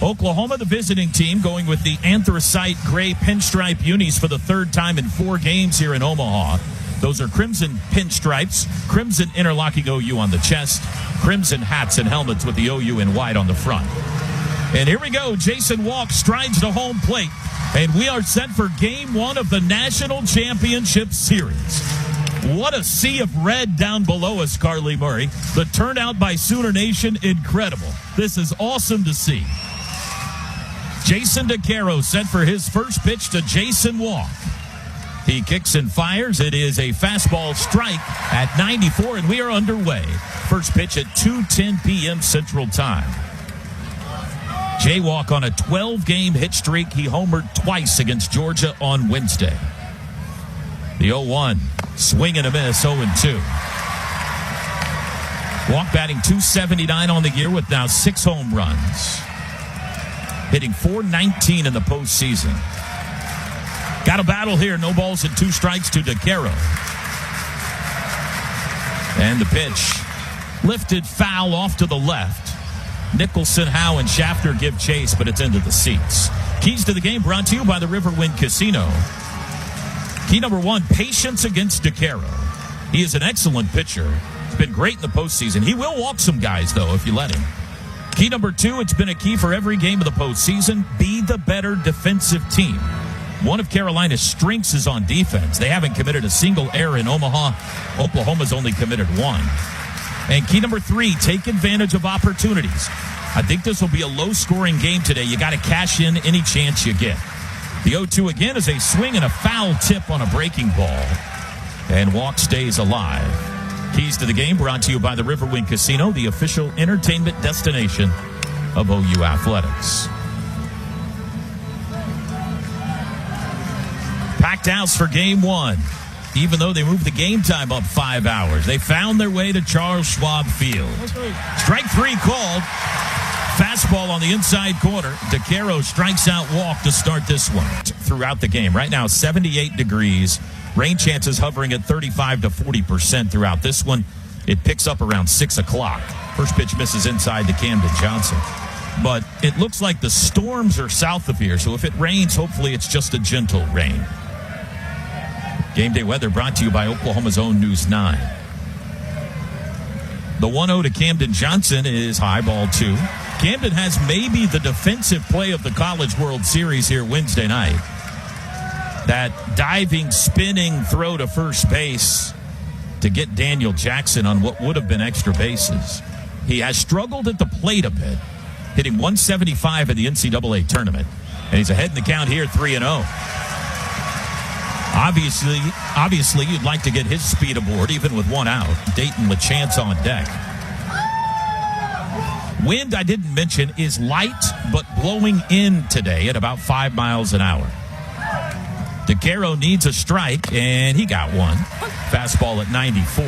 Oklahoma, the visiting team, going with the anthracite gray pinstripe unis for the third time in 4 games here in Omaha. Those are crimson pinstripes, crimson interlocking OU on the chest, crimson hats and helmets with the OU in white on the front. And here we go. Jason Walk strides to home plate, and we are set for Game 1 of the National Championship Series. What a sea of red down below us, Carly Murray. The turnout by Sooner Nation, incredible. This is awesome to see. Jason DeCaro set for his first pitch to Jason Walk. He kicks and fires. It is a fastball strike at 94, and we are underway. First pitch at 2:10 p.m. Central Time. Jay Walk on a 12-game hit streak. He homered twice against Georgia on Wednesday. The 0-1, swing and a miss, 0-2. Walk batting .279 on the year with now 6 home runs. Hitting .419 in the postseason. Got a battle here. No balls and 2 strikes to DeCaro. And the pitch lifted foul off to the left. Nicholson, Howe, and Shafter give chase, but it's into the seats. Keys to the game brought to you by the Riverwind Casino. Key number 1, patience against DeCaro. He is an excellent pitcher. He's been great in the postseason. He will walk some guys, though, if you let him. Key number 2, it's been a key for every game of the postseason. Be the better defensive team. One of Carolina's strengths is on defense. They haven't committed a single error in Omaha. Oklahoma's only committed 1. And key number 3, take advantage of opportunities. I think this will be a low-scoring game today. You got to cash in any chance you get. The 0-2 again is a swing and a foul tip on a breaking ball. And Walk stays alive. Keys to the game brought to you by the Riverwind Casino, the official entertainment destination of OU Athletics. Packed house for Game 1. Even though they moved the game time up 5 hours, they found their way to Charles Schwab Field. Strike 3 called. Fastball on the inside corner. DeCaro strikes out Walk to start this one. Throughout the game, right now 78 degrees. Rain chances hovering at 35 to 40% throughout this one. It picks up around 6 o'clock. First pitch misses inside to Camden Johnson. But it looks like the storms are south of here, so if it rains, hopefully it's just a gentle rain. Game day weather brought to you by Oklahoma's own News 9. The 1-0 to Camden Johnson is high, ball 2. Camden has maybe the defensive play of the College World Series here Wednesday night. That diving, spinning throw to first base to get Daniel Jackson on what would have been extra bases. He has struggled at the plate a bit, hitting .175 in the NCAA tournament. And he's ahead in the count here, 3-0. Obviously, you'd like to get his speed aboard, even with 1 out. Dayton LaChance on deck. Wind, I didn't mention, is light, but blowing in today at about 5 miles an hour. DeCaro needs a strike, and he got one. Fastball at 94.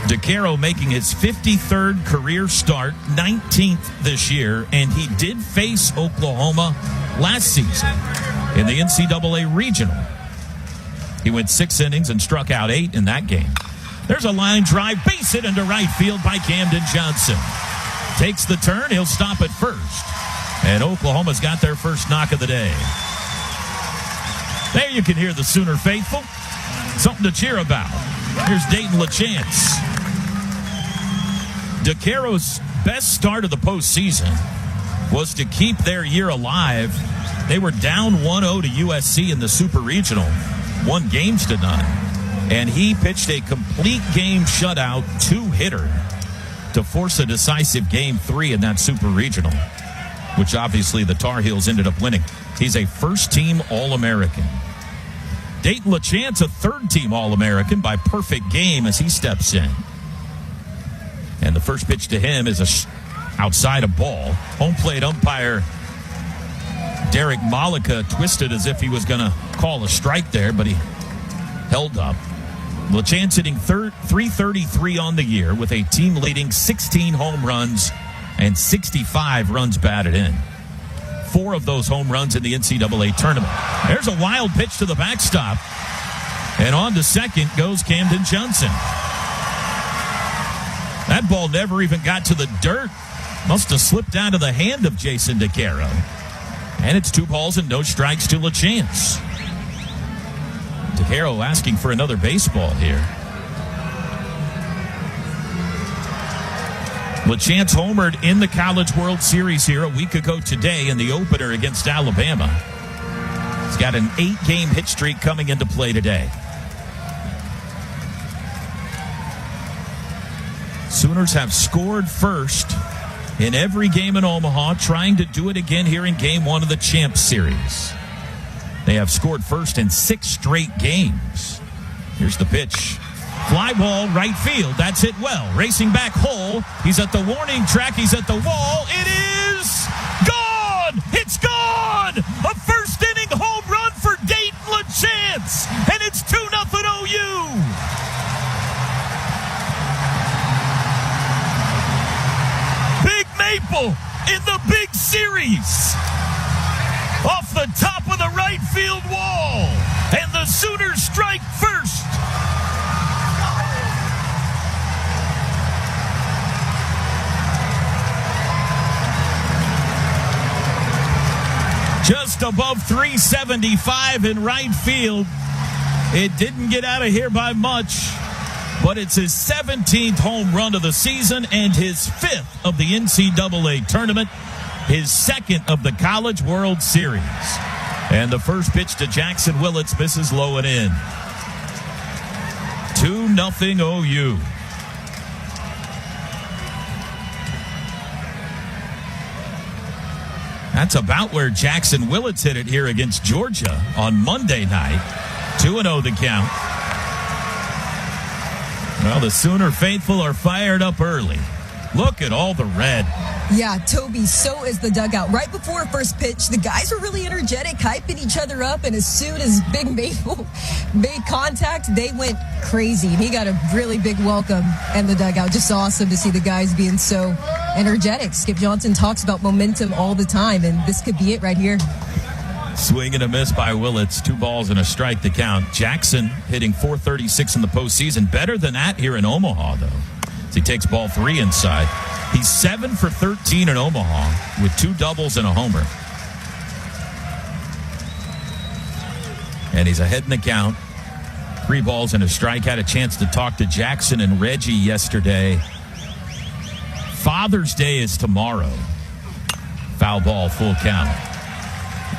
DeCaro making his 53rd career start, 19th this year, and he did face Oklahoma last season in the NCAA Regional. He went 6 innings and struck out 8 in that game. There's a line drive, base hit into right field by Camden Johnson. Takes the turn, he'll stop at first. And Oklahoma's got their first knock of the day. There you can hear the Sooner faithful. Something to cheer about. Here's Dayton LaChance. DeCaro's best start of the postseason was to keep their year alive. They were down 1-0 to USC in the Super Regional, 1 games to none. And he pitched a complete game shutout 2-hitter to force a decisive Game 3 in that Super Regional, which obviously the Tar Heels ended up winning. He's a first-team All-American. Dayton LaChance, a third-team All-American by perfect game as he steps in. And the first pitch to him is outside a ball. Home plate umpire Derek Malika twisted as if he was going to call a strike there, but he held up. LaChance hitting 333 on the year with a team-leading 16 home runs and 65 runs batted in. 4 of those home runs in the NCAA tournament. There's a wild pitch to the backstop. And on to second goes Camden Johnson. That ball never even got to the dirt. must have slipped out of the hand of Jason DeCaro. And it's 2 balls and no strikes to LaChance. DeCaro asking for another baseball here. LaChance homered in the College World Series here a week ago today in the opener against Alabama. He's got an 8-game hit streak coming into play today. Sooners have scored first in every game in Omaha, trying to do it again here in Game 1 of the Champs Series. They have scored first in 6 straight games. Here's the pitch. Fly ball, right field. That's hit well. Racing back Hull. He's at the warning track. He's at the wall. It is gone! It's gone! A first-inning home run for Dayton LaChance, and it's 2-0 OU. Maple in the big series off the top of the right field wall, and the Sooners strike first. Just above 375 in right field. It didn't get out of here by much, but it's his 17th home run of the season and his 5th of the NCAA tournament, his 2nd of the College World Series. And the first pitch to Jackson Willits misses low and in. 2-0 OU. That's about where Jackson Willits hit it here against Georgia on Monday night. 2-0 the count. Well, the Sooner faithful are fired up early. Look at all the red. Yeah, Toby, so is the dugout. Right before first pitch, the guys were really energetic, hyping each other up, and as soon as Big Maple made contact, they went crazy. He got a really big welcome in the dugout. Just awesome to see the guys being so energetic. Skip Johnson talks about momentum all the time, and this could be it right here. Swing and a miss by Willits. 2 balls and a strike to count. Jackson hitting .436 in the postseason. Better than that here in Omaha, though, as he takes ball 3 inside. He's 7 for 13 in Omaha with 2 doubles and a homer. And he's ahead in the count. 3 balls and a strike. Had a chance to talk to Jackson and Reggie yesterday. Father's Day is tomorrow. Foul ball, full count.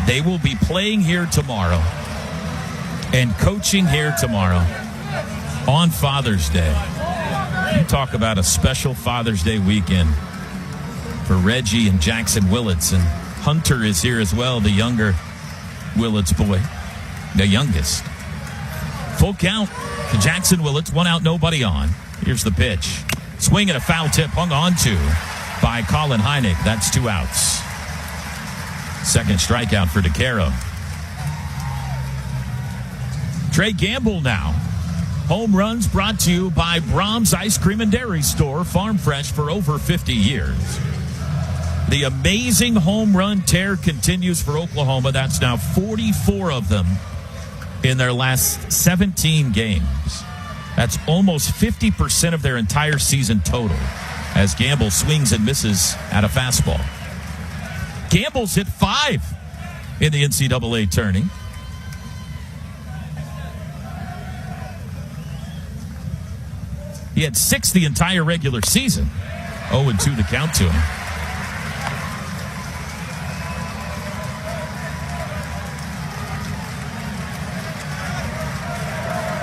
They will be playing here tomorrow and coaching here tomorrow on Father's Day. You talk about a special Father's Day weekend for Reggie and Jackson Willits. And Hunter is here as well, the younger Willits boy, the youngest. Full count to Jackson Willits. 1 out, nobody on. Here's the pitch. Swing and a foul tip hung on to by Colin Heineck. That's 2 outs. Second strikeout for DeCaro. Trey Gamble now. Home runs brought to you by Brahms Ice Cream and Dairy Store, farm fresh for over 50 years. The amazing home run tear continues for Oklahoma. That's now 44 of them in their last 17 games. That's almost 50% of their entire season total, as Gamble swings and misses at a fastball. Gamble's hit 5 in the NCAA tourney. He had 6 the entire regular season. 0-2 to count to him.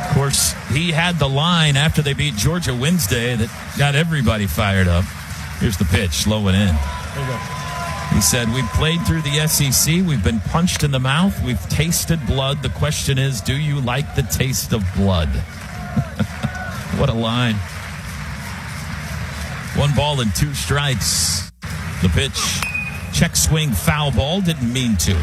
Of course, he had the line after they beat Georgia Wednesday that got everybody fired up. Here's the pitch, low and in. There you go. He said, we've played through the SEC. We've been punched in the mouth. We've tasted blood. The question is, do you like the taste of blood? What a line. 1 ball and 2 strikes. The pitch, check swing, foul ball. Didn't mean to.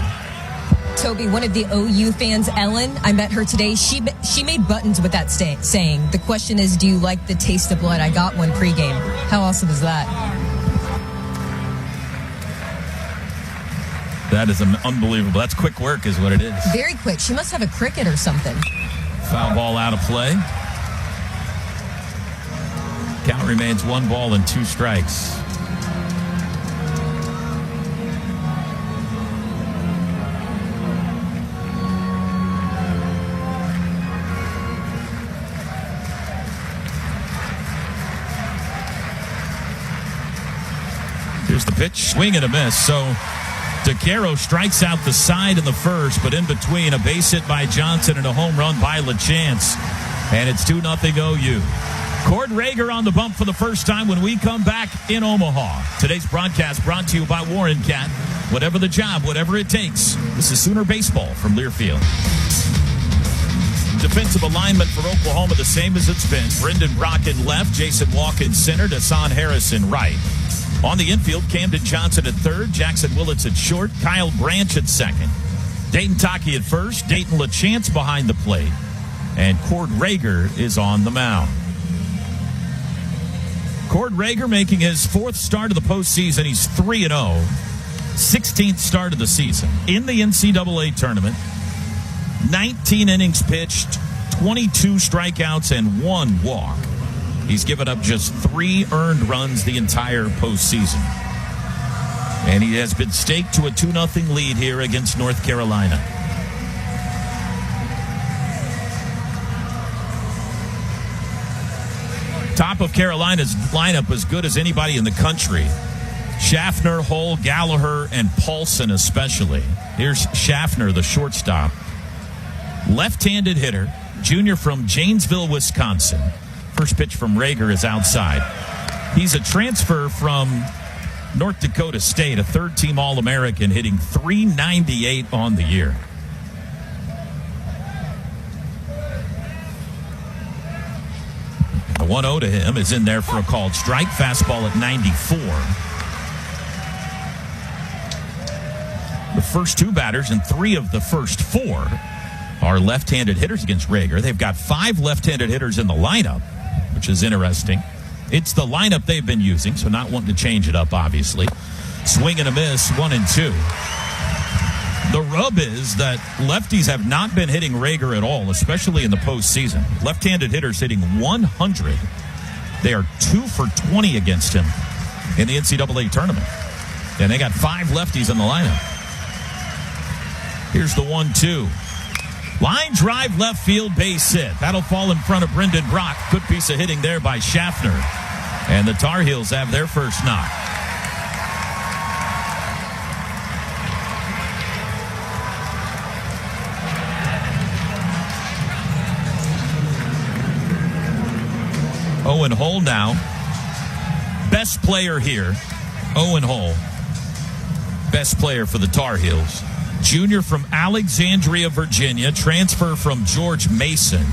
Toby, one of the OU fans, Ellen, I met her today. She made buttons with that saying. The question is, do you like the taste of blood? I got one pregame. How awesome is that? That is unbelievable. That's quick work is what it is. Very quick. She must have a cricket or something. Foul ball out of play. Count remains 1 ball and 2 strikes. pitch, swing and a miss. So DeCaro strikes out the side in the first, but in between, a base hit by Johnson and a home run by LaChance. And it's 2-0 OU. Cord Rager on the bump for the first time when we come back in Omaha. Today's broadcast brought to you by Warren Cat. Whatever the job, whatever it takes. This is Sooner Baseball from Learfield. Defensive alignment for Oklahoma the same as it's been. Brendan Brock in left, Jason Walk in center, Dasan Harrison right. On the infield, Camden Johnson at third, Jackson Willits at short, Kyle Branch at second. Dayton Taki at first, Dayton LaChance behind the plate. And Cord Rager is on the mound. Cord Rager making his fourth start of the postseason. He's 3-0. 16th start of the season in the NCAA tournament. 19 innings pitched, 22 strikeouts, and 1 walk. He's given up just 3 earned runs the entire postseason. And he has been staked to a 2-0 lead here against North Carolina. Top of Carolina's lineup as good as anybody in the country. Schaffner, Hull, Gallagher, and Paulson especially. Here's Schaffner, the shortstop. Left-handed hitter, junior from Janesville, Wisconsin. First pitch from Rager is outside. He's a transfer from North Dakota State, a third-team All-American, hitting .398 on the year. The 1-0 to him is in there for a called strike. Fastball at 94. The first 2 batters and 3 of the first 4 are left-handed hitters against Rager. They've got 5 left-handed hitters in the lineup, which is interesting. It's the lineup they've been using, so not wanting to change it up, obviously. Swing and a miss, 1-2. The rub is that lefties have not been hitting Rager at all, especially in the postseason. Left-handed hitters hitting 100. They are 2 for 20 against him in the NCAA tournament. And they got 5 lefties in the lineup. Here's the 1-2. Line drive left field, base hit. That'll fall in front of Brendan Brock. Good piece of hitting there by Schaffner. And the Tar Heels have their first knock. Owen Hull now. Best player here. Owen Hull. Best player for the Tar Heels. Junior from Alexandria, Virginia. Transfer from George Mason.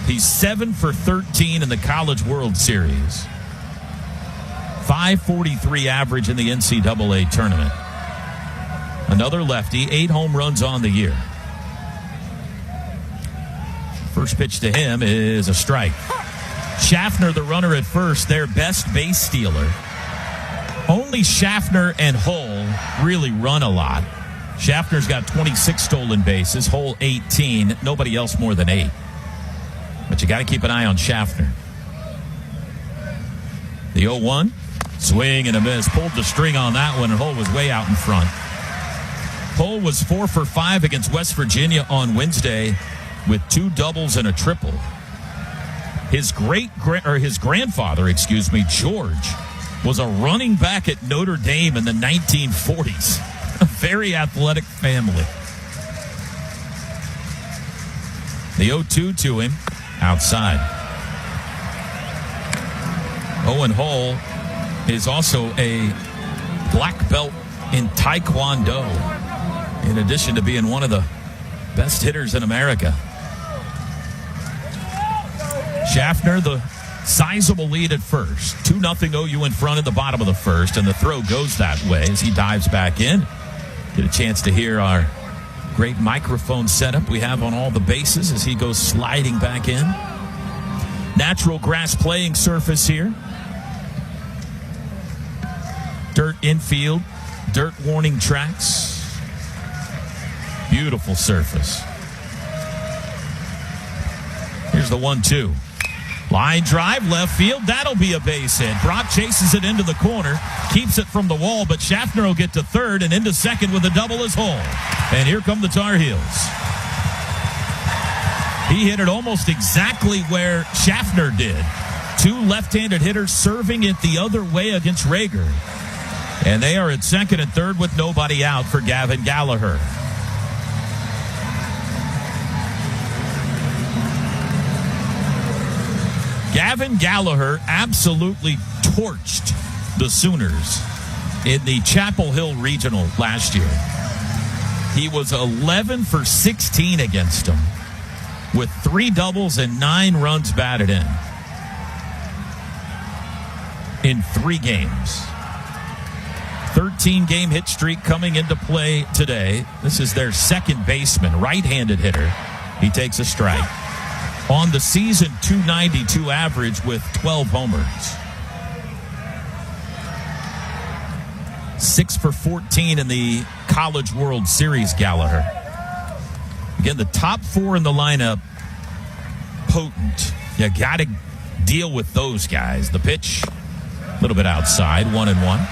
He's 7 for 13 in the College World Series. .543 average in the NCAA tournament. Another lefty. 8 home runs on the year. First pitch to him is a strike. Schaffner, the runner at first, their best base stealer. Only Schaffner and Hull really run a lot. Schaffner's got 26 stolen bases, Hull 18, nobody else more than 8. But you got to keep an eye on Schaffner. The 0-1, swing and a miss. Pulled the string on that one, and Hull was way out in front. Hull was 4 for 5 against West Virginia on Wednesday with 2 doubles and a triple. His grandfather, George, was a running back at Notre Dame in the 1940s. A very athletic family. The 0-2 to him, outside. Owen Hull is also a black belt in Taekwondo, in addition to being one of the best hitters in America. Schaffner, the sizable lead at first. 2-0 OU in front at the bottom of the first, and the throw goes that way as he dives back in. Get a chance to hear our great microphone setup we have on all the bases as he goes sliding back in. Natural grass playing surface here. Dirt infield, dirt warning tracks. Beautiful surface. Here's the 1-2. Line drive, left field. That'll be a base hit. Brock chases it into the corner, keeps it from the wall, but Schaffner will get to third and into second with a double as Hull. And here come the Tar Heels. He hit it almost exactly where Schaffner did. 2 left-handed hitters serving it the other way against Rager. And they are at second and third with nobody out for Gavin Gallagher. Gavin Gallagher absolutely torched the Sooners in the Chapel Hill Regional last year. He was 11 for 16 against them with 3 doubles and 9 runs batted in 3 games. 13-game hit streak coming into play today. This is their second baseman, right-handed hitter. He takes a strike. On the season, .292 average with 12 homers. 6 for 14 in the College World Series, Gallagher. Again, the top 4 in the lineup, potent. You got to deal with those guys. The pitch, a little bit outside, 1-1.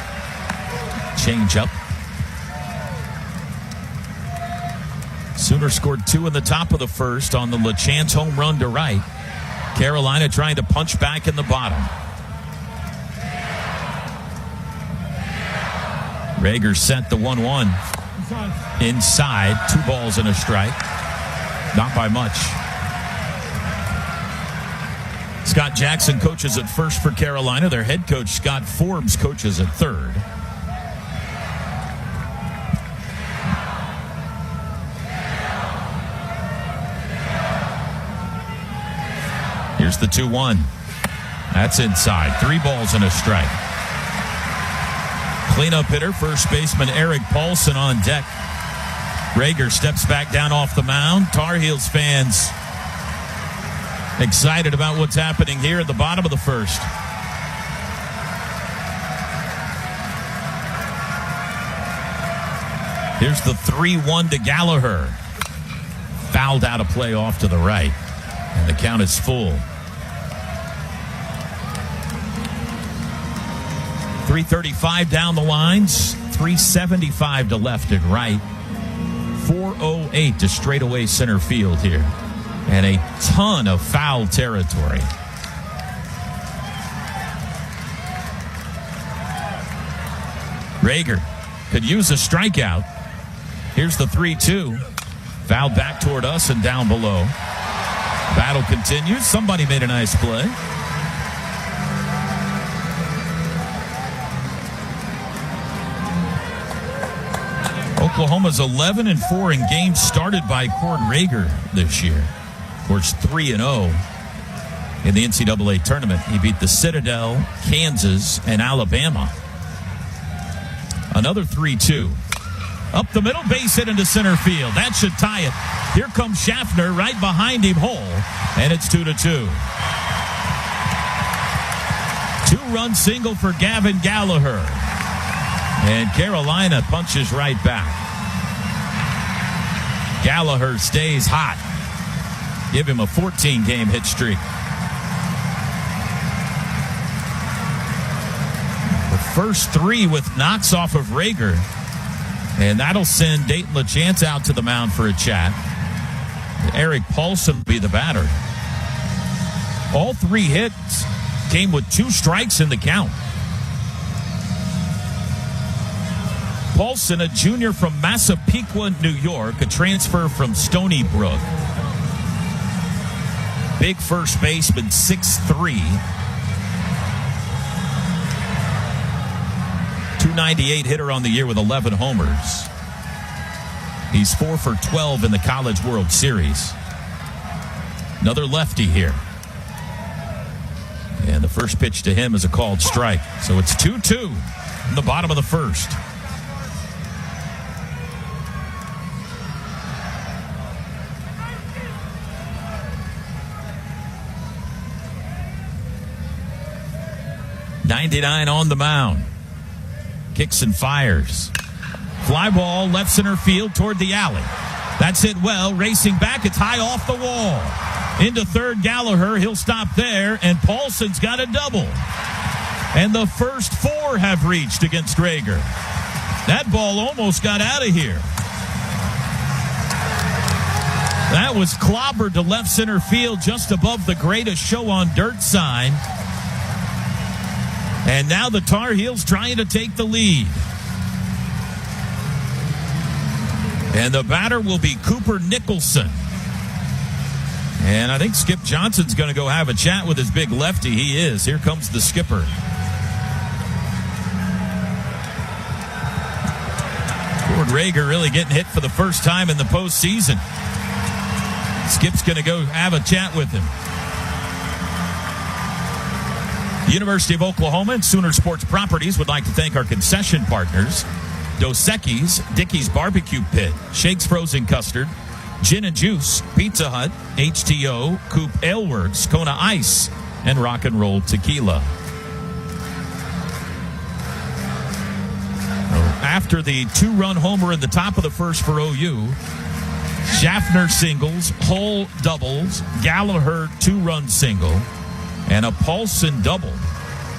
Change up. Sooners scored 2 in the top of the first on the LeChance home run to right. Carolina trying to punch back in the bottom. Rager sent the 1-1 inside. 2 balls and a strike. Not by much. Scott Jackson coaches at first for Carolina. Their head coach, Scott Forbes, coaches at third. Here's the 2-1. That's inside. 3 balls and a strike. Cleanup hitter, first baseman Eric Paulson on deck. Rager steps back down off the mound. Tar Heels fans excited about what's happening here at the bottom of the first. Here's the 3-1 to Gallagher. Fouled out a play off to the right. And the count is full. 335 down the lines. 375 to left and right. 408 to straightaway center field here. And a ton of foul territory. Rager could use a strikeout. Here's the 3-2. Fouled back toward us and down below. Battle continues. Somebody made a nice play. Oklahoma's 11-4 in games started by Cord Rager this year. Of course, 3-0 in the NCAA tournament. He beat the Citadel, Kansas, and Alabama. Another 3-2. Up the middle, base hit into center field. That should tie it. Here comes Schaffner right behind him, whole, and it's 2-2. 2-run single for Gavin Gallagher. And Carolina punches right back. Gallagher stays hot. Give him a 14-game hit streak. The first 3 with knocks off of Rager. And that'll send Dayton LeChance out to the mound for a chat. Eric Paulson will be the batter. All 3 hits came with 2 strikes in the count. Paulson, a junior from Massapequa, New York, a transfer from Stony Brook. Big first baseman, 6'3". 298 hitter on the year with 11 homers. He's 4 for 12 in the College World Series. Another lefty here. And the first pitch to him is a called strike. So it's 2-2 in the bottom of the first. .99 on the mound. Kicks and fires. Fly ball, left center field toward the alley. That's hit well. Racing back. It's high off the wall. Into third, Gallagher. He'll stop there. And Paulson's got a double. And the first 4 have reached against Rager. That ball almost got out of here. That was clobbered to left center field just above the greatest show on dirt sign. And now the Tar Heels trying to take the lead. And the batter will be Cooper Nicholson. And I think Skip Johnson's going to go have a chat with his big lefty. He is. Here comes the skipper. Cord Rager really getting hit for the first time in the postseason. Skip's going to go have a chat with him. The University of Oklahoma and Sooner Sports Properties would like to thank our concession partners: Dos Equis, Dickey's Barbecue Pit, Shakes Frozen Custard, Gin and Juice, Pizza Hut, HTO, Coop Ale Works, Kona Ice, and Rock and Roll Tequila. After the 2-run homer in the top of the first for OU, Schaffner singles, Hull doubles, Gallagher 2-run single, and a Paulson double.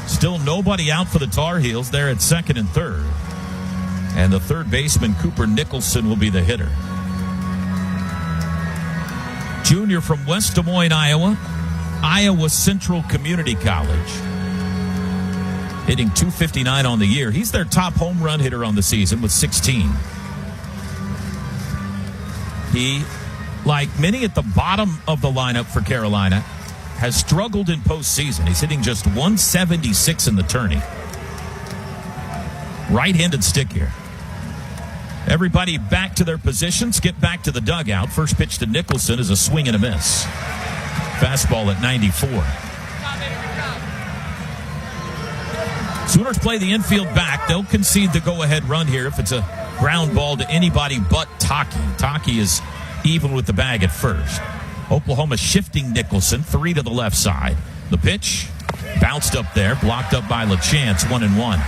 Still nobody out for the Tar Heels. They're at second and third. And the third baseman, Cooper Nicholson, will be the hitter. Junior from West Des Moines, Iowa Central Community College. Hitting .259 on the year. He's their top home run hitter on the season with 16. He, like many at the bottom of the lineup for Carolina, has struggled in postseason. He's hitting just .176 in the tourney. Right-handed stick here. Everybody back to their positions. Get back to the dugout. First pitch to Nicholson is a swing and a miss. Fastball at 94. Sooners play the infield back. They'll concede the go-ahead run here if it's a ground ball to anybody but Taki. Taki is even with the bag at first. Oklahoma shifting Nicholson, 3 to the left side. The pitch bounced up there, blocked up by LaChance, 1-1.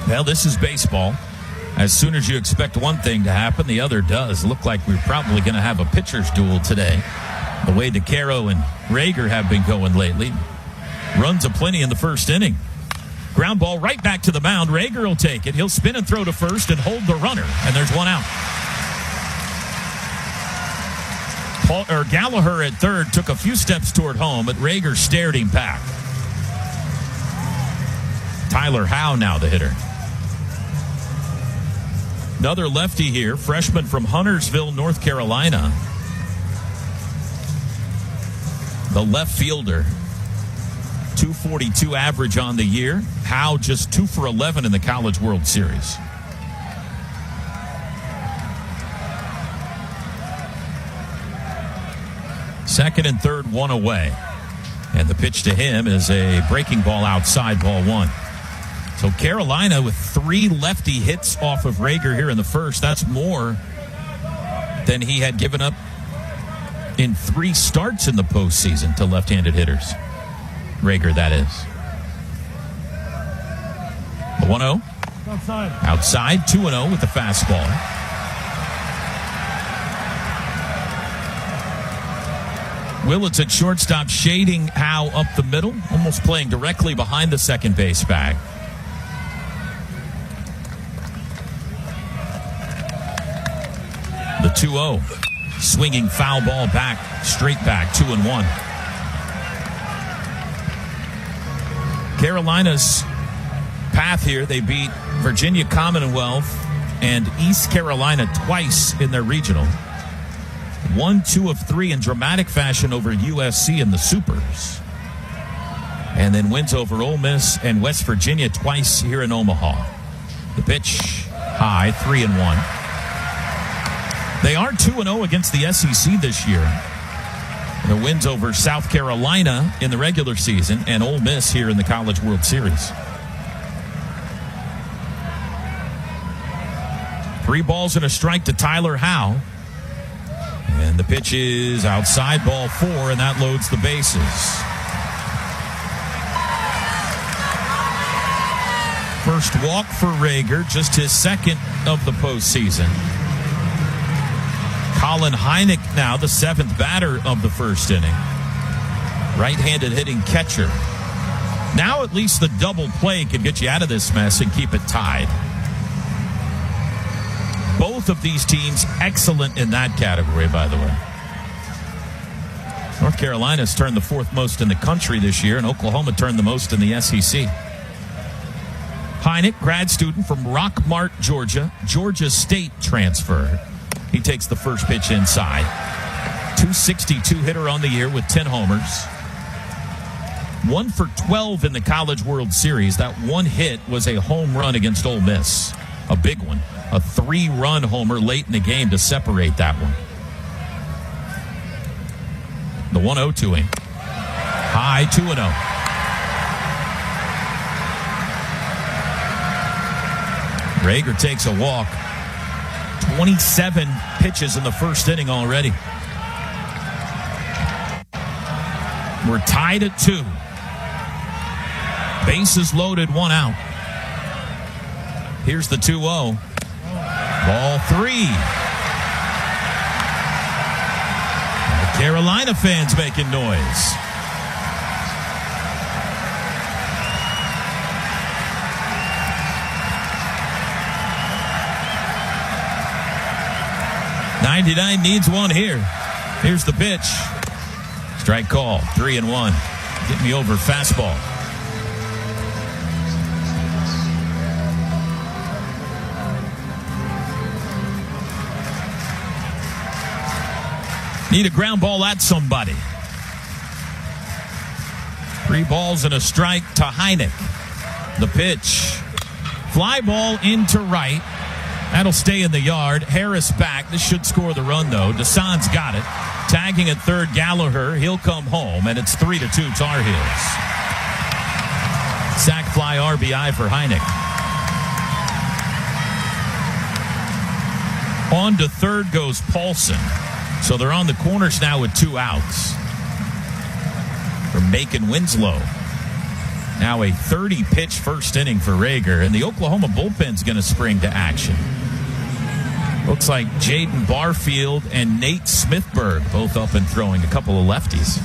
Well, this is baseball. As soon as you expect one thing to happen, the other does. Look like we're probably going to have a pitcher's duel today. The way DeCaro and Rager have been going lately. Runs aplenty in the first inning. Ground ball right back to the mound. Rager will take it. He'll spin and throw to first and hold the runner. And there's one out. Gallagher at third took a few steps toward home, but Rager stared him back. Tyler Howe now the hitter. Another lefty here, freshman from Huntersville, North Carolina. The left fielder. .242 average on the year. Howe just 2 for 11 in the College World Series. Second and third, one away. And the pitch to him is a breaking ball outside, ball 1. So Carolina with 3 lefty hits off of Rager here in the first. That's more than he had given up in 3 starts in the postseason to left-handed hitters. Rager, that is. The 1-0. Outside, 2-0 with the fastball. Willits at shortstop, shading Howe up the middle, almost playing directly behind the second base bag. The 2-0. Swinging foul ball back, straight back, 2-1. Carolina's path here, they beat Virginia Commonwealth and East Carolina twice in their regional. 1, 2 of 3 in dramatic fashion over USC in the Supers. And then wins over Ole Miss and West Virginia twice here in Omaha. The pitch high, 3-1. They are 2-0 against the SEC this year. The wins over South Carolina in the regular season and Ole Miss here in the College World Series. 3 balls and a strike to Tyler Howe. And the pitch is outside, ball 4, and that loads the bases. First walk for Rager, just his second of the postseason. Colin Heineck now the 7th batter of the first inning. Right-handed hitting catcher. Now at least the double play can get you out of this mess and keep it tied. Both of these teams excellent in that category, by the way. North Carolina's turned the fourth most in the country this year, and Oklahoma turned the most in the SEC. Heineck, grad student from Rockmart, Georgia, Georgia State transfer. He takes the first pitch inside. 262 hitter on the year with 10 homers. 1 for 12 in the College World Series. That one hit was a home run against Ole Miss. A big one. A 3-run homer late in the game to separate that one. The 1-0 to him. High 2-0. Rager takes a walk. 27 pitches in the first inning already. We're tied at 2. Bases loaded, 1 out. Here's the 2-0. Ball 3. The Carolina fans making noise. '99 needs one here. Here's the pitch. Strike call, 3-1. Get me over fastball. Need a ground ball at somebody. 3 balls and a strike to Heineck. The pitch. Fly ball into right. That'll stay in the yard. Harris back. This should score the run, though. Desan's got it. Tagging at third, Gallagher. He'll come home, and it's 3-2 Tar Heels. Sack fly RBI for Heineck. On to third goes Paulson. So they're on the corners now with 2 outs. For Macon Winslow. Now a 30-pitch first inning for Rager, and the Oklahoma bullpen's going to spring to action. Looks like Jaden Barfield and Nate Smithberg both up and throwing, a couple of lefties.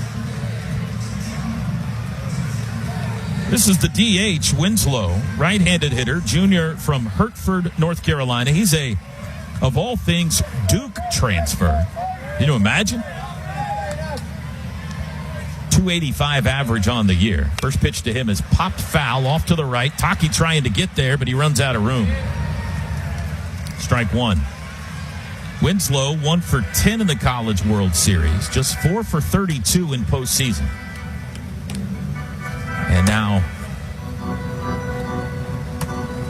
This is the DH, Winslow, right-handed hitter, junior from Hertford, North Carolina. He's a, of all things, Duke transfer. Can you imagine? 285 average on the year. First pitch to him is popped foul off to the right. Taki trying to get there, but he runs out of room. Strike 1. Winslow 1 for 10 in the College World Series. Just 4 for 32 in postseason. And now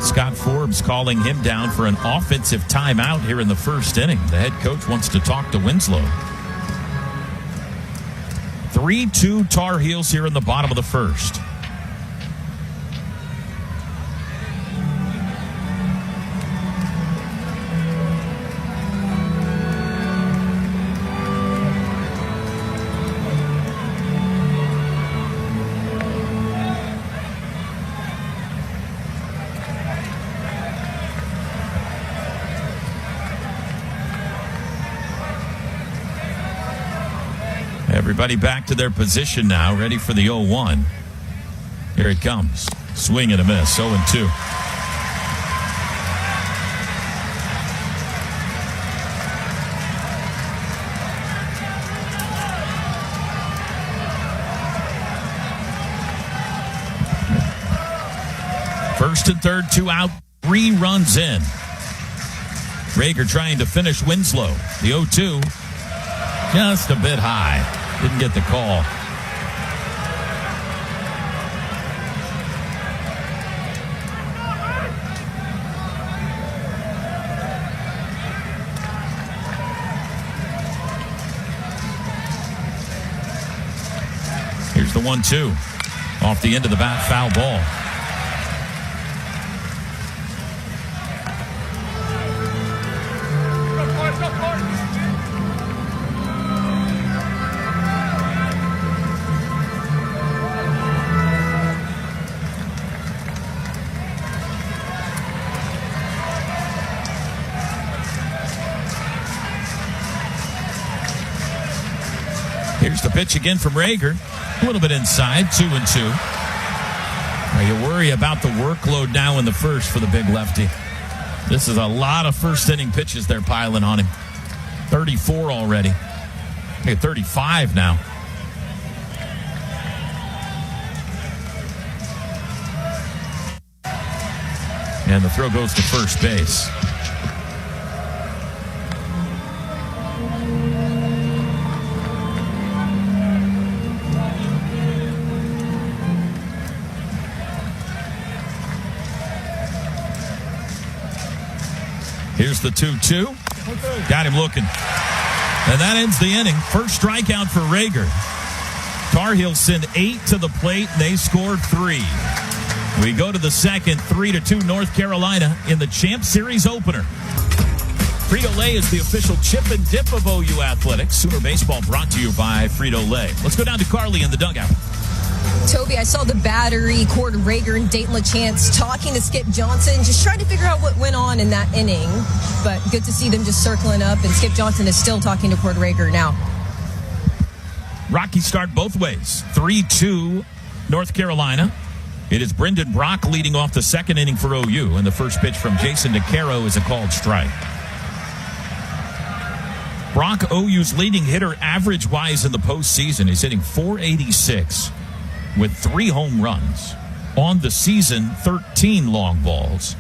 Scott Forbes calling him down for an offensive timeout here in the first inning. The head coach wants to talk to Winslow. 3-2 Tar Heels here in the bottom of the first. Everybody back to their position now, ready for the 0-1. Here it comes. Swing and a miss, 0-2. First and third, 2 out, 3 runs in. Rager trying to finish Winslow. The 0-2, just a bit high. Didn't get the call. Here's the 1-2. Off the end of the bat, foul ball. Here's the pitch again from Rager. A little bit inside, 2-2. Now you worry about the workload now in the first for the big lefty. This is a lot of first inning pitches they're piling on him. 34 already. Okay, 35 now. And the throw goes to first base. Here's the 2-2. Got him looking. And that ends the inning. First strikeout for Rager. Tar Heels send 8 to the plate, and they scored 3. We go to the second, 3-2 North Carolina in the Champ Series opener. Frito-Lay is the official chip and dip of OU Athletics. Sooner Baseball brought to you by Frito-Lay. Let's go down to Carly in the dugout. Toby, I saw the Battery, Cord Rager, and Dayton LaChance talking to Skip Johnson, just trying to figure out what went on in that inning. But good to see them just circling up, and Skip Johnson is still talking to Cord Rager now. Rocky start both ways. 3-2 North Carolina. It is Brendan Brock leading off the second inning for OU, and the first pitch from Jason DeCaro is a called strike. Brock, OU's leading hitter average-wise in the postseason, is hitting .486 with 3 home runs. On the season, 13 long balls.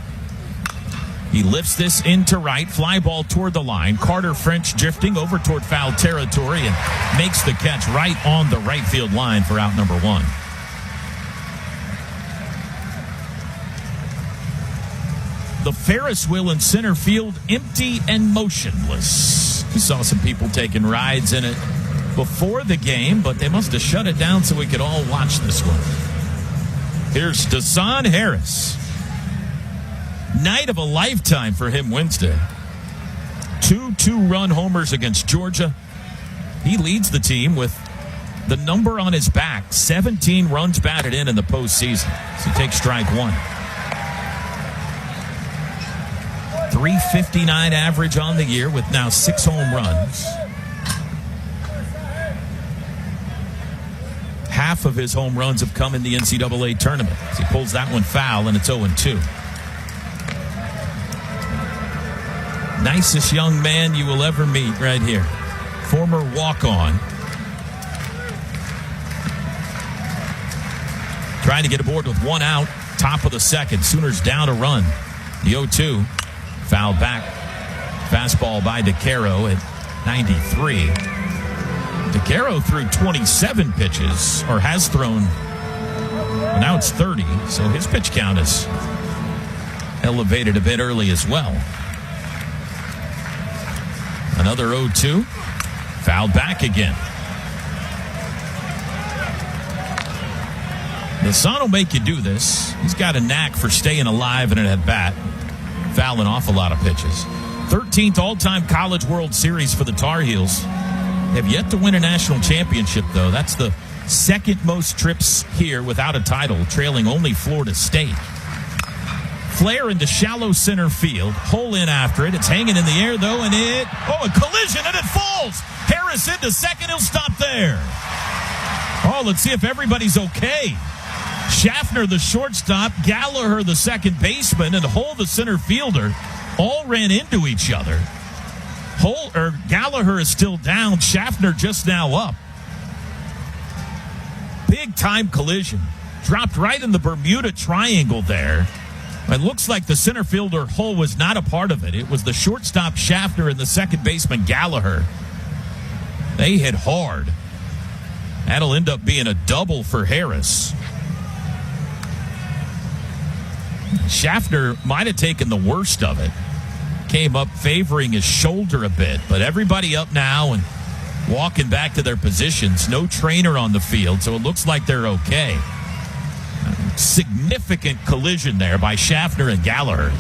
He lifts this into right, fly ball toward the line. Carter French drifting over toward foul territory and makes the catch right on the right field line for out number 1. The Ferris wheel in center field, empty and motionless. We saw some people taking rides in it before the game, but they must have shut it down so we could all watch this one. Here's Deshaun Harris. Night of a lifetime for him Wednesday. 2 two-run homers against Georgia. He leads the team with the number on his back, 17 runs batted in the postseason. So he takes strike 1. 359 average on the year with now 6 home runs. Half of his home runs have come in the NCAA tournament. He pulls that one foul, and it's 0-2. Nicest young man you will ever meet right here. Former walk-on. Trying to get aboard with 1 out, top of the second. Sooners down a run. The 0-2. Foul back. Fastball by DeCaro at 93. DeCaro threw 27 pitches, or has thrown. Well, now it's 30, so his pitch count is elevated a bit early as well. Another 0-2. Foul back again. The Son will make you do this. He's got a knack for staying alive in an at-bat. Fouling off a lot of pitches. 13th all-time College World Series for the Tar Heels. Have yet to win a national championship, though. That's the second most trips here without a title, trailing only Florida State. Flare into shallow center field. Hole in after it. It's hanging in the air, though, and a collision, and it falls. Harris into second. He'll stop there. Oh, let's see if everybody's okay. Schaffner, the shortstop, Gallagher, the second baseman, and Hull, the center fielder, all ran into each other. Gallagher is still down. Schaffner just now up. Big time collision. Dropped right in the Bermuda Triangle there. It looks like the center fielder Hull was not a part of it. It was the shortstop Schaffner and the second baseman Gallagher. They hit hard. That'll end up being a double for Harris. Schaffner might have taken the worst of it. Came up favoring his shoulder a bit, but everybody up now and walking back to their positions. No trainer on the field, so it looks like they're okay. Significant collision there by Schaffner and Gallagher.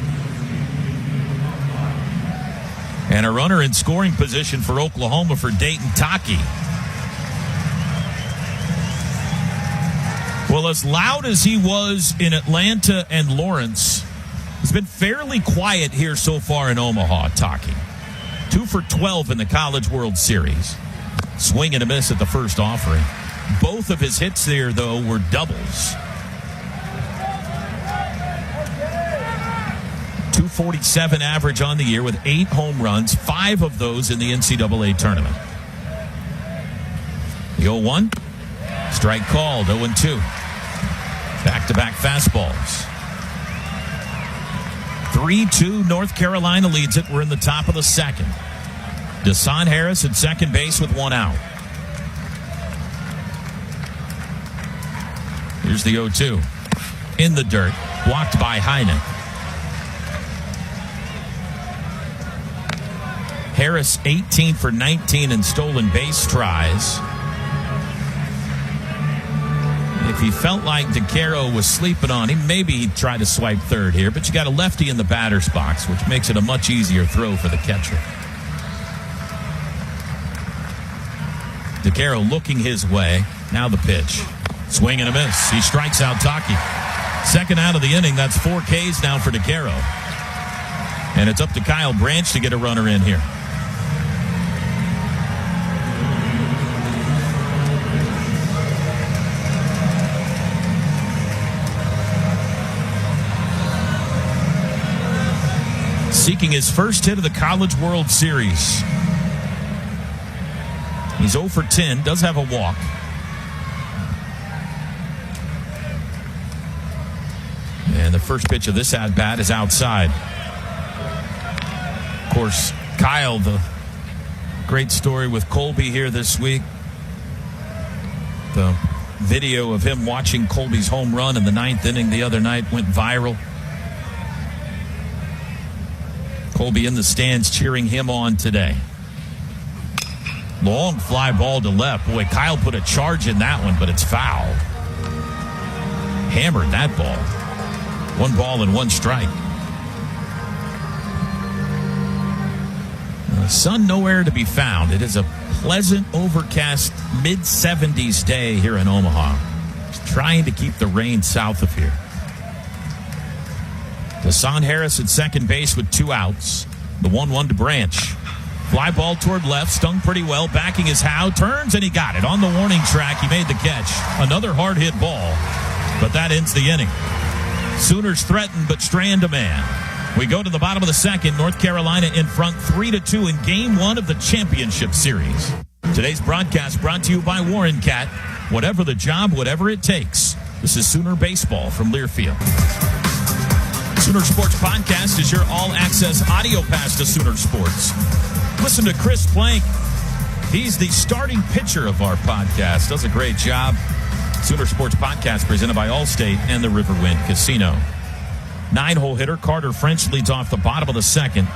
And a runner in scoring position for Oklahoma for Dayton Taki. Well, as loud as he was in Atlanta and Lawrence, he's been fairly quiet here so far in Omaha, Taki. 2 for 12 in the College World Series. Swing and a miss at the first offering. Both of his hits there, though, were doubles. 247 average on the year with 8 home runs, 5 of those in the NCAA tournament. The 0-1. Strike called, 0-2. Back-to-back fastballs. 3-2, North Carolina leads it. We're in the top of the second. Deshaun Harris at second base with one out. Here's the 0-2. In the dirt. Blocked by Heinen. Harris 18 for 19 in stolen base tries. If he felt like DeCaro was sleeping on him, maybe he'd try to swipe third here. But you got a lefty in the batter's box, which makes it a much easier throw for the catcher. DeCaro looking his way. Now the pitch. Swing and a miss. He strikes out Taki. Second out of the inning. That's 4 Ks now for DeCaro. And it's up to Kyle Branch to get a runner in here. Seeking his first hit of the College World Series. He's 0 for 10, does have a walk. And the first pitch of this at-bat is outside. Of course, Kyle, the great story with Colby here this week. The video of him watching Colby's home run in the 9th inning the other night went viral. Colby in the stands cheering him on today. Long fly ball to left. Boy, Kyle put a charge in that one, but it's foul. Hammered that ball. 1 ball and 1 strike. The sun nowhere to be found. It is a pleasant, overcast, mid-70s day here in Omaha. Just trying to keep the rain south of here. Deshaun Harris at second base with 2 outs. The 1-1 to Branch. Fly ball toward left, stung pretty well, backing his Howe, turns, and he got it. On the warning track, he made the catch. Another hard-hit ball, but that ends the inning. Sooners threaten, but strand a man. We go to the bottom of the second. North Carolina in front 3-2 in Game 1 of the championship series. Today's broadcast brought to you by Warren Cat. Whatever the job, whatever it takes. This is Sooner Baseball from Learfield. Sooner Sports Podcast is your all-access audio pass to Sooner Sports. Listen to Chris Plank. He's the starting pitcher of our podcast. Does a great job. Sooner Sports Podcast presented by Allstate and the Riverwind Casino. 9-hole hitter Carter French leads off the bottom of the second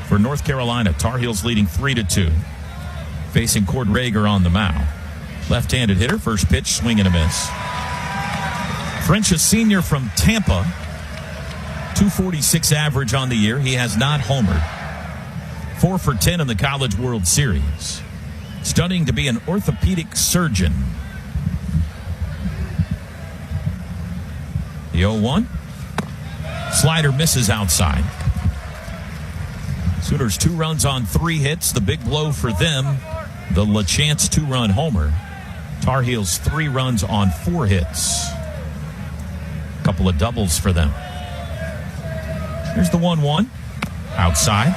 for North Carolina. Tar Heels leading 3-2. Facing Cord Rager on the mound. Left-handed hitter, first pitch, swing and a miss. French, a senior from Tampa. 246 average on the year. He has not homered. 4 for 10 in the College World Series. Studying to be an orthopedic surgeon. The 0-1. Slider misses outside. Sooners 2 runs on 3 hits. The big blow for them, the LaChance 2-run homer. Tar Heels 3 runs on 4 hits. A couple of doubles for them. Here's the 1-1. Outside.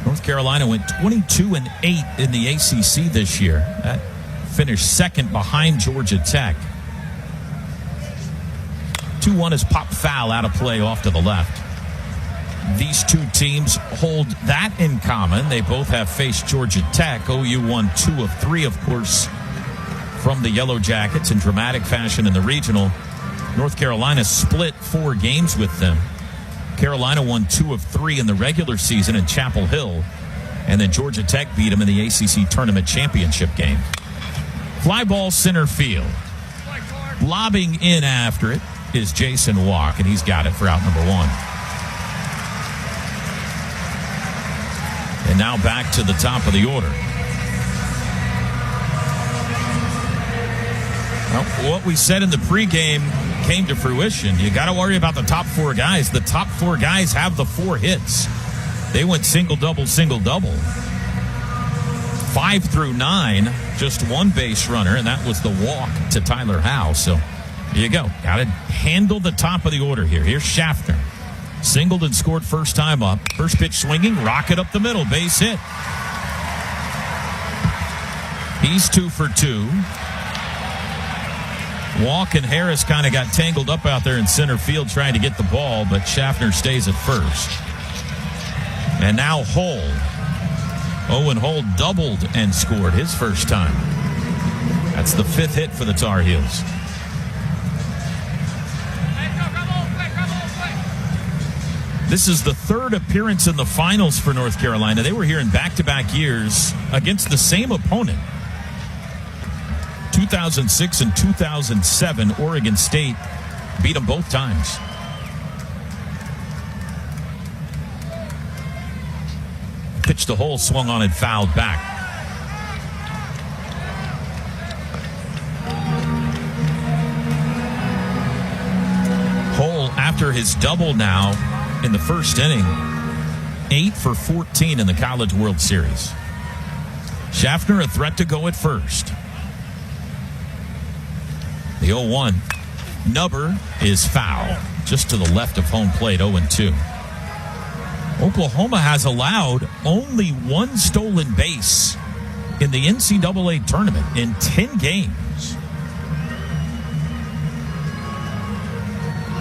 North Carolina went 22-8 in the ACC this year. That finished second behind Georgia Tech. 2-1 is pop foul out of play off to the left. These two teams hold that in common. They both have faced Georgia Tech. OU won 2 of 3, of course, from the Yellow Jackets in dramatic fashion in the regional. North Carolina split 4 games with them. Carolina won 2 of 3 in the regular season in Chapel Hill. And then Georgia Tech beat them in the ACC Tournament Championship game. Fly ball center field. Lobbing in after it is Jason Walk, and he's got it for out number 1. And now back to the top of the order. Well, what we said in the pregame came to fruition. You got to worry about the top 4 guys. The top 4 guys have the 4 hits. They went single-double, single-double. 5 through 9, just 1 base runner, and that was the walk to Tyler Howe. So here you go. Got to handle the top of the order here. Here's Schaffner. Singled and scored first time up. First pitch swinging, rocket up the middle, base hit. He's 2 for 2. Walk and Harris kind of got tangled up out there in center field trying to get the ball, but Schaffner stays at first. And now Hull. Owen Hull doubled and scored his first time. That's the 5th hit for the Tar Heels. This is the 3rd appearance in the finals for North Carolina. They were here in back-to-back years against the same opponent. 2006 and 2007, Oregon State beat them both times. Pitch to Hull, swung on and fouled back. Hull, after his double now in the first inning, 8 for 14 in the College World Series. Schaffner a threat to go at first. The 0-1. Nubber is foul, just to the left of home plate, 0-2. Oklahoma has allowed only 1 stolen base in the NCAA tournament in 10 games.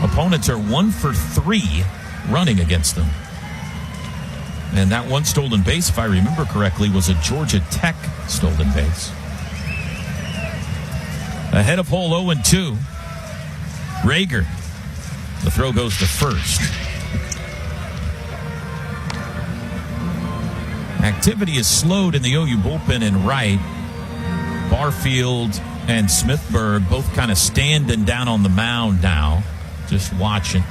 Opponents are 1 for 3 running against them. And that 1 stolen base, if I remember correctly, was a Georgia Tech stolen base. Ahead of Hull, 0-2. Rager. The throw goes to first. Activity is slowed in the OU bullpen in right. Barfield and Smithburg both kind of standing down on the mound now, just watching.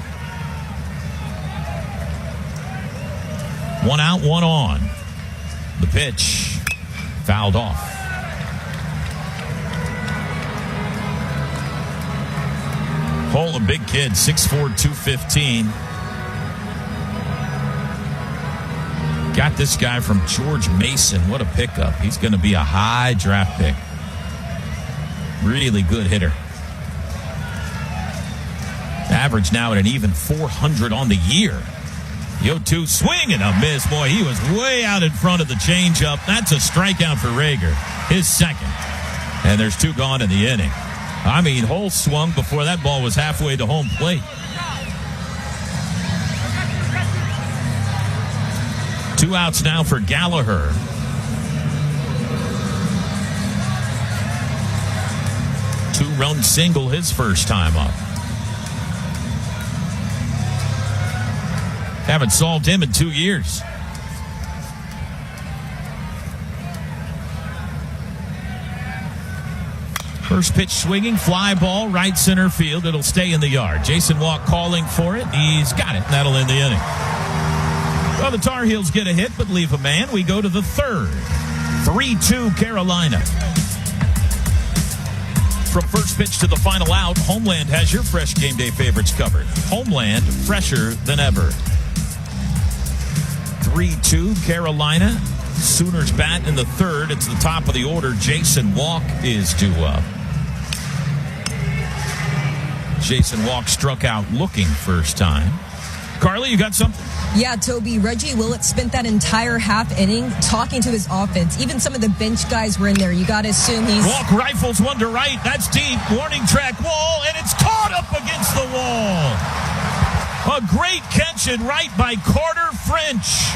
1 out, 1 on. The pitch fouled off. Hull, a big kid, 6'4", 215. Got this guy from George Mason. What a pickup. He's going to be a high draft pick. Really good hitter. Average now at an even 400 on the year. The 0-2 swing and a miss. Boy, he was way out in front of the changeup. That's a strikeout for Rager. His second. And there's 2 gone in the inning. I mean, Hull swung before that ball was halfway to home plate. 2 outs now for Gallagher. Two-run single his first time up. Haven't solved him in 2 years. First pitch swinging, fly ball, right center field. It'll stay in the yard. Jason Walk calling for it. He's got it. That'll end the inning. Well, the Tar Heels get a hit, but leave a man. We go to the 3rd. 3-2 Carolina. From first pitch to the final out, Homeland has your fresh game day favorites covered. Homeland, fresher than ever. 3-2 Carolina. Sooners bat in the 3rd. It's the top of the order. Jason Walk is due up. Jason Walk struck out looking first time. Carly, you got something? Yeah, Toby. Reggie Willett spent that entire half inning talking to his offense. Even some of the bench guys were in there. You got to assume he's... Walk rifles one to right. That's deep. Warning track wall, and it's caught up against the wall. A great catch and right by Carter French.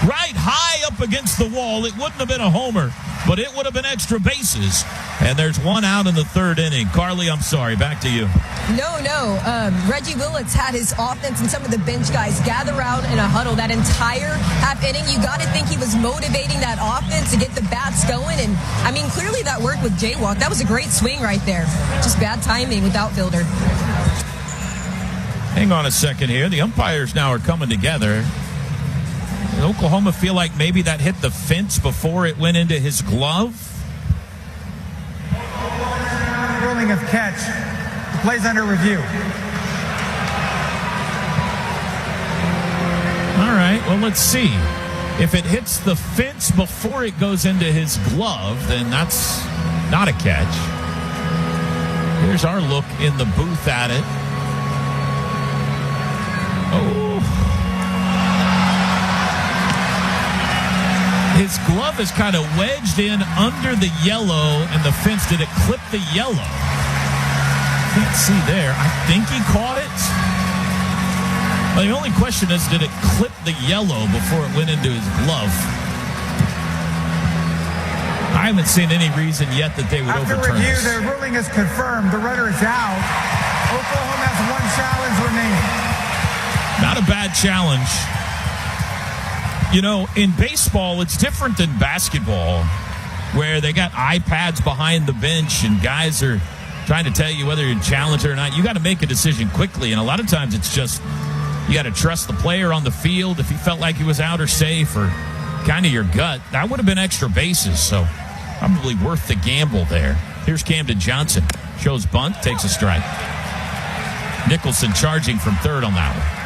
Right high up against the wall. It wouldn't have been a homer, but it would have been extra bases. And there's 1 out in the 3rd inning. Carly, I'm sorry. Back to you. No. Reggie Willett's had his offense and some of the bench guys gather around in a huddle that entire half inning. You got to think he was motivating that offense to get the bats going. And, I mean, clearly that worked with Jaywalk. That was a great swing right there. Just bad timing with outfielder. Hang on a second here. The umpires now are coming together. Did Oklahoma feel like maybe that hit the fence before it went into his glove? Ruling of catch. The play's under review. All right, well, let's see. If it hits the fence before it goes into his glove, then that's not a catch. Here's our look in the booth at it. Oh. His glove is kind of wedged in under the yellow, and the fence, did it clip the yellow? can't see there. I think he caught it. Well, the only question is, did it clip the yellow before it went into his glove? I haven't seen any reason yet that they would overturn review, this. their ruling is confirmed. The runner is out. Oklahoma has one challenge remaining. Not a bad challenge. You know, in baseball, it's different than basketball, where they got iPads behind the bench and guys are trying to tell you whether you're challenged or not. You got to make a decision quickly, and a lot of times it's just you got to trust the player on the field if he felt like he was out or safe, or kind of your gut. That would have been extra bases, so probably worth the gamble there. Here's Camden Johnson. Shows bunt, takes a strike. Nicholson charging from third on that one.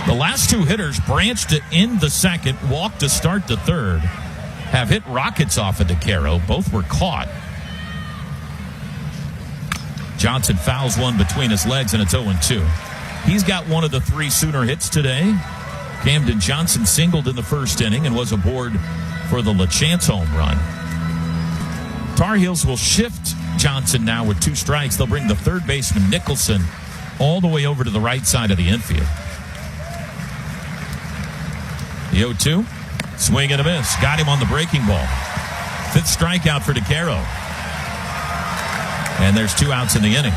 The last two hitters, Branch to end the second, Walk to start the third, have hit rockets off of DeCaro. Both were caught. Johnson fouls one between his legs, and it's 0-2. He's got one of the three Sooner hits today. Camden Johnson singled in the first inning and was aboard for the LaChance home run. Tar Heels will shift Johnson now with two strikes. They'll bring the third baseman, Nicholson, all the way over to the right side of the infield. The 0-2, swing and a miss. Got him on the breaking ball. Fifth strikeout for DeCaro. And there's 2 outs in the inning.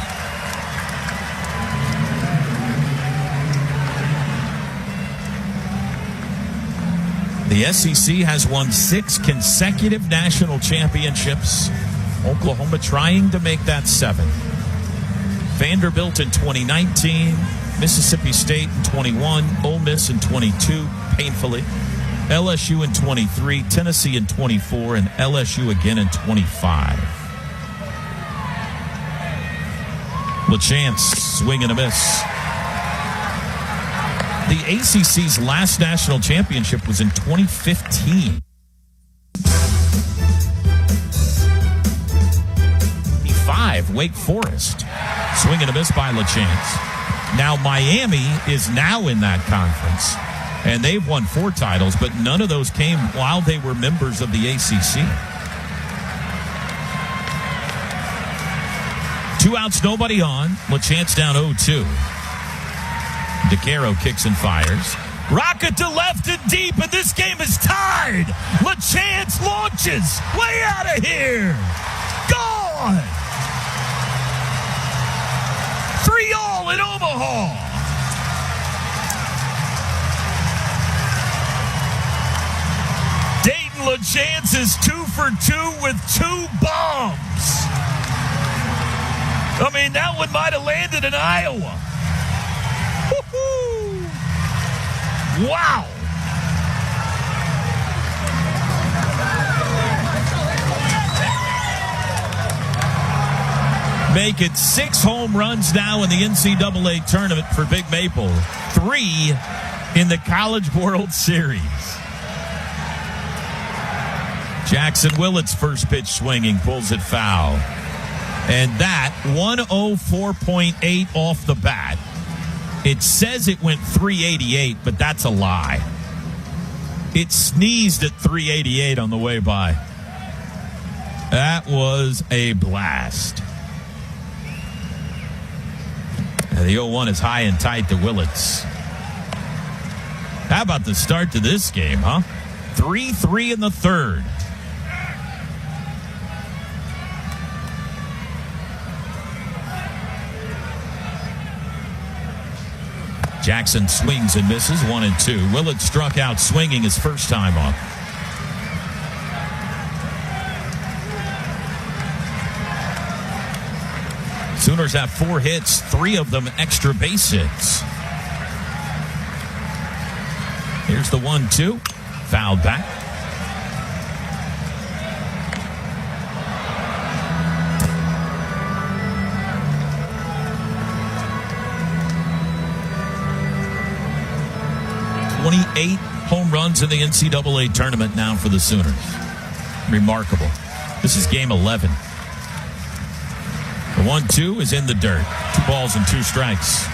The SEC has won 6 consecutive national championships. Oklahoma trying to make that 7. Vanderbilt in 2019, Mississippi State in 21, Ole Miss in 22, painfully. LSU in 23, Tennessee in 24, and LSU again in 25. LaChance, swing and a miss. The ACC's last national championship was in 2015. 5, Wake Forest. Swing and a miss by LaChance. Now Miami is now in that conference, and they've won 4 titles, but none of those came while they were members of the ACC. 2 outs, nobody on. LaChance down 0-2. DeCaro kicks and fires. Rocket to left and deep, and this game is tied. LaChance launches. Way out of here. Gone. 3-all in Omaha. Dayton LaChance is 2 for 2 with 2 bombs. I mean, that one might have landed in Iowa. Woo-hoo. Wow. Make it 6 home runs now in the NCAA tournament for Big Maple. 3 in the College World Series. Jackson Willett's first pitch swinging, pulls it foul. And that 104.8 off the bat. It says it went 388, but that's a lie. It sneezed at 388 on the way by. That was a blast. And the 0-1 is high and tight to Willits. How about the start to this game, huh? 3-3 in the third. Jackson swings and misses, 1-2. Willett struck out swinging his first time up. Sooners have 4 hits, 3 of them extra base hits. Here's the 1-2. Fouled back. ...28 home runs in the NCAA tournament now for the Sooners. Remarkable. This is game 11. The 1-2 is in the dirt. 2 balls and 2 strikes.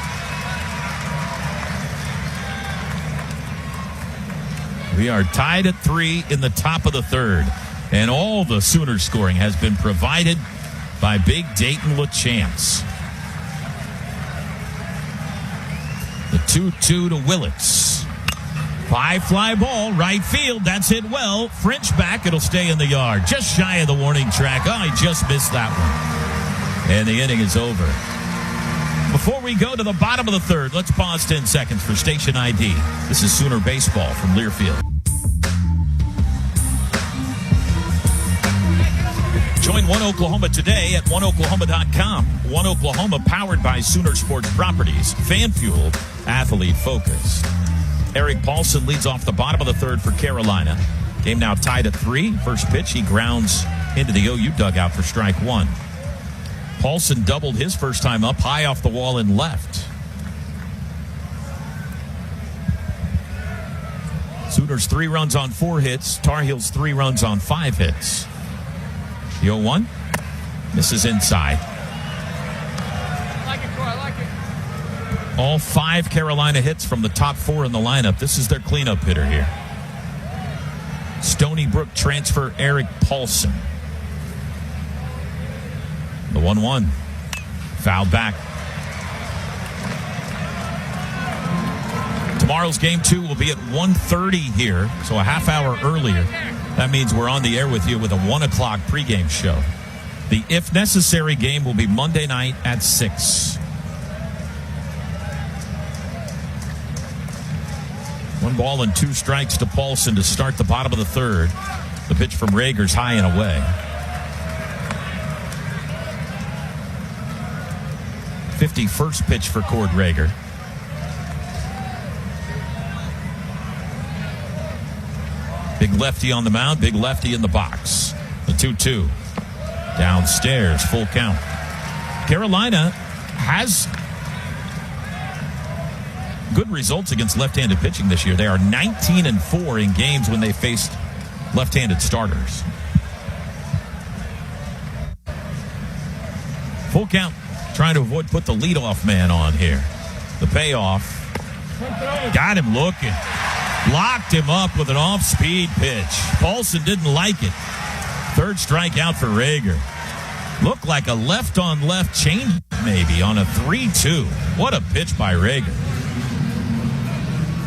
We are tied at 3 in the top of the third. And all the Sooners scoring has been provided by Big Dayton LaChance. The 2-2 to Willits. High fly ball, right field. That's hit well. French back. It'll stay in the yard. Just shy of the warning track. Oh, he just missed that one. And the inning is over. Before we go to the bottom of the third, let's pause 10 seconds for station ID. This is Sooner Baseball from Learfield. Join One Oklahoma today at oneoklahoma.com. One Oklahoma, powered by Sooner Sports Properties. Fan-fueled, athlete-focused. Eric Paulson leads off the bottom of the third for Carolina. Game now tied at 3. First pitch, he grounds into the OU dugout for strike 1. Paulson doubled his first time up, high off the wall and left. Sooners 3 runs on 4 hits. Tar Heels 3 runs on 5 hits. The 0-1. This is inside. I like it, Troy. I like it. All 5 Carolina hits from the top 4 in the lineup. This is their cleanup hitter here. Stony Brook transfer Eric Paulson. The 1-1. Fouled back. Tomorrow's game 2 will be at 1:30 here, so a half hour earlier. That means we're on the air with you with a 1 o'clock pregame show. The if necessary game will be Monday night at 6. 1 ball and 2 strikes to Paulson to start the bottom of the third. The pitch from Rager's high and away. 51st pitch for Cord Rager. Big lefty on the mound, big lefty in the box. The 2-2. Downstairs, full count. Carolina has good results against left-handed pitching this year. They are 19-4 in games when they faced left-handed starters. Full count. Trying to put the leadoff man on here. The payoff. Got him looking. Locked him up with an off-speed pitch. Paulson didn't like it. Third strikeout for Rager. Looked like a left-on-left change maybe on a 3-2. What a pitch by Rager.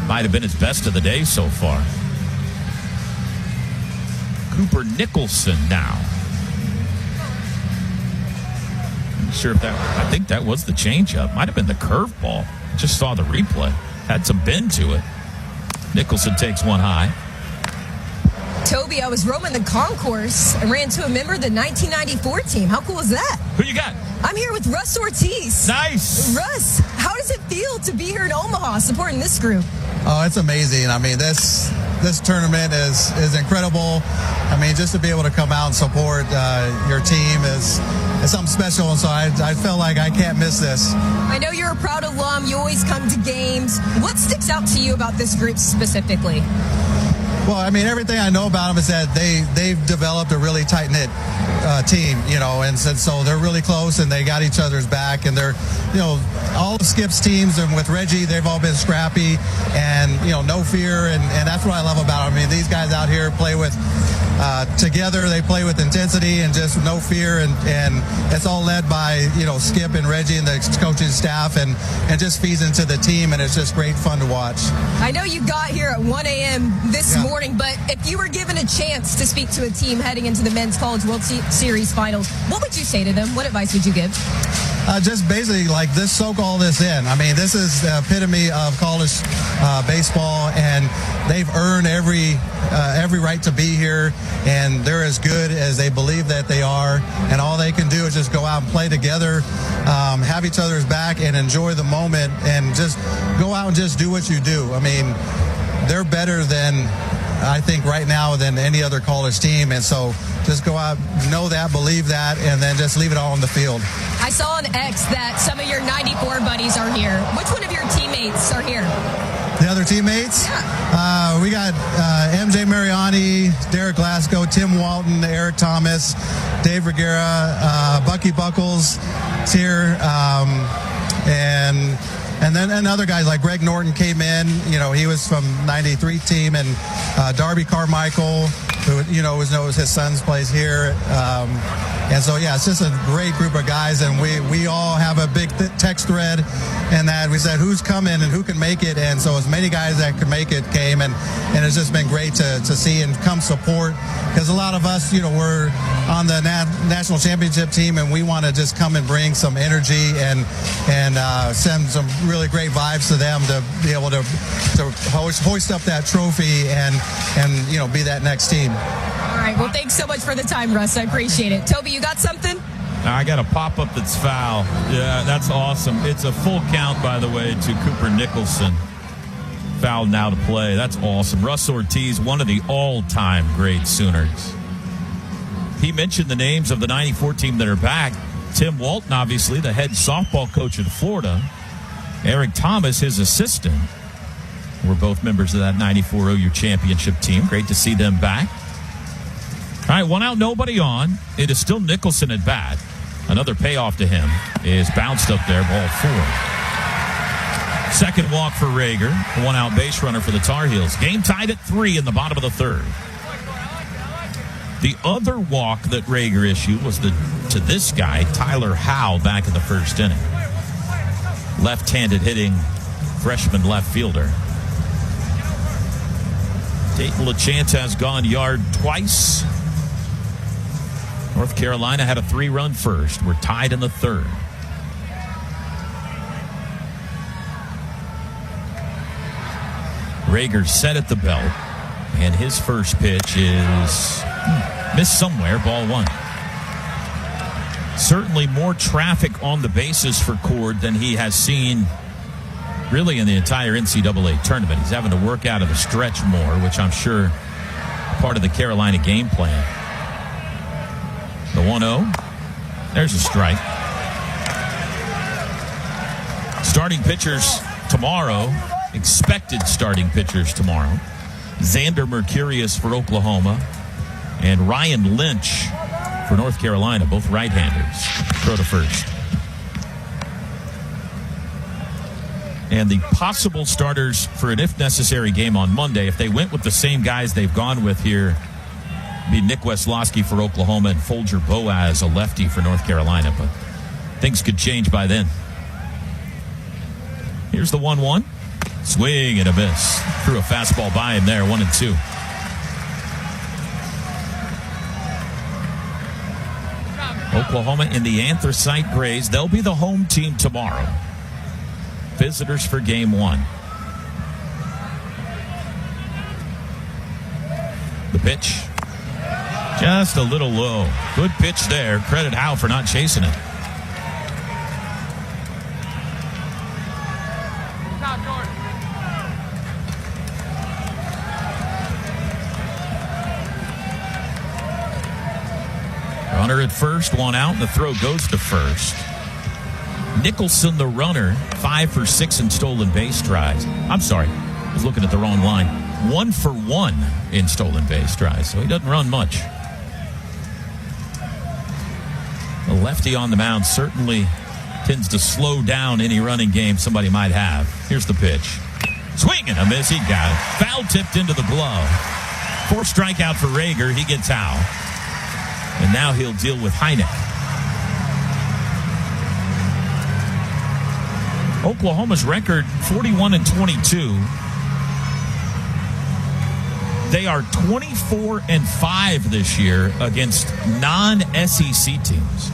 Might have been his best of the day so far. Cooper Nicholson now. Not sure if I think that was the changeup. Might have been the curveball. Just saw the replay. Had some bend to it. Nicholson takes one high. Toby, I was roaming the concourse and ran into a member of the 1994 team. How cool is that? Who you got? I'm here with Russ Ortiz. Nice. Russ, how does it feel to be here in Omaha supporting this group? Oh, it's amazing. I mean, this tournament is incredible. I mean, just to be able to come out and support your team is something special. And so I felt like I can't miss this. I know you're a proud alum. You always come to games. What sticks out to you about this group specifically? Well, I mean, everything I know about them is that they've developed a really tight-knit team, and so they're really close and they got each other's back, and they're, all of Skip's teams and with Reggie, they've all been scrappy and, no fear, and that's what I love about them. I mean, these guys out here play with together, they play with intensity and just no fear, and it's all led by, Skip and Reggie and the coaching staff, and just feeds into the team, and it's just great fun to watch. I know you got here at 1 a.m. this morning, but if you were given a chance to speak to a team heading into the Men's College World Series finals, what would you say to them? What advice would you give? Just basically just soak all this in. I mean, this is the epitome of college baseball, and they've earned every right to be here, and they're as good as they believe that they are, and all they can do is just go out and play together, have each other's back, and enjoy the moment, and just go out and just do what you do. I mean, they're better than, I think, right now than any other college team, and so just go out, know that, believe that, and then just leave it all on the field. I saw on X that some of your 94 buddies are here. Which one of your teammates are here? The other teammates? Yeah. We got MJ Mariani, Derek Glasgow, Tim Walton, Eric Thomas, Dave Reguera, Bucky Buckles is here, and And then other guys like Greg Norton came in. He was from '93 team, and Darby Carmichael, who knows his son's plays here. And so, it's just a great group of guys, and we all have a big text thread, and that we said who's coming and who can make it, and so as many guys that could make it came, and it's just been great to see and come support, because a lot of us, we're on the national championship team, and we want to just come and bring some energy and send some really great vibes to them to be able to hoist up that trophy and be that next team. All right. Well, thanks so much for the time, Russ. I appreciate it. Toby, you got something? I got a pop-up that's foul. Yeah, that's awesome. It's a full count, by the way, to Cooper Nicholson. Foul now to play. That's awesome. Russ Ortiz, one of the all-time great Sooners. He mentioned the names of the 94 team that are back. Tim Walton, obviously, the head softball coach in Florida. Eric Thomas, his assistant. We're both members of that 94 OU championship team. Great to see them back. All right, one out, nobody on. It is still Nicholson at bat. Another payoff to him is bounced up there, ball 4. Second walk for Rager, one out base runner for the Tar Heels. Game tied at 3 in the bottom of the third. The other walk that Rager issued was to this guy, Tyler Howe, back in the first inning. Left-handed hitting freshman left fielder. Dayton LaChance has gone yard twice. North Carolina had a 3-run first. We're tied in the third. Rager set at the belt, and his first pitch is missed somewhere, ball 1. Certainly more traffic on the bases for Cord than he has seen really in the entire NCAA tournament. He's having to work out of the stretch more, which I'm sure part of the Carolina game plan. The 1-0. There's a strike. Starting pitchers tomorrow. Expected starting pitchers tomorrow. Xander Mercurius for Oklahoma and Ryan Lynch for North Carolina, both right-handers. Throw to first. And the possible starters for an if-necessary game on Monday, if they went with the same guys they've gone with here, be Nick Wesloski for Oklahoma and Folger Boaz, a lefty for North Carolina. But things could change by then. Here's the 1-1. Swing and a miss. Threw a fastball by him there, 1-2. Oklahoma in the Anthracite Grays. They'll be the home team tomorrow. Visitors for game 1. The pitch. Just a little low. Good pitch there. Credit Howe for not chasing it. Runner at first, one out, and the throw goes to first. Nicholson, the runner, 5 for 6 in stolen base tries. I'm sorry, I was looking at the wrong line. 1 for 1 in stolen base tries, so he doesn't run much. The lefty on the mound certainly tends to slow down any running game somebody might have. Here's the pitch. Swing and a miss. He got it. Foul tipped into the glove. 4th strikeout for Rager. He gets out. And now he'll deal with Heineck. Oklahoma's record 41-22. They are 24-5 this year against non-SEC teams.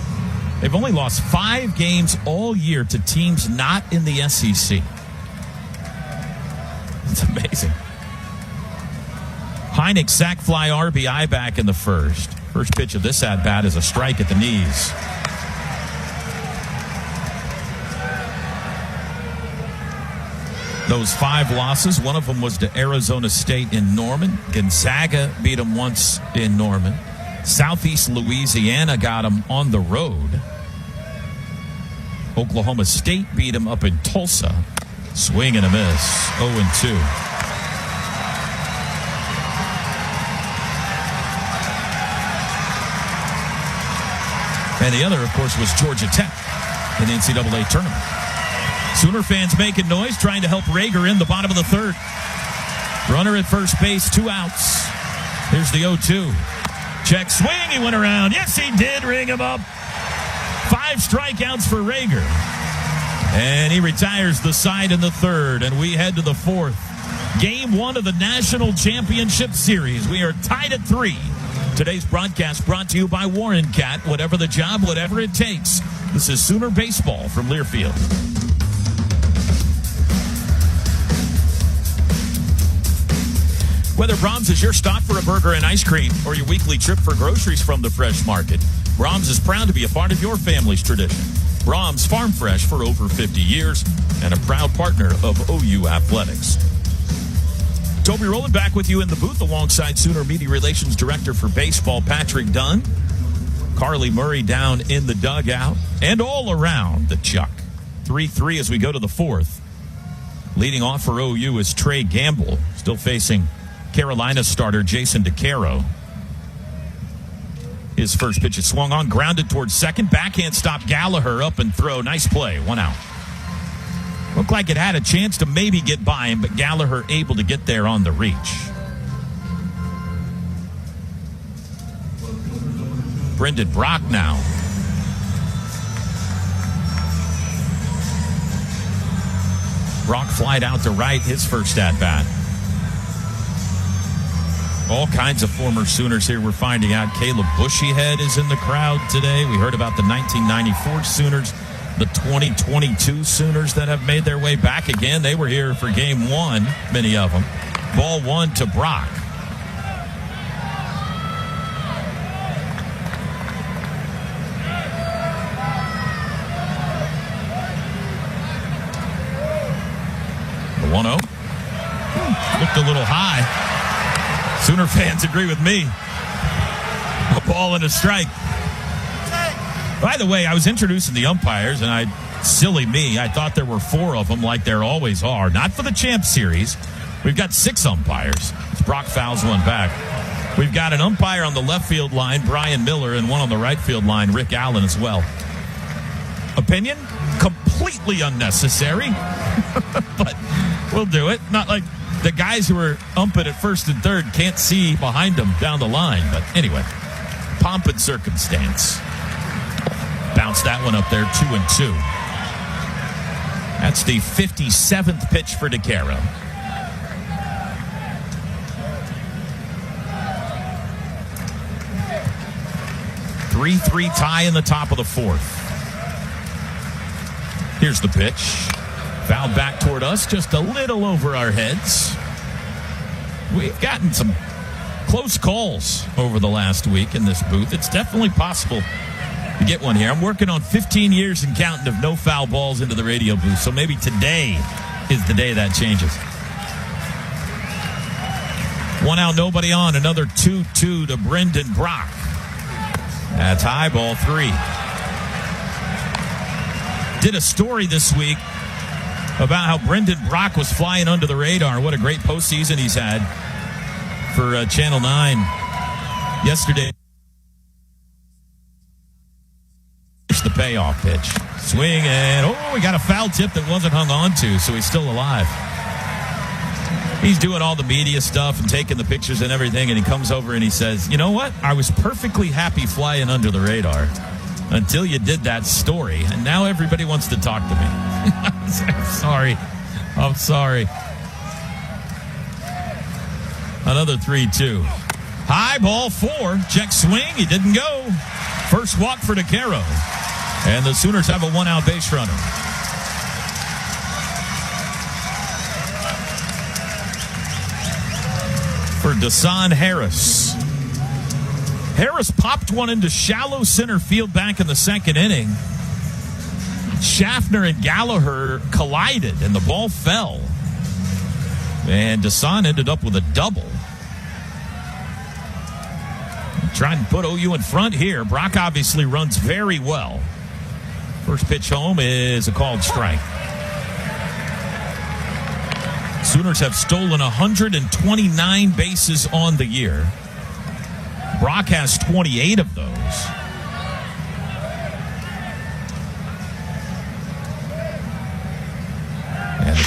They've only lost 5 games all year to teams not in the SEC. It's amazing. Heineck sac fly RBI back in the first. First pitch of this at-bat is a strike at the knees. Those 5 losses, one of them was to Arizona State in Norman. Gonzaga beat them once in Norman. Southeast Louisiana got them on the road. Oklahoma State beat them up in Tulsa. Swing and a miss, 0-2. And the other, of course, was Georgia Tech in the NCAA tournament. Sooner fans making noise, trying to help Rager in the bottom of the third. Runner at first base, 2 outs. Here's the 0-2. Check swing, he went around. Yes, he did ring him up. 5 strikeouts for Rager. And he retires the side in the third, and we head to the fourth. Game 1 of the National Championship Series. We are tied at 3. Today's broadcast brought to you by Warren Cat. Whatever the job, whatever it takes. This is Sooner Baseball from Learfield. Whether Brahms is your stop for a burger and ice cream or your weekly trip for groceries from the fresh market, Brahms is proud to be a part of your family's tradition. Brahms Farm Fresh for over 50 years and a proud partner of OU Athletics. Toby Rowland back with you in the booth alongside Sooner Media Relations Director for Baseball, Patrick Dunn. Carly Murray down in the dugout and all around the Chuck. 3-3 as we go to the fourth. Leading off for OU is Trey Gamble, still facing Carolina starter Jason DeCaro. His first pitch is swung on, grounded towards second. Backhand stop Gallagher, up and throw. Nice play, 1 out. Looked like it had a chance to maybe get by him, but Gallagher able to get there on the reach. Brendan Brock now. Brock flied out to right, his first at-bat. All kinds of former Sooners here we're finding out. Caleb Bushyhead is in the crowd today. We heard about the 1994 Sooners, the 2022 Sooners that have made their way back again. They were here for game 1, many of them. Ball 1 to Brock. The 1-0. Looked a little high. Sooner fans agree with me. A ball and a strike. By the way, I was introducing the umpires, and silly me, I thought there were 4 of them like there always are. Not for the Champ Series. We've got 6 umpires. Brock fouls one back. We've got an umpire on the left field line, Brian Miller, and one on the right field line, Rick Allen, as well. Opinion? Completely unnecessary. But we'll do it. Not like the guys who are umping at first and third can't see behind them down the line. But anyway, pomp and circumstance. Bounce that one up there, 2-2. That's the 57th pitch for DeCaro. Three tie in the top of the fourth. Here's the pitch. Fouled back toward us, just a little over our heads. We've gotten some close calls over the last week in this booth. It's definitely possible to get one here. I'm working on 15 years and counting of no foul balls into the radio booth, so maybe today is the day that changes. 1 out, nobody on. Another 2-2 to Brendan Brock. That's high, ball 3. Did a story this week about how Brendan Brock was flying under the radar. What a great postseason he's had for Channel 9 yesterday. The payoff pitch. Swing and, we got a foul tip that wasn't hung on to, so he's still alive. He's doing all the media stuff and taking the pictures and everything, and he comes over and he says, you know what? I was perfectly happy flying under the radar until you did that story, and now everybody wants to talk to me. I'm sorry. Another 3-2. High, ball 4. Check swing. He didn't go. First walk for DeCaro. And the Sooners have a 1-out base runner. For Dasan Harris. Harris popped one into shallow center field back in the second inning. Schaffner and Gallagher collided, and the ball fell. And Dasan ended up with a double. Trying to put OU in front here. Brock obviously runs very well. First pitch home is a called strike. Sooners have stolen 129 bases on the year. Brock has 28 of those.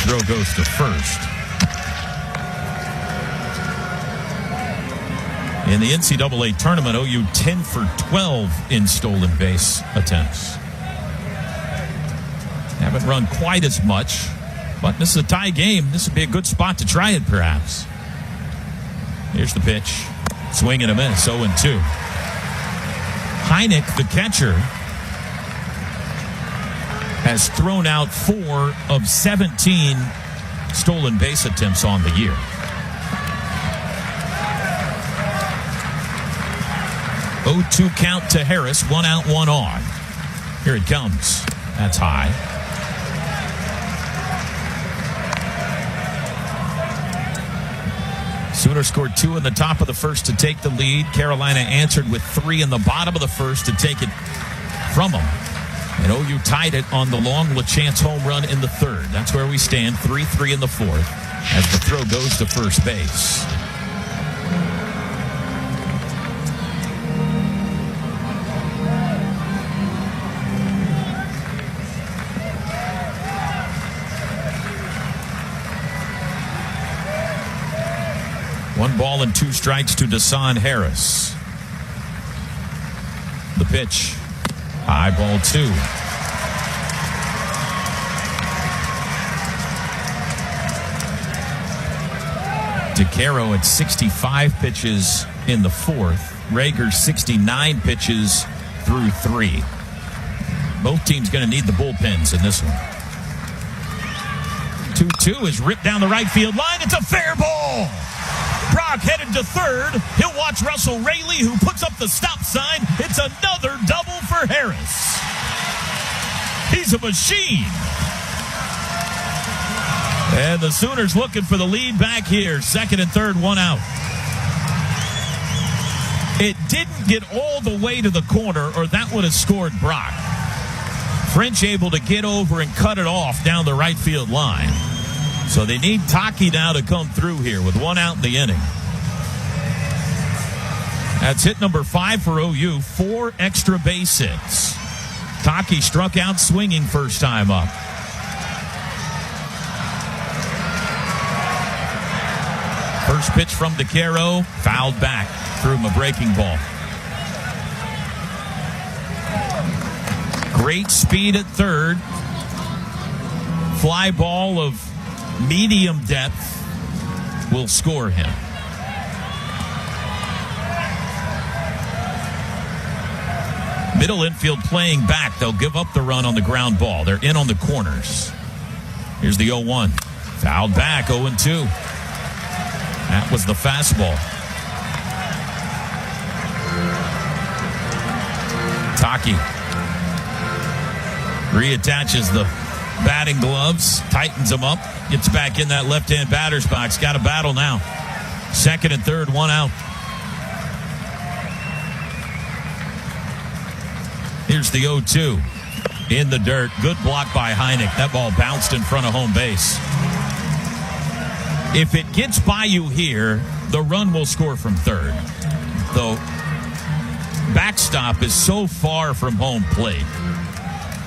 throw goes to first. In the NCAA tournament, OU 10 for 12 in stolen base attempts. Haven't run quite as much, but this is a tie game. This would be a good spot to try it, perhaps. Here's the pitch. Swing and a miss, 0-2. Heineck, the catcher, has thrown out 4 of 17 stolen base attempts on the year. 0-2 count to Harris, 1 out, 1 on. Here it comes. That's high. Sooners scored 2 in the top of the first to take the lead. Carolina answered with 3 in the bottom of the first to take it from them. And OU tied it on the long LaChance home run in the third. That's where we stand, 3-3 in the fourth, as the throw goes to first base. One ball and 2 strikes to Dasan Harris. The pitch. High ball 2. DeCaro at 65 pitches in the fourth. Rager 69 pitches through 3. Both teams going to need the bullpens in this one. 2-2 is ripped down the right field line. It's a fair ball. Brock headed to third. He'll watch Russell Raley, who puts up the stop sign. It's another double for Harris. He's a machine. And the Sooners looking for the lead back here. Second and third, 1 out. It didn't get all the way to the corner, or that would have scored Brock. French able to get over and cut it off down the right field line. So they need Taki now to come through here with 1 out in the inning. That's hit number 5 for OU. 4 extra base hits. Taki struck out swinging first time up. First pitch from DeCaro, fouled back, threw him a breaking ball. Great speed at third. Fly ball of medium depth will score him. Middle infield playing back. They'll give up the run on the ground ball. They're in on the corners. Here's the 0-1. Fouled back, 0-2. That was the fastball. Taki reattaches the batting gloves, tightens them up, gets back in that left-hand batter's box. Got a battle now. Second and third, 1 out. Here's the 0-2. In the dirt. Good block by Heineck. That ball bounced in front of home base. If it gets by you here, the run will score from third. The backstop is so far from home plate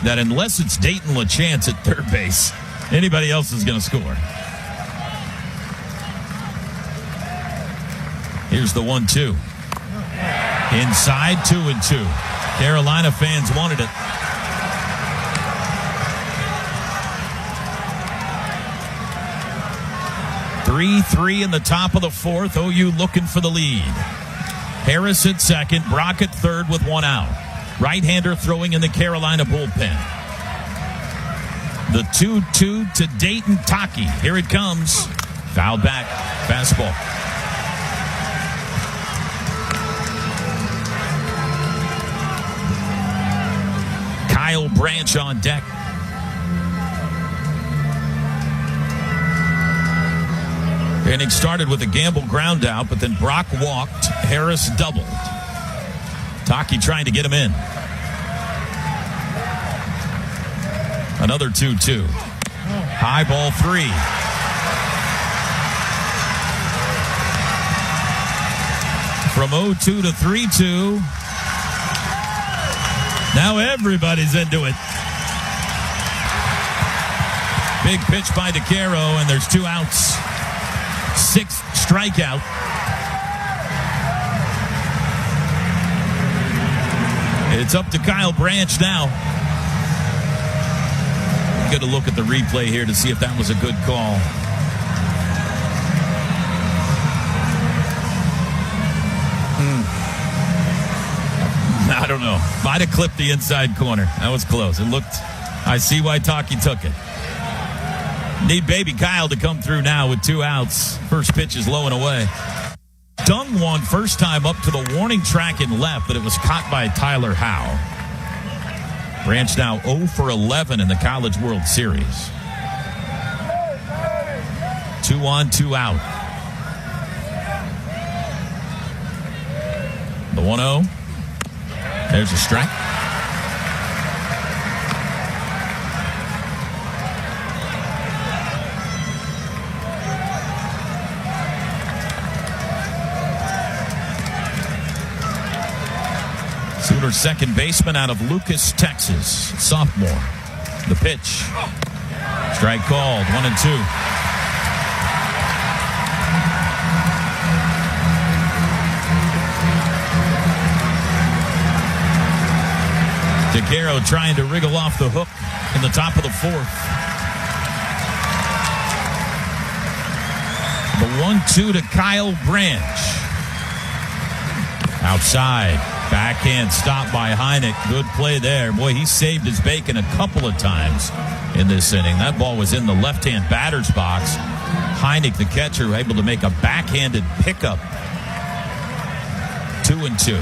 that unless it's Dayton LaChance at third base, anybody else is going to score. Here's the 1-2. Inside, 2-2. Carolina fans wanted it. Three in the top of the fourth. OU looking for the lead. Harris at second, Brock at third with 1 out. Right-hander throwing in the Carolina bullpen. The 2-2 to Dayton Taki. Here it comes. Fouled back. Fastball. Kyle Branch on deck. Inning started with a Gamble ground out, but then Brock walked. Harris doubled. Taki trying to get him in. Another 2-2. High ball 3. From 0-2 to 3-2. Now everybody's into it. Big pitch by DeCaro, and there's 2 outs. 6th strikeout. It's up to Kyle Branch now. Get a look at the replay here to see if that was a good call. I don't know. Might have clipped the inside corner. That was close. It looked, I see why Taki took it. Need baby Kyle to come through now with 2 outs. First pitch is low and away. Dung one first time up to the warning track and left, but it was caught by Tyler Howe. Branch now 0 for 11 in the College World Series. 2 on, 2 out. The 1-0. There's a strike. Sooners second baseman out of Lucas, Texas, sophomore. The pitch. Strike called, 1-2. DeCaro trying to wriggle off the hook in the top of the 4th. The 1-2 to Kyle Branch. Outside. Backhand stop by Heineck. Good play there. Boy, he saved his bacon a couple of times in this inning. That ball was in the left-hand batter's box. Heineck, the catcher, able to make a backhanded pickup. 2-2.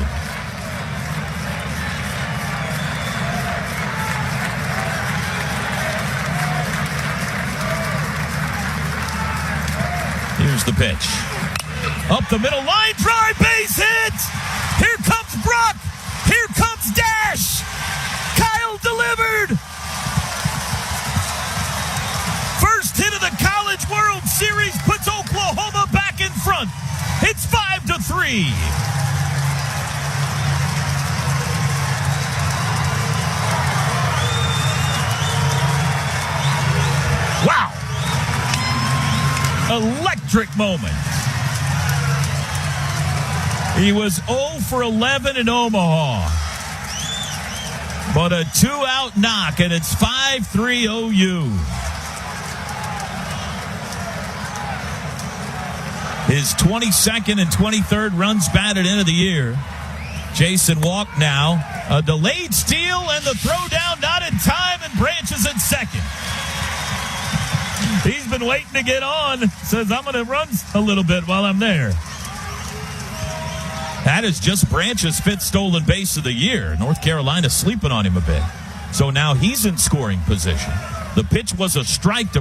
Here's the pitch. Up the middle line, drive, base hit! Here comes Brock! Here comes Dash! Kyle delivered! First hit of the College World Series puts Oklahoma back in front. It's 5-3. Wow! Electric moment. He was 0 for 11 in Omaha. But a 2-out knock, and it's 5-3 OU. His 22nd and 23rd runs batted in of the year. Jason Walk now. A delayed steal, and the throw down not in time, and Branch is at second. He's been waiting to get on. Says, I'm going to run a little bit while I'm there. That is just Branch's 5th stolen base of the year. North Carolina sleeping on him a bit. So now he's in scoring position. The pitch was a strike to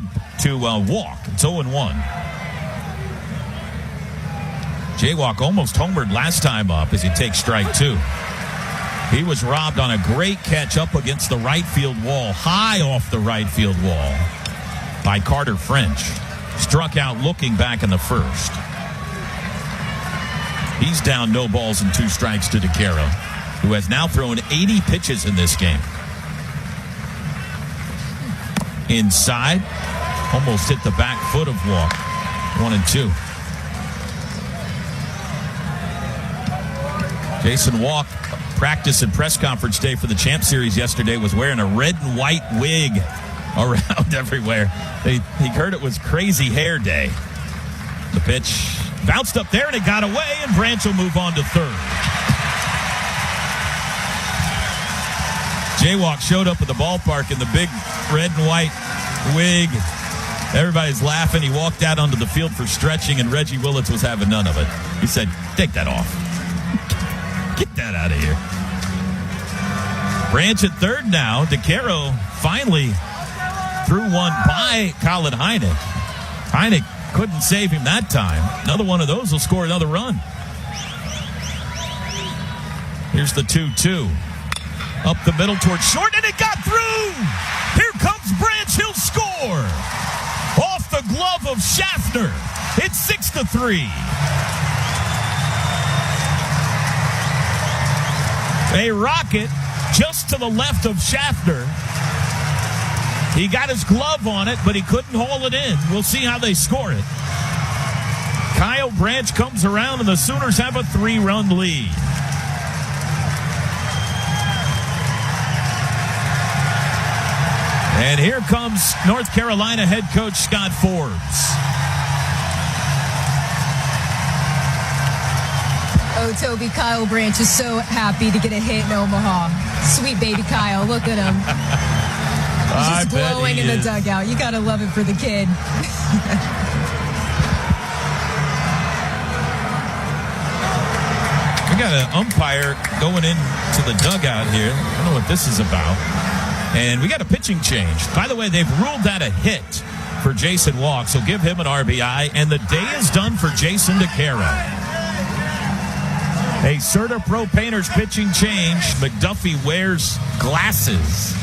Walk. It's 0-1. Jaywalk almost homered last time up as he takes strike 2. He was robbed on a great catch up against the right field wall, high off the right field wall by Carter French. Struck out looking back in the 1st. He's down no balls and 2 strikes to DeCaro, who has now thrown 80 pitches in this game. Inside, almost hit the back foot of Walk. 1-2. Jason Walk, practice and press conference day for the Champ Series yesterday, was wearing a red and white wig around everywhere. He heard it was crazy hair day. The pitch bounced up there, and it got away, and Branch will move on to 3rd. Jaywalk showed up at the ballpark in the big red and white wig. Everybody's laughing. He walked out onto the field for stretching, and Reggie Willits was having none of it. He said, take that off. Get that out of here. Branch at 3rd now. DeCaro finally threw one by Colin Heineck. Heineck couldn't save him that time. Another one of those will score another run. Here's the 2-2. Up the middle towards short, and it got through! Here comes Branch, he'll score! Off the glove of Schaffner. It's 6-3. A rocket just to the left of Schaffner. He got his glove on it, but he couldn't haul it in. We'll see how they score it. Kyle Branch comes around, and the Sooners have a 3-run lead. And here comes North Carolina head coach Scott Forbes. Oh, Toby, Kyle Branch is so happy to get a hit in Omaha. Sweet baby Kyle, look at him. He's just glowing in the dugout. You got to love it for the kid. We got an umpire going into the dugout here. I don't know what this is about. And we got a pitching change. By the way, they've ruled that a hit for Jason Walk, so give him an RBI. And the day is done for Jason DeCara. A Serta Pro Painters pitching change. McDuffie wears glasses,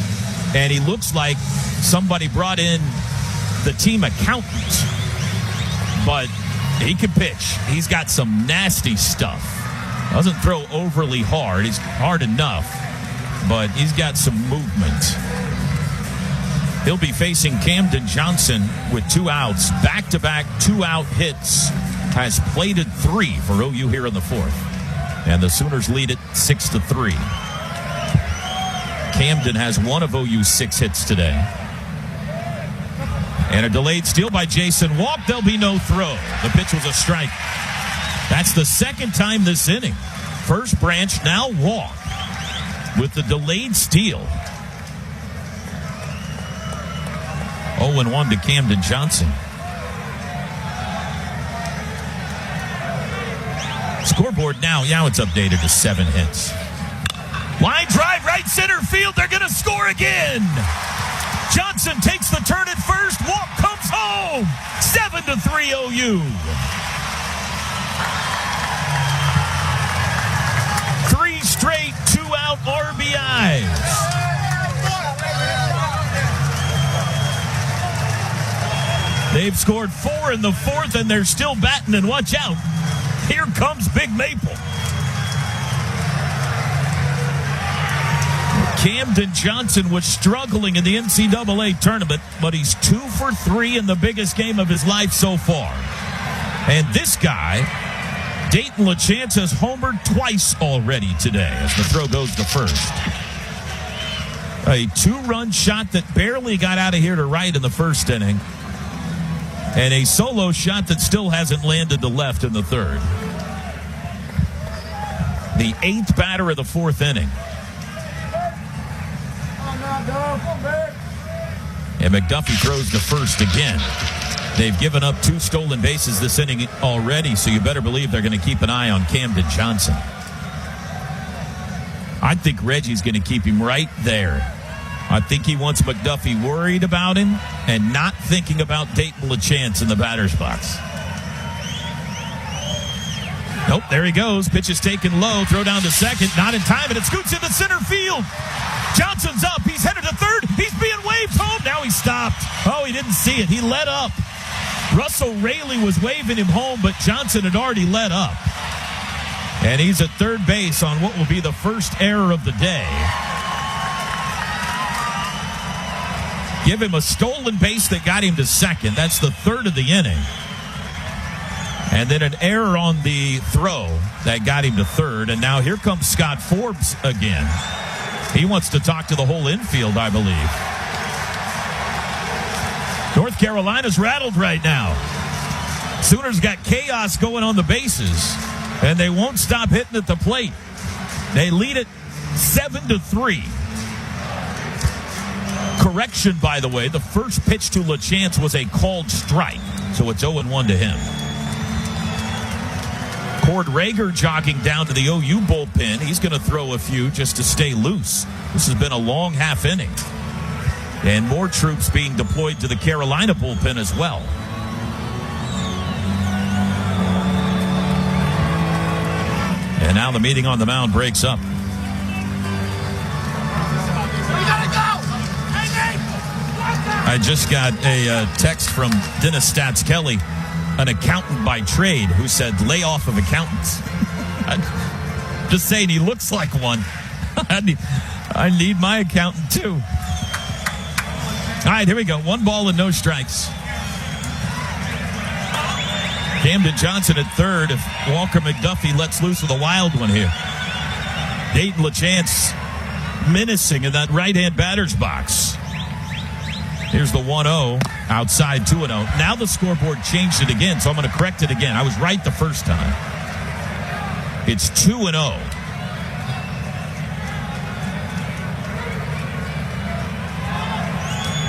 and he looks like somebody brought in the team accountant. But he can pitch. He's got some nasty stuff. Doesn't throw overly hard. He's hard enough, but he's got some movement. He'll be facing Camden Johnson with 2 outs. Back-to-back 2-out hits. Has plated 3 for OU here in the 4th. And the Sooners lead it 6-3. Camden has one of OU's 6 hits today. And a delayed steal by Jason Walk. There'll be no throw. The pitch was a strike. That's the second time this inning. First Branch, now Walk with the delayed steal. 0-1 to Camden Johnson. Scoreboard now it's updated to 7 hits. Line drive, right center field. They're going to score again. Johnson takes the turn at first. Walk comes home. 7-3 OU. 3 straight 2-out RBIs. They've scored 4 in the 4th, and they're still batting, and watch out. Here comes Big Maple. Camden Johnson was struggling in the NCAA tournament, but he's 2 for 3 in the biggest game of his life so far. And this guy, Dayton LaChance, has homered twice already today as the throw goes to first. A 2-run shot that barely got out of here to right in the first inning. And a solo shot that still hasn't landed to left in the 3rd. The 8th batter of the 4th inning. And McDuffie throws to first again. They've given up 2 stolen bases this inning already, so you better believe they're going to keep an eye on Camden Johnson. I think Reggie's going to keep him right there. I think he wants McDuffie worried about him and not thinking about Dayton LaChance in the batter's box. Nope, there he goes. Pitch is taken low. Throw down to second. Not in time, and it scoots into center field. Johnson's up. He's headed to third. He's being waved home. Now he stopped. Oh, he didn't see it. He let up. Russell Raley was waving him home, but Johnson had already let up. And he's at third base on what will be the first error of the day. Give him a stolen base that got him to second. That's the 3rd of the inning. And then an error on the throw that got him to 3rd. And now here comes Scott Forbes again. He wants to talk to the whole infield, I believe. North Carolina's rattled right now. Sooners got chaos going on the bases, and they won't stop hitting at the plate. They lead it 7-3. Correction, by the way, the first pitch to LaChance was a called strike, so it's 0-1 to him. Cord Rager jogging down to the OU bullpen. He's going to throw a few just to stay loose. This has been a long half inning. And more troops being deployed to the Carolina bullpen as well. And now the meeting on the mound breaks up. I just got a text from Dennis Stats Kelly, an accountant by trade, who said, lay off of accountants. Just saying, he looks like one. I need my accountant, too. All right, here we go. 1 ball and no strikes. Camden Johnson at third if Walker McDuffie lets loose with a wild one here. Dayton LaChance menacing in that right-hand batter's box. Here's the 1-0 outside 2-0. Now the scoreboard changed it again, so I'm going to correct it again. I was right the first time. It's 2-0.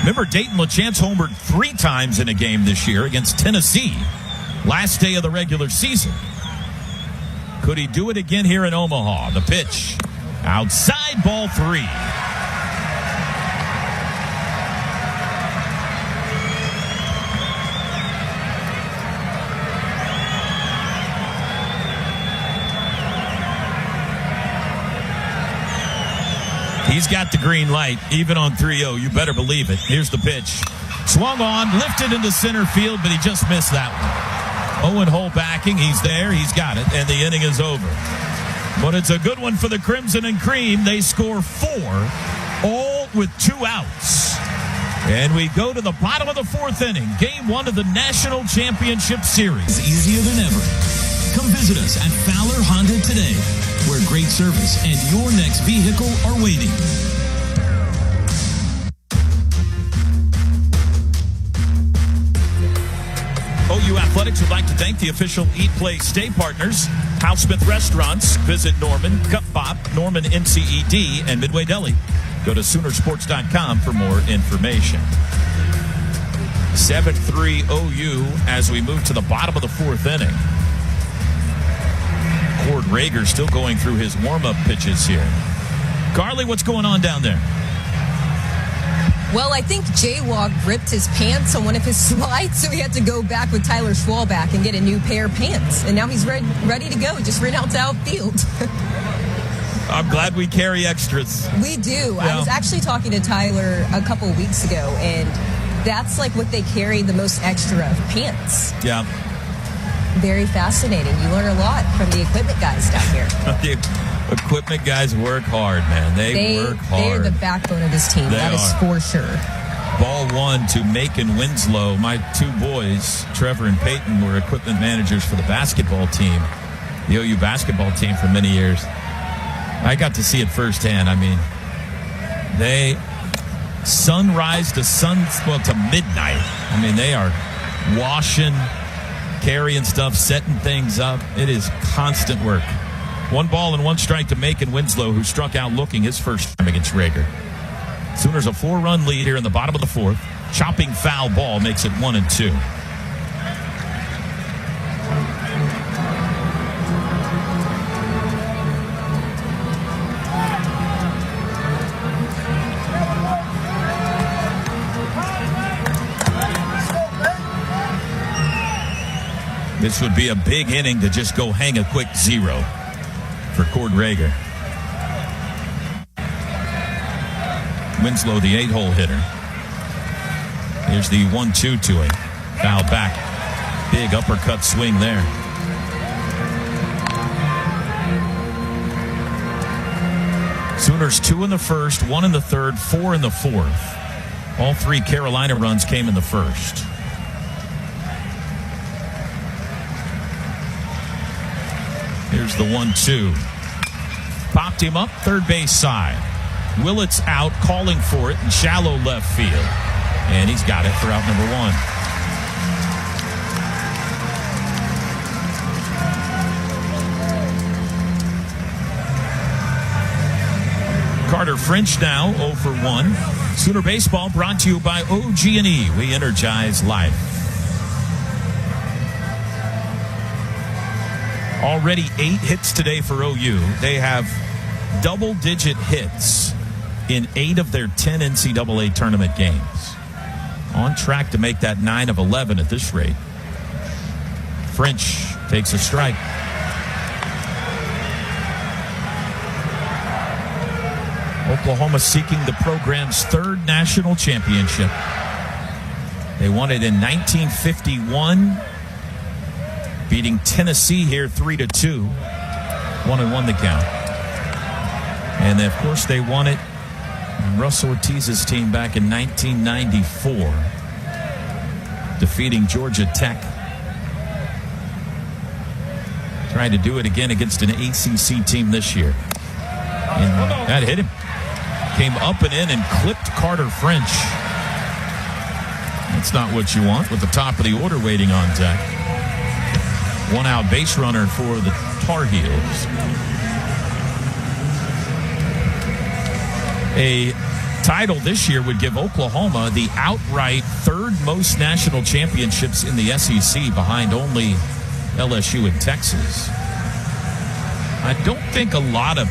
Remember, Dayton LaChance homered 3 times in a game this year against Tennessee. Last day of the regular season. Could he do it again here in Omaha? The pitch. Outside, ball 3. He's got the green light, even on 3-0. You better believe it. Here's the pitch. Swung on, lifted into center field, but he just missed that one. Owen Hull backing. He's there. He's got it. And the inning is over. But it's a good one for the Crimson and Cream. They score 4, all with 2 outs. And we go to the bottom of the 4th inning. Game 1 of the National Championship Series. Easier than ever. Come visit us at Fowler Honda today, where great service and your next vehicle are waiting. OU Athletics would like to thank the official Eat, Play, Stay partners, House Smith Restaurants. Visit Norman, Cup Pop, Norman NCED, and Midway Deli. Go to Soonersports.com for more information. 7-3 OU as we move to the bottom of the 4th inning. Cord Rager still going through his warm-up pitches here. Carly, what's going on down there? Well, I think Jaywalk ripped his pants on one of his slides, so he had to go back with Tyler Schwalbach and get a new pair of pants. And now he's ready to go. Just ran out to outfield. I'm glad we carry extras. We do. Yeah. I was actually talking to Tyler a couple of weeks ago, and that's like what they carry the most extra of, pants. Yeah. Very fascinating. You learn a lot from the equipment guys down here. The equipment guys work hard, man. They work hard. They're the backbone of this team. That is for sure. Ball 1 to Macon Winslow. My 2 boys, Trevor and Peyton, were equipment managers for the basketball team, the OU basketball team for many years. I got to see it firsthand. I mean, they sunrise to to midnight. I mean, they are washing, carrying stuff, setting things up. It is constant work. 1 ball and 1 strike to Macon Winslow, who struck out looking his first time against Rager. Sooners a 4-run lead here in the bottom of the 4th. Chopping foul ball makes it 1-2. This would be a big inning to just go hang a quick 0 for Cord Rager. Winslow, the 8-hole hitter. Here's the 1-2 to him. Foul back. Big uppercut swing there. Sooners 2 in the first, 1 in the third, 4 in the 4th. All 3 Carolina runs came in the first. Here's the 1-2. Popped him up, third base side. Willett's out, calling for it in shallow left field. And he's got it for out number 1. Carter French now 0 for 1. Sooner Baseball brought to you by OG&E. We energize life. Already 8 hits today for OU. They have double-digit hits in 8 of their 10 NCAA tournament games. On track to make that 9 of 11 at this rate. French takes a strike. Oklahoma seeking the program's 3rd national championship. They won it in 1951. Beating Tennessee here 3-2. 1-1 the count. And of course they won it Russ Ortiz's team back in 1994, defeating Georgia Tech. Trying to do it again against an ACC team this year. And that hit him. Came up and in and clipped Carter French. That's not what you want with the top of the order waiting on deck. One out base runner for the Tar Heels. A title this year would give Oklahoma the outright third most national championships in the SEC, behind only LSU and Texas. I don't think a lot of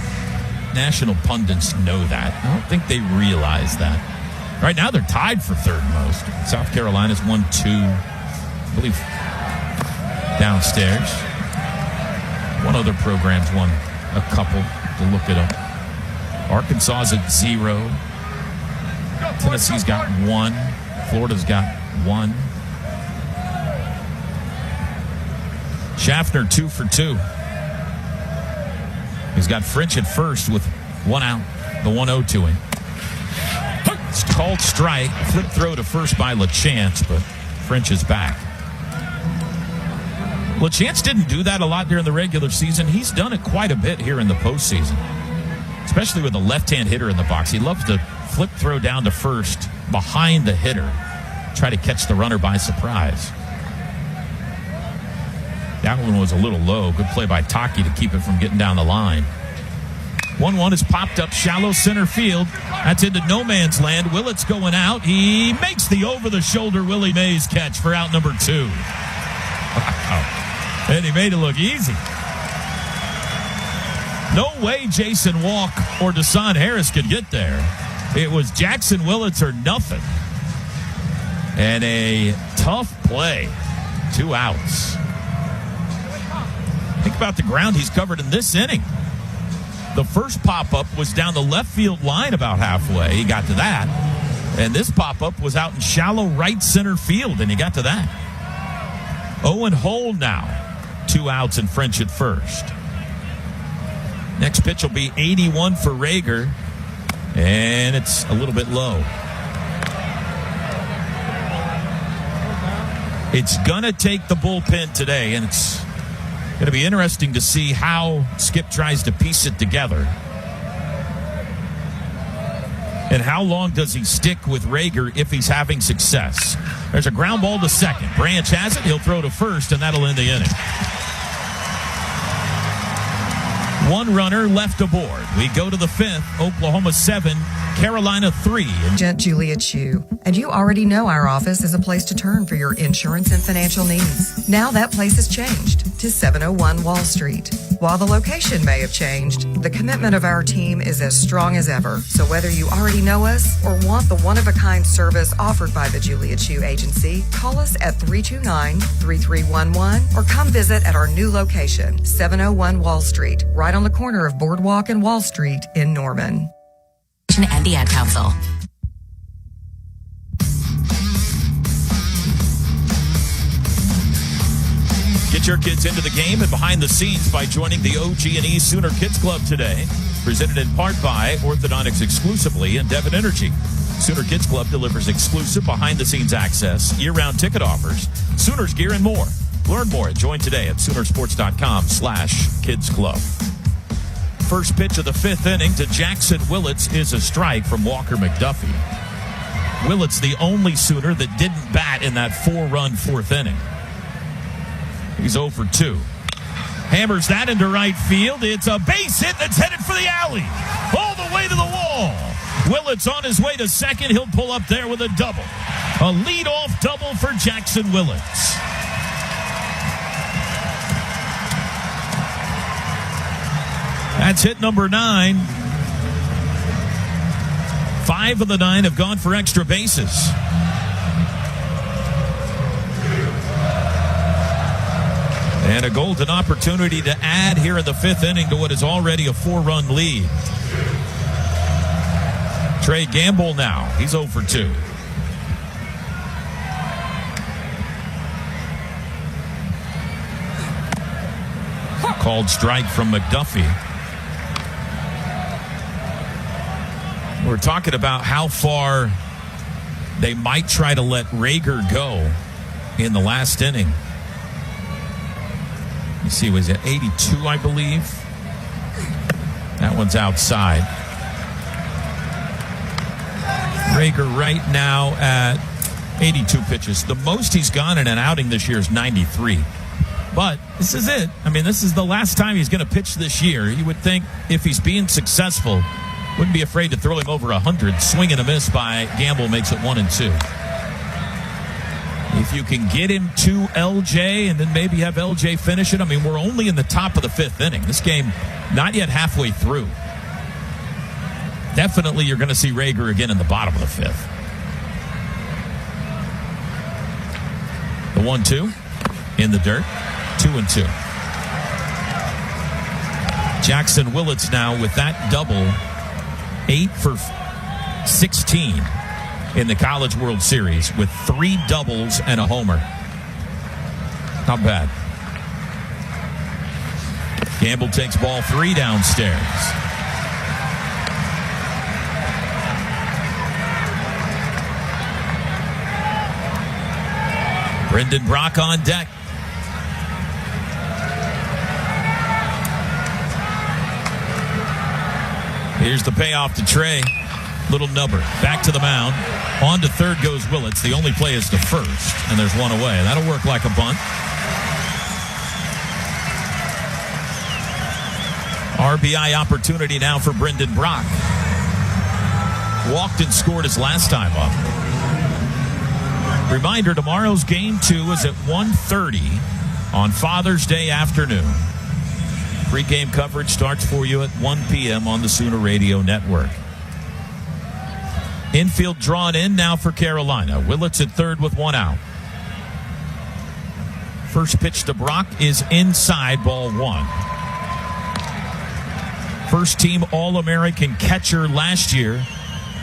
national pundits know that. I don't think they realize that. Right now they're tied for third most. South Carolina's won 2, I believe, downstairs. One other program's won a couple, to look it up. Arkansas's at 0. Tennessee's got 1. Florida's got 1. Schaffner 2 for 2. He's got French at first with 1 out. The 1-0 to him. It's called strike. Flip throw to first by LaChance, but French is back. LaChance didn't do that a lot during the regular season. He's done it quite a bit here in the postseason, especially with a left-hand hitter in the box. He loves to flip throw down to first behind the hitter, try to catch the runner by surprise. That one was a little low. Good play by Taki to keep it from getting down the line. 1-1 is popped up shallow center field. That's into no man's land. Willett's going out. He makes the over-the-shoulder Willie Mays catch for out number 2. Wow. And he made it look easy. No way Jason Walk or Deshaun Harris could get there. It was Jackson Willits or nothing. And a tough play. 2 outs. Think about the ground he's covered in this inning. The first pop-up was down the left field line about halfway. He got to that. And this pop-up was out in shallow right center field, and he got to that. Owen Hole now. 2 outs and French at first. Next pitch will be 81 for Rager, and it's a little bit low. It's going to take the bullpen today, and it's going to be interesting to see how Skip tries to piece it together. And how long does he stick with Rager if he's having success? There's a ground ball to second. Branch has it. He'll throw to first, and that'll end the inning. 1 runner left aboard. We go to the 5th. Oklahoma 7, Carolina 3. Agent Julia Chu. And you already know our office is a place to turn for your insurance and financial needs. Now that place has changed to 701 Wall Street. While the location may have changed, the commitment of our team is as strong as ever. So whether you already know us or want the one-of-a-kind service offered by the Julia Chu Agency, call us at 329-3311 or come visit at our new location, 701 Wall Street, right on the corner of Boardwalk and Wall Street in Norman. And the Ad Council. Get your kids into the game and behind the scenes by joining the OG&E Sooner Kids Club today. Presented in part by Orthodontics Exclusively and Devon Energy. Sooner Kids Club delivers exclusive behind-the-scenes access, year-round ticket offers, Sooners gear, and more. Learn more and join today at Soonersports.com/Kids Club. First pitch of the 5th inning to Jackson Willits is a strike from Walker McDuffie. Willits the only Sooner that didn't bat in that 4-run 4th inning. He's 0 for 2. Hammers that into right field. It's a base hit that's headed for the alley. All the way to the wall. Willits on his way to second. He'll pull up there with a double. A leadoff double for Jackson Willits. That's hit number 9. 5 of the 9 have gone for extra bases. And a golden opportunity to add here in the 5th inning to what is already a 4-run lead. Trey Gamble now. He's 0 for 2. Called strike from McDuffie. We're talking about how far they might try to let Rager go in the last inning. You see, was it 82, I believe? That one's outside. Rager right now at 82 pitches. The most he's gone in an outing this year is 93. But this is it. I mean, this is the last time he's going to pitch this year. You would think if he's being successful, wouldn't be afraid to throw him over 100. Swing and a miss by Gamble makes it 1-2. If you can get him to LJ and then maybe have LJ finish it. I mean, we're only in the top of the 5th inning. This game not yet halfway through. Definitely you're going to see Rager again in the bottom of the 5th. The 1-2 in the dirt. 2-2. Jackson Willits now with that double, 8 for 16 in the College World Series with 3 doubles and a homer. Not bad. Gamble takes ball 3 downstairs. Brendan Brock on deck. Here's the payoff to Trey. Little nubber. Back to the mound. On to third goes Willits. The only play is to first, and there's one away. That'll work like a bunt. RBI opportunity now for Brendan Brock. Walked and scored his last time up. Reminder, tomorrow's Game 2 is at 1:30 on Father's Day afternoon. Pre-game coverage starts for you at 1 p.m. on the Sooner Radio Network. Infield drawn in now for Carolina. Willits at third with 1 out. First pitch to Brock is inside, ball 1. First team All-American catcher last year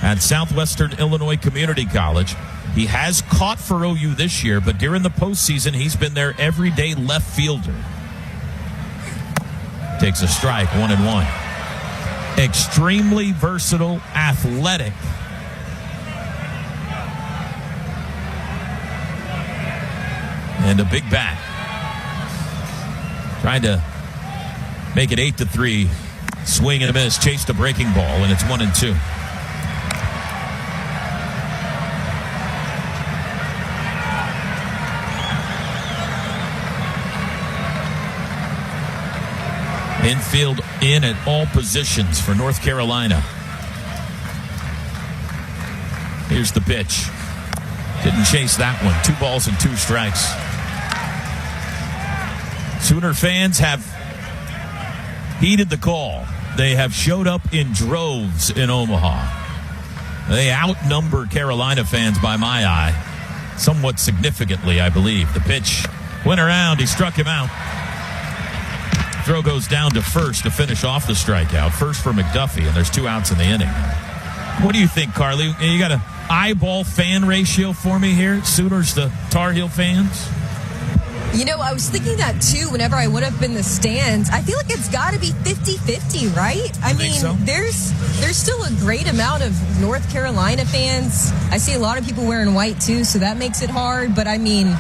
at Southwestern Illinois Community College. He has caught for OU this year, but during the postseason, he's been their everyday left fielder. Takes a strike, 1-1. Extremely versatile, athletic. And a big bat. Trying to make it 8-3. Swing and a miss. Chased a breaking ball, and it's 1-2. Infield in at all positions for North Carolina. Here's the pitch. Didn't chase that one. 2 balls and 2 strikes. Sooner fans have heeded the call. They have showed up in droves in Omaha. They outnumber Carolina fans by my eye, somewhat significantly, I believe. The pitch went around. He struck him out. Throw goes down to first to finish off the strikeout. First for McDuffie, and there's 2 outs in the inning. What do you think, Carly? You got an eyeball fan ratio for me here? Sooners to Tar Heel fans? You know, I was thinking that too whenever I went up in the stands. I feel like it's got to be 50-50, right? I mean, so? there's still a great amount of North Carolina fans. I see a lot of people wearing white too, so that makes it hard. But I mean,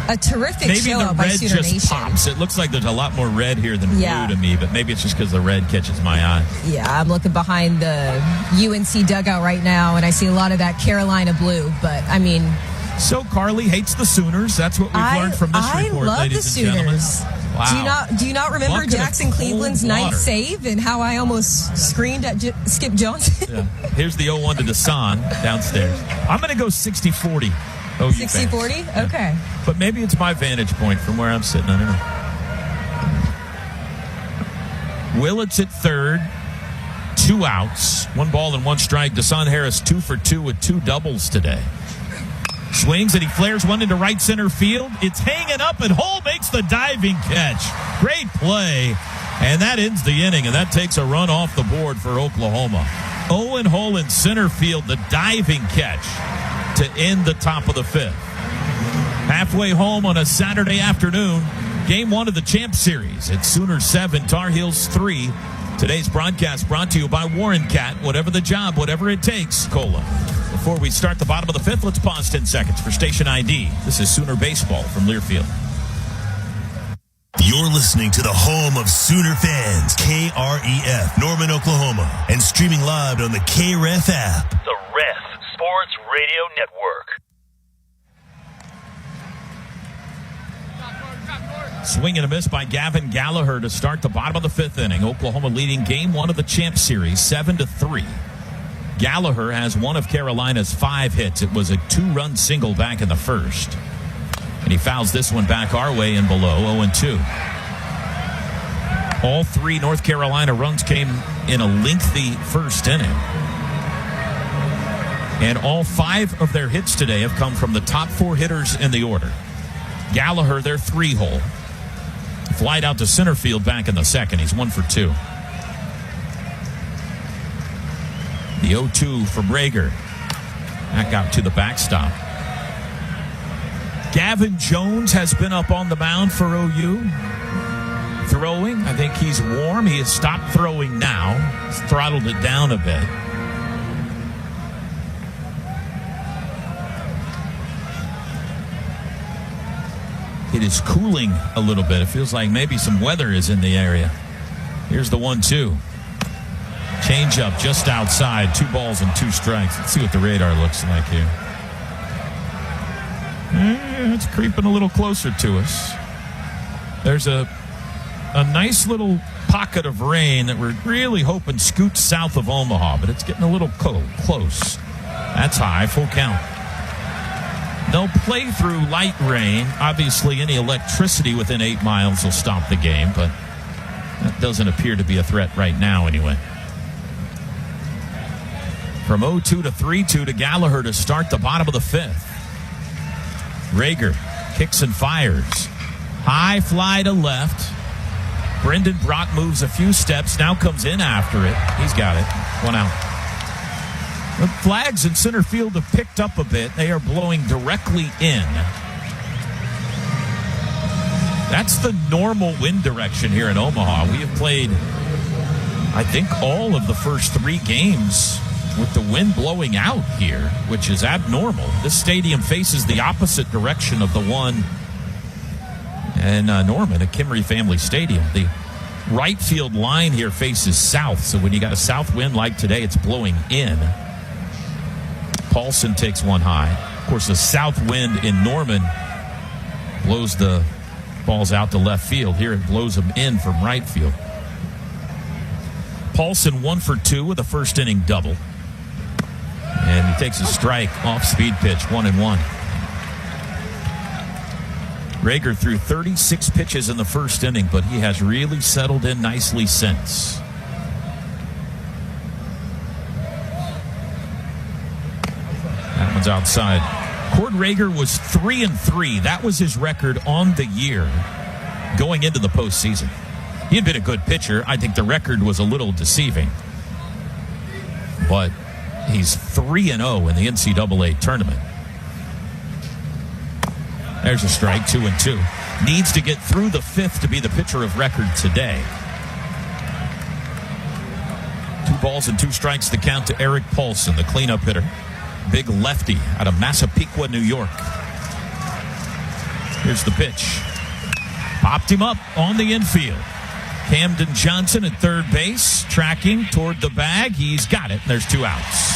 a terrific maybe show the out by red Sooner just Nation. pops. It looks like there's a lot more red here than blue to me, but maybe it's just because the red catches my eye. Yeah, I'm looking behind the UNC dugout right now, and I see a lot of that Carolina blue. But I mean, so Carly hates the Sooners. That's what we've learned from this report, love ladies the and gentlemen. Sooners. Wow. Do you not remember Bucket of Jackson Cleveland's cold ninth water. save and how I almost screamed at Skip Johnson? Yeah. Here's the 0-1 to Desan downstairs. I'm going to go 60-40. 60-40? Yeah. Okay. But maybe it's my vantage point from where I'm sitting. I don't know. Willits at third. 2 outs. 1 ball and 1 strike. Desan Harris 2 for 2 with 2 doubles today. Swings and he flares one into right center field. It's hanging up and Hull makes the diving catch. Great play. And that ends the inning, and that takes a run off the board for Oklahoma. Owen Hull in center field, the diving catch to end the top of the 5th. Halfway home on a Saturday afternoon, Game 1 of the Champ Series. It's Sooners 7, Tar Heels 3 Today's broadcast brought to you by Warren Cat. Whatever the job, whatever it takes, Cola. Before we start the bottom of the fifth, let's pause 10 seconds for station ID. This is Sooner Baseball from Learfield. You're listening to the home of Sooner fans, KREF, Norman, Oklahoma, and streaming live on the KREF app. The Ref Sports Radio Network. Swing and a miss by Gavin Gallagher to start the bottom of the fifth inning. Oklahoma leading game one of the Champ Series 7-3. Gallagher has one of Carolina's 5 hits. It was a 2-run single back in the first. And he fouls this one back our way and below, 0-2. All 3 North Carolina runs came in a lengthy first inning. And all 5 of their hits today have come from the top 4 hitters in the order. Gallagher, their 3-hole. Flied out to center field back in the second. He's 1 for 2. The 0-2 from Rager. That got to the backstop. Gavin Jones has been up on the mound for OU. Throwing. I think he's warm. He has stopped throwing now. He's throttled it down a bit. It is cooling a little bit. It feels like maybe some weather is in the area. Here's the 1-2. Change up just outside. 2 balls and 2 strikes. Let's see what the radar looks like here. It's creeping a little closer to us. There's a nice little pocket of rain that we're really hoping scoots south of Omaha, but it's getting a little close. That's high, full count. They'll play through light rain. Obviously, any electricity within 8 miles will stop the game, but that doesn't appear to be a threat right now anyway. From 0-2 to 3-2 to Gallagher to start the bottom of the fifth. Rager kicks and fires. High fly to left. Brendan Brock moves a few steps, now comes in after it. He's got it. 1 out. The flags in center field have picked up a bit. They are blowing directly in. That's the normal wind direction here in Omaha. We have played, I think, all of the first 3 games with the wind blowing out here, which is abnormal. This stadium faces the opposite direction of the one in Norman, at Kimry Family Stadium. The right field line here faces south, so when you got a south wind like today, it's blowing in. Paulson takes one high. Of course, the south wind in Norman blows the balls out to left field. Here it blows them in from right field. Paulson 1 for 2 with a first inning double. And he takes a strike off speed pitch, 1-1. Rager threw 36 pitches in the first inning, but he has really settled in nicely since. That one's outside. Cord Rager was 3-3. That was his record on the year going into the postseason. He had been a good pitcher. I think the record was a little deceiving. But he's 3-0 in the NCAA tournament. There's a strike, 2-2. Needs to get through the fifth to be the pitcher of record today. 2 balls and 2 strikes to count to Eric Paulson, the cleanup hitter. Big lefty out of Massapequa, New York. Here's the pitch. Popped him up on the infield. Camden Johnson at third base, tracking toward the bag. He's got it. There's 2 outs.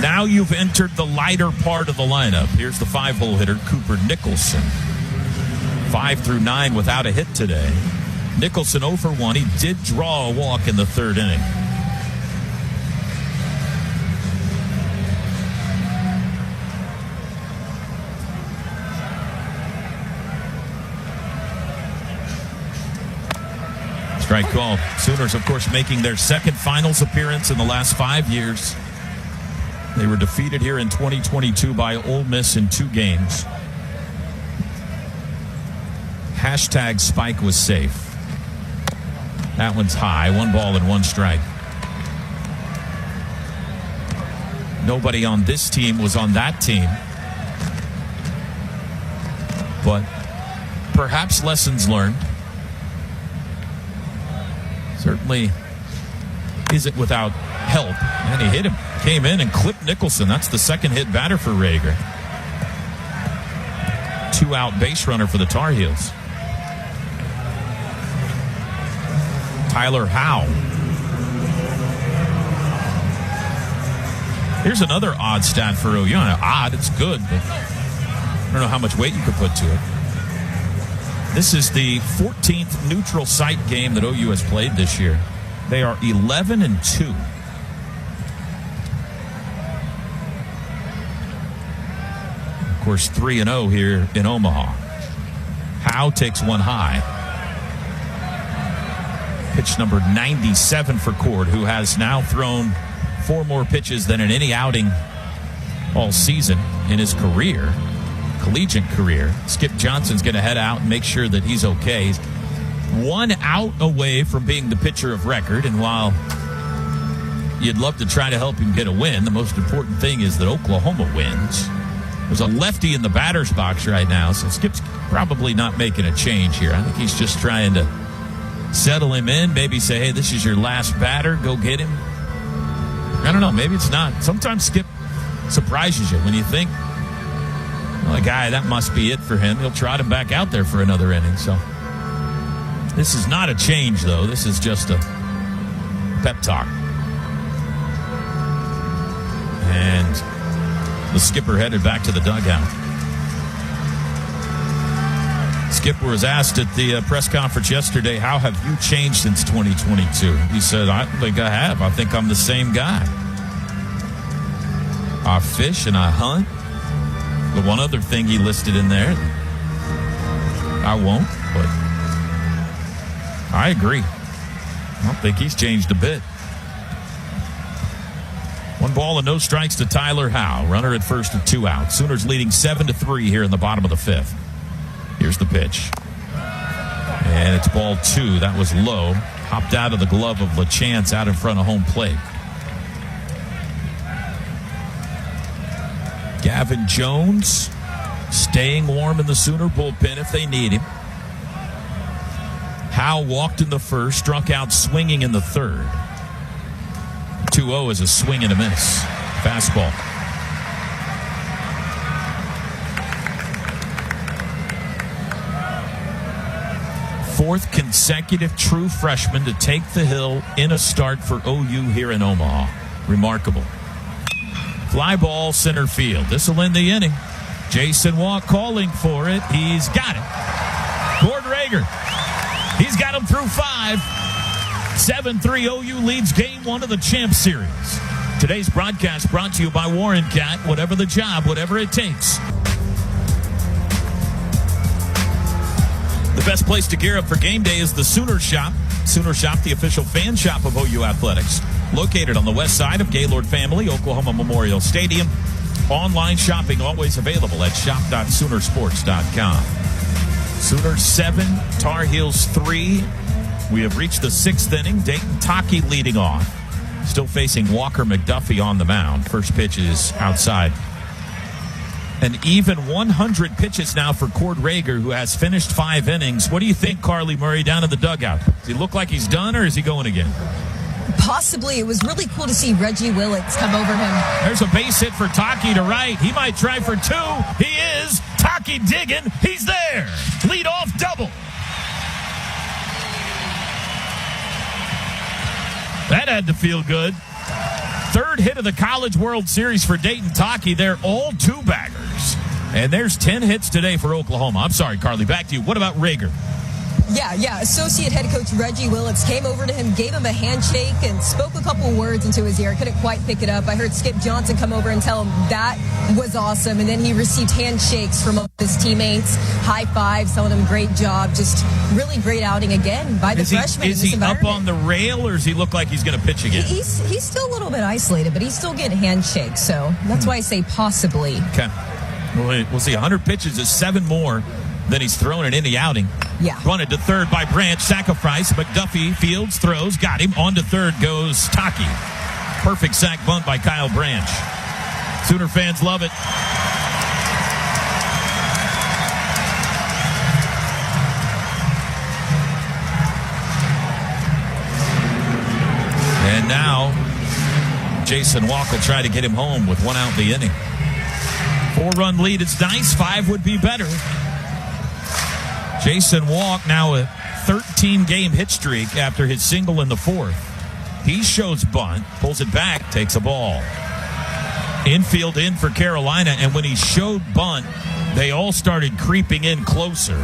Now you've entered the lighter part of the lineup. Here's the 5-hole hitter, Cooper Nicholson. 5 through 9 without a hit today. Nicholson 0 for 1. He did draw a walk in the third inning. Strike called. Sooners, of course, making their second finals appearance in the last 5 years. They were defeated here in 2022 by Ole Miss in 2 games. Hashtag Spike was safe. That one's high. 1 ball and 1 strike. Nobody on this team was on that team. but perhaps lessons learned. Certainly isn't without help. And he hit him, came in and clipped Nicholson. That's the second hit batter for Rager. 2-out base runner for the Tar Heels. Tyler Howe. Here's another odd stat for OU. Odd, it's good, but I don't know how much weight you could put to it. This is the 14th neutral site game that OU has played this year. They are 11-2. Of course, 3-0 here in Omaha. Howe takes one high. Pitch number 97 for Cord, who has now thrown 4 more pitches than in any outing all season in his career, collegiate career. Skip Johnson's going to head out and make sure that he's okay. He's 1 out away from being the pitcher of record, and while you'd love to try to help him get a win, the most important thing is that Oklahoma wins. There's a lefty in the batter's box right now, so Skip's probably not making a change here. I think he's just trying to settle him in, maybe say, hey, this is your last batter, go get him. I don't know, maybe it's not. Sometimes Skip surprises you when you think, well, a guy, that must be it for him. He'll trot him back out there for another inning. So this is not a change, though. This is just a pep talk. And the skipper headed back to the dugout. Skipper was asked at the press conference yesterday, how have you changed since 2022? He said, I don't think I have. I think I'm the same guy. I fish and I hunt. The one other thing he listed in there, I won't, but I agree. I don't think he's changed a bit. 1 ball and no strikes to Tyler Howe. Runner at first with 2 outs. Sooners leading 7-3 here in the bottom of the 5th. Here's the pitch. And it's ball 2. That was low. Hopped out of the glove of LaChance out in front of home plate. Gavin Jones staying warm in the Sooner bullpen if they need him. Howe walked in the first, struck out swinging in the third. 2-0 is a swing and a miss. Fastball. Fourth consecutive true freshman to take the hill in a start for OU here in Omaha. Remarkable. Fly ball center field. This will end the inning. Jason Waugh calling for it. He's got it. Cord Rager. He's got him through 5. 7-3 OU leads game 1 of the Champ Series. Today's broadcast brought to you by Warren Cat. Whatever the job, whatever it takes. The best place to gear up for game day is the Sooner Shop. Sooner Shop, the official fan shop of OU Athletics. Located on the west side of Gaylord Family, Oklahoma Memorial Stadium. Online shopping always available at shop.soonersports.com. Sooners 7, Tar Heels 3. We have reached the 6th inning. Dayton Taki leading off. Still facing Walker McDuffie on the mound. First pitch is outside. An even 100 pitches now for Cord Rager, who has finished 5 innings. What do you think, Carly Murray, down in the dugout? Does he look like he's done, or is he going again? Possibly. It was really cool to see Reggie Willits come over him. There's a base hit for Taki to right. He might try for 2. He is. Taki digging. He's there. Leadoff double. That had to feel good. 3rd hit of the College World Series for Dayton Taki. They're all 2-baggers. And there's 10 hits today for Oklahoma. I'm sorry, Carly. Back to you. What about Rager? Yeah. Associate head coach Reggie Willits came over to him, gave him a handshake, and spoke a couple words into his ear. I couldn't quite pick it up. I heard Skip Johnson come over and tell him that was awesome. And then he received handshakes from his teammates, high fives, telling him great job. Just really great outing again by the freshman. Is he up on the rail, or does he look like he's going to pitch again? He's still a little bit isolated, but he's still getting handshakes. So that's why I say possibly. Okay. We'll see. 100 pitches is 7 more than he's thrown in any outing. Yeah. Running to third by Branch. Sacrifice. McDuffie fields, throws. Got him. On to third goes Taki. Perfect sack bunt by Kyle Branch. Sooner fans love it. Jason Walk will try to get him home with 1 out in the inning. 4-run lead. It's nice. 5 would be better. Jason Walk now a 13-game hit streak after his single in the 4th. He shows bunt, pulls it back, takes a ball. Infield in for Carolina, and when he showed bunt, they all started creeping in closer.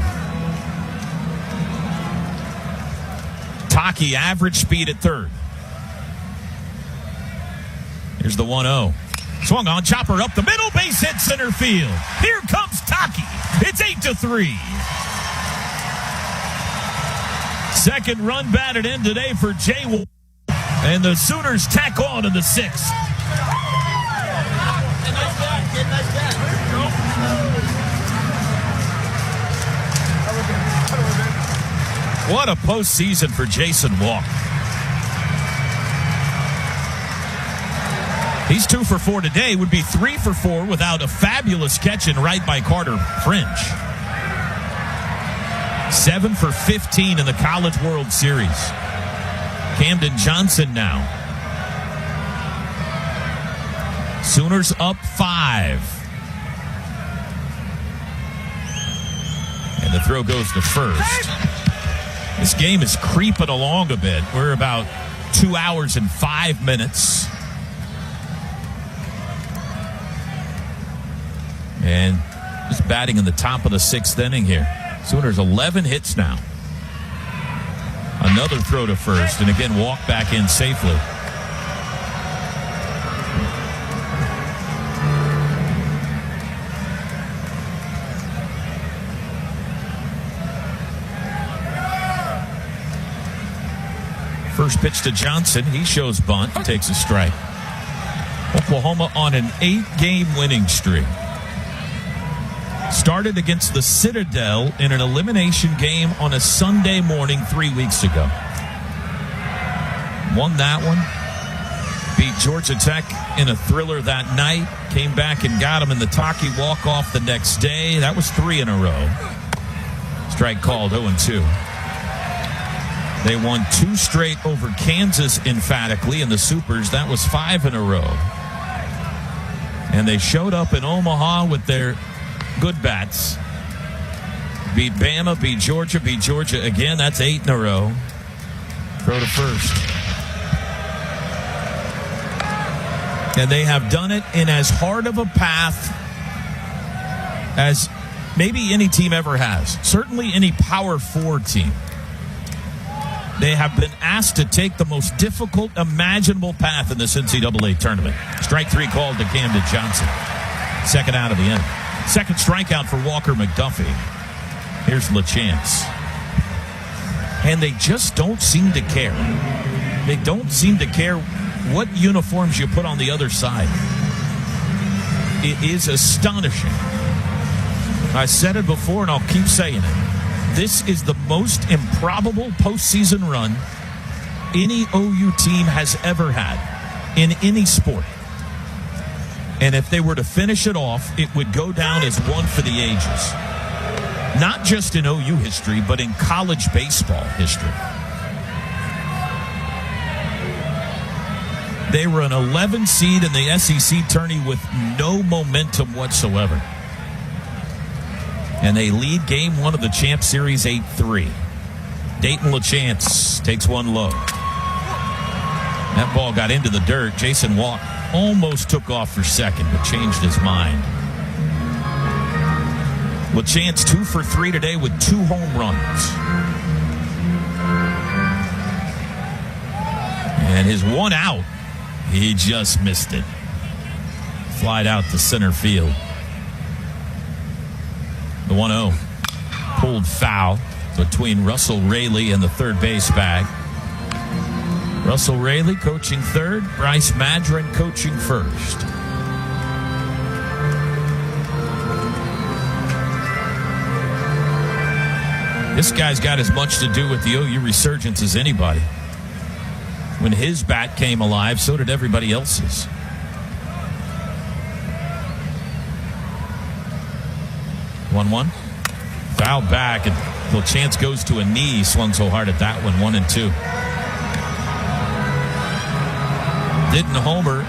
Taki average speed at third. Here's the 1-0. Swung on, chopper up the middle, base hit center field. Here comes Taki. It's 8-3. Second run batted in today for Jay Walk. And the Sooners tack on in the 6th. What a postseason for Jason Walk. He's 2 for 4 today, would be 3 for 4 without a fabulous catch in right by Carter Fringe. 7 for 15 in the College World Series. Camden Johnson now. Sooners up 5. And the throw goes to first. This game is creeping along a bit. We're about 2 hours and 5 minutes. And just batting in the top of the 6th inning here. Sooners 11 hits now. Another throw to first, and again, Walk back in safely. First pitch to Johnson. He shows bunt, takes a strike. Oklahoma on an 8-game winning streak. Started against the Citadel in an elimination game on a Sunday morning 3 weeks ago. Won that one. Beat Georgia Tech in a thriller that night. Came back and got him in the Taki walk-off the next day. That was 3 in a row. Strike called 0-2. They won 2 straight over Kansas emphatically in the Supers. That was 5 in a row. And they showed up in Omaha with their good bats. Beat Bama, beat Georgia again. That's 8 in a row. Throw to first. And they have done it in as hard of a path as maybe any team ever has. Certainly any Power 4 team. They have been asked to take the most difficult imaginable path in this NCAA tournament. Strike 3 called to Camden Johnson. Second out of the inning. Second strikeout for Walker McDuffie. Here's LaChance. And they just don't seem to care. They don't seem to care what uniforms you put on the other side. It is astonishing. I said it before and I'll keep saying it. This is the most improbable postseason run any OU team has ever had in any sport. And if they were to finish it off, it would go down as one for the ages. Not just in OU history, but in college baseball history. They were an 11 seed in the SEC tourney with no momentum whatsoever. And they lead game 1 of the Champ Series 8-3. Dayton LaChance takes one low. That ball got into the dirt. Jason Walk almost took off for second, but changed his mind. LaChance 2 for 3 today with 2 home runs. And his 1 out, he just missed it. Flied out to center field. The 1-0 pulled foul between Russell Raley and the third base bag. Russell Raley coaching third, Bryce Madron coaching first. This guy's got as much to do with the OU resurgence as anybody. When his bat came alive, so did everybody else's. One. Foul back, and LaChance goes to a knee. Swung so hard at that one. 1-2. Didn't homer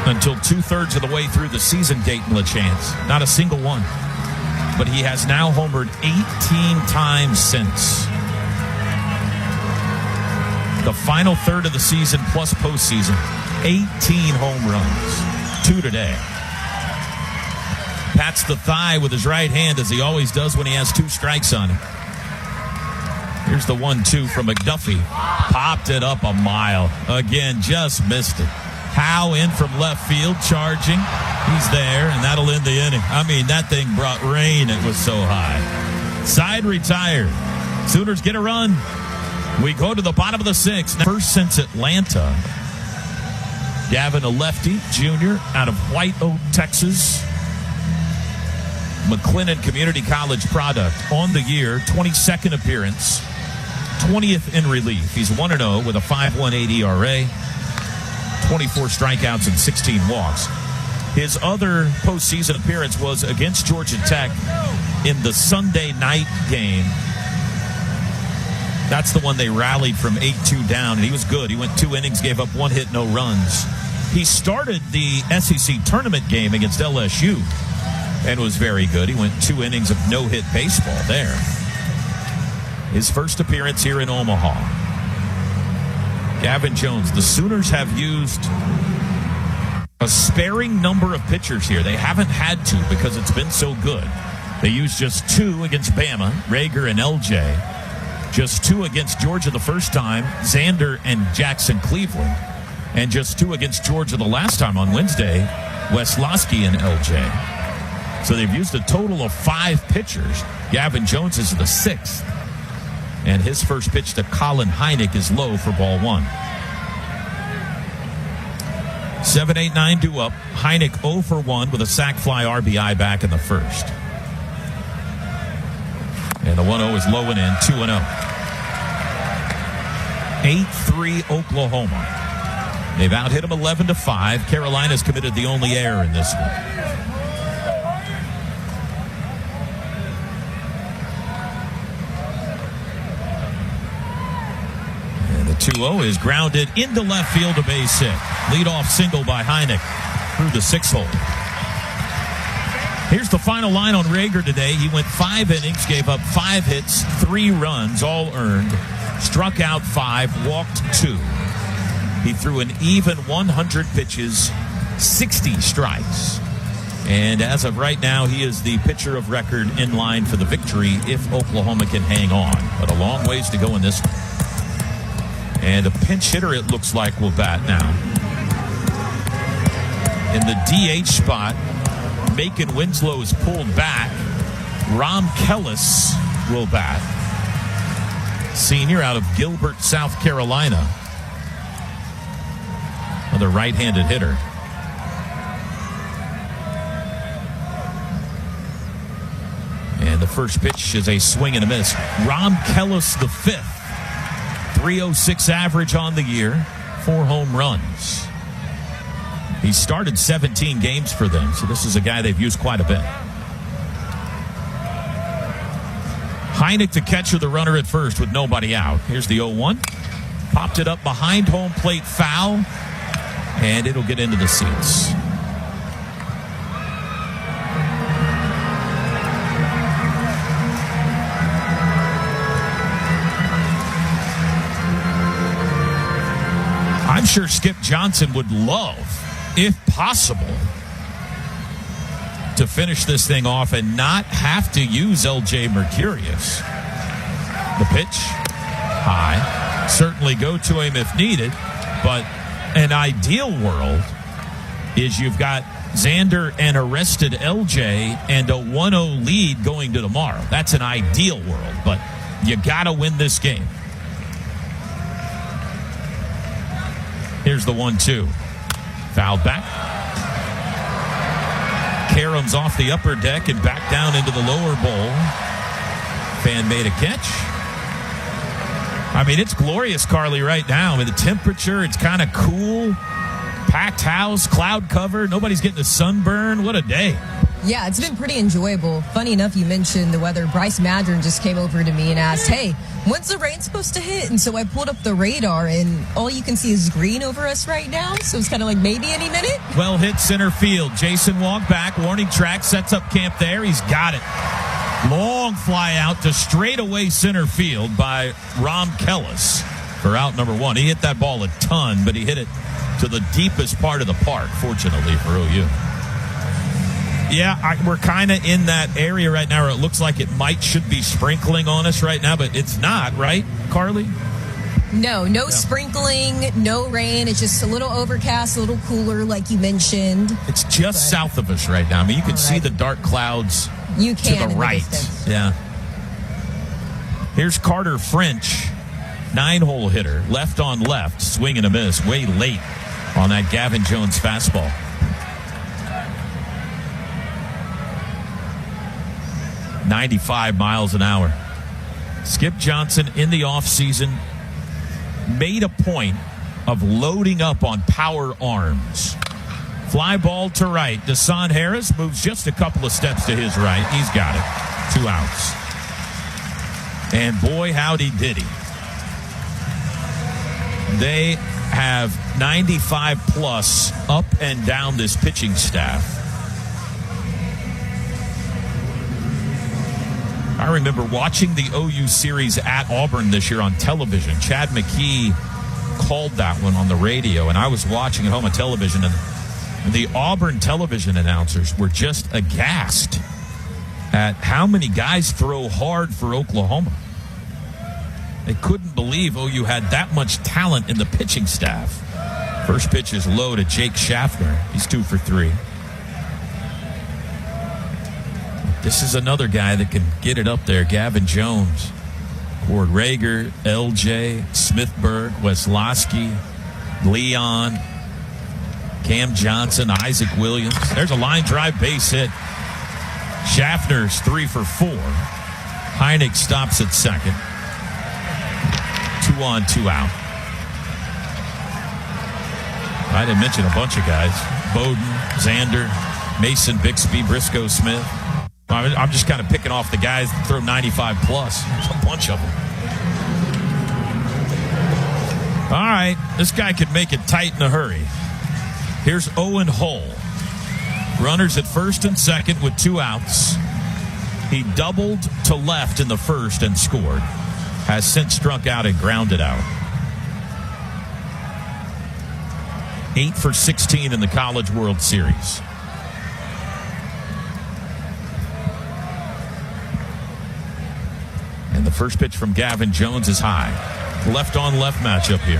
until 2/3 of the way through the season, Dayton LaChance. Not a single one. But he has now homered 18 times since. The final third of the season plus postseason. 18 home runs. 2 today. Pats the thigh with his right hand, as he always does when he has 2 strikes on him. Here's the 1-2 from McDuffie. Popped it up a mile. Again, just missed it. Howe in from left field, charging. He's there, and that'll end the inning. I mean, that thing brought rain. It was so high. Side retired. Sooners get a run. We go to the bottom of the 6th. First since Atlanta. Gavin, a lefty, junior, out of White Oak, Texas. McLennan Community College product on the year, 22nd appearance, 20th in relief. He's 1-0 with a 5.18 ERA, 24 strikeouts and 16 walks. His other postseason appearance was against Georgia Tech in the Sunday night game. That's the one they rallied from 8-2 down, and he was good. He went 2 innings, gave up 1 hit, no runs. He started the SEC tournament game against LSU and was very good. He went 2 innings of no-hit baseball there. His first appearance here in Omaha. Gavin Jones. The Sooners have used a sparing number of pitchers here. They haven't had to because it's been so good. They used just 2 against Bama, Rager and LJ. Just 2 against Georgia the first time, Xander and Jackson Cleveland. And just 2 against Georgia the last time on Wednesday, Weslowski and LJ. So they've used a total of 5 pitchers. Gavin Jones is the 6th. And his first pitch to Colin Heineck is low for ball 1. 7-8-9 due up. Heineck 0 for 1 with a sac fly RBI back in the first. And the 1-0 is low and in, 2-0. 8-3 Oklahoma. They've out-hit them 11-5. Carolina's committed the only error in this one. And the 2-0 is grounded into left field, a base hit. Leadoff single by Heineck through the 6th hole. Here's the final line on Rager today. He went 5 innings, gave up 5 hits, 3 runs, all earned, struck out 5, walked 2. He threw an even 100 pitches, 60 strikes. And as of right now, he is the pitcher of record in line for the victory if Oklahoma can hang on. But a long ways to go in this one. And a pinch hitter, it looks like, will bat now. In the DH spot, Macon Winslow is pulled back. Rom Kellis will bat. Senior out of Gilbert, South Carolina. Another right-handed hitter. And the first pitch is a swing and a miss. Rom Kellis the 5th. 306 average on the year. 4 home runs. He started 17 games for them, so this is a guy they've used quite a bit. Heineck to catcher, the runner at first with nobody out. Here's the 0-1. Popped it up behind home plate, foul, and it'll get into the seats. I'm sure Skip Johnson would love, if possible, to finish this thing off and not have to use LJ Mercurius. The pitch, high. Certainly go to him if needed, but an ideal world is you've got Xander and arrested LJ and a 1-0 lead going to tomorrow. That's an ideal world, but you got to win this game. Here's the 1-2. Fouled back. Karams off the upper deck and back down into the lower bowl. Fan made a catch. I mean, it's glorious, Carly, right now. I mean, the temperature, it's kind of cool. Packed house, cloud cover. Nobody's getting a sunburn. What a day. Yeah, it's been pretty enjoyable. Funny enough, you mentioned the weather. Bryce Madron just came over to me and asked, hey, when's the rain supposed to hit? And so I pulled up the radar, and all you can see is green over us right now. So it's kind of like maybe any minute. Well hit center field. Jason walked back. Warning track, sets up camp there. He's got it. Long fly out to straightaway center field by Rom Kellis for out number 1. He hit that ball a ton, but he hit it to the deepest part of the park, fortunately for OU. Yeah, we're kind of in that area right now where it looks like it should be sprinkling on us right now, but it's not, right, Carly? No sprinkling, no rain. It's just a little overcast, a little cooler, like you mentioned. It's just south of us right now. I mean, you can see the dark clouds to the right. Yeah. Here's Carter French, 9-hole hitter, left on left, swing and a miss, way late on that Gavin Jones fastball. .95 miles an hour. Skip Johnson in the offseason made a point of loading up on power arms. Fly ball to right. Deshaun Harris moves just a couple of steps to his right. He's got it. 2 outs. And boy, howdy did he. They have 95 plus up and down this pitching staff. I remember watching the OU series at Auburn this year on television. Chad McKee called that one on the radio, and I was watching at home on television, and the Auburn television announcers were just aghast at how many guys throw hard for Oklahoma. They couldn't believe OU had that much talent in the pitching staff. First pitch is low to Jake Schaffner. He's 2 for 3. This is another guy that can get it up there. Gavin Jones, Cord Rager, LJ, Smithburg, Weslowski, Leon, Cam Johnson, Isaac Williams. There's a line drive base hit. Schaffner's 3 for 4. Heineck stops at second. 2 on, 2 out. I didn't mention a bunch of guys. Bowden, Xander, Mason Bixby, Briscoe Smith. I'm just kind of picking off the guys that throw 95 plus. There's a bunch of them. All right, this guy could make it tight in a hurry. Here's Owen Hull. Runners at first and second with 2 outs. He doubled to left in the first and scored. Has since struck out and grounded out. 8 for 16 in the College World Series. And the first pitch from Gavin Jones is high. Left on left matchup here.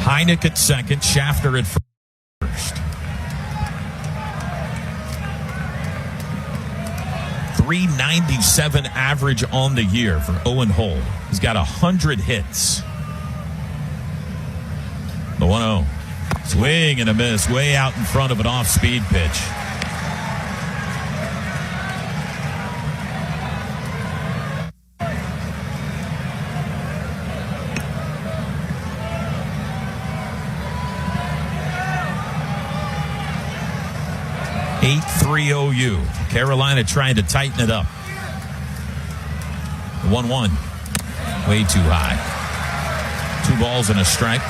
Heineck at second, Schaffner at first. 397 average on the year for Owen Hull. He's got 100 hits. The 1-0. Swing and a miss, way out in front of an off-speed pitch. OU. Carolina trying to tighten it up. 1-1. Way too high. 2 balls and a strike.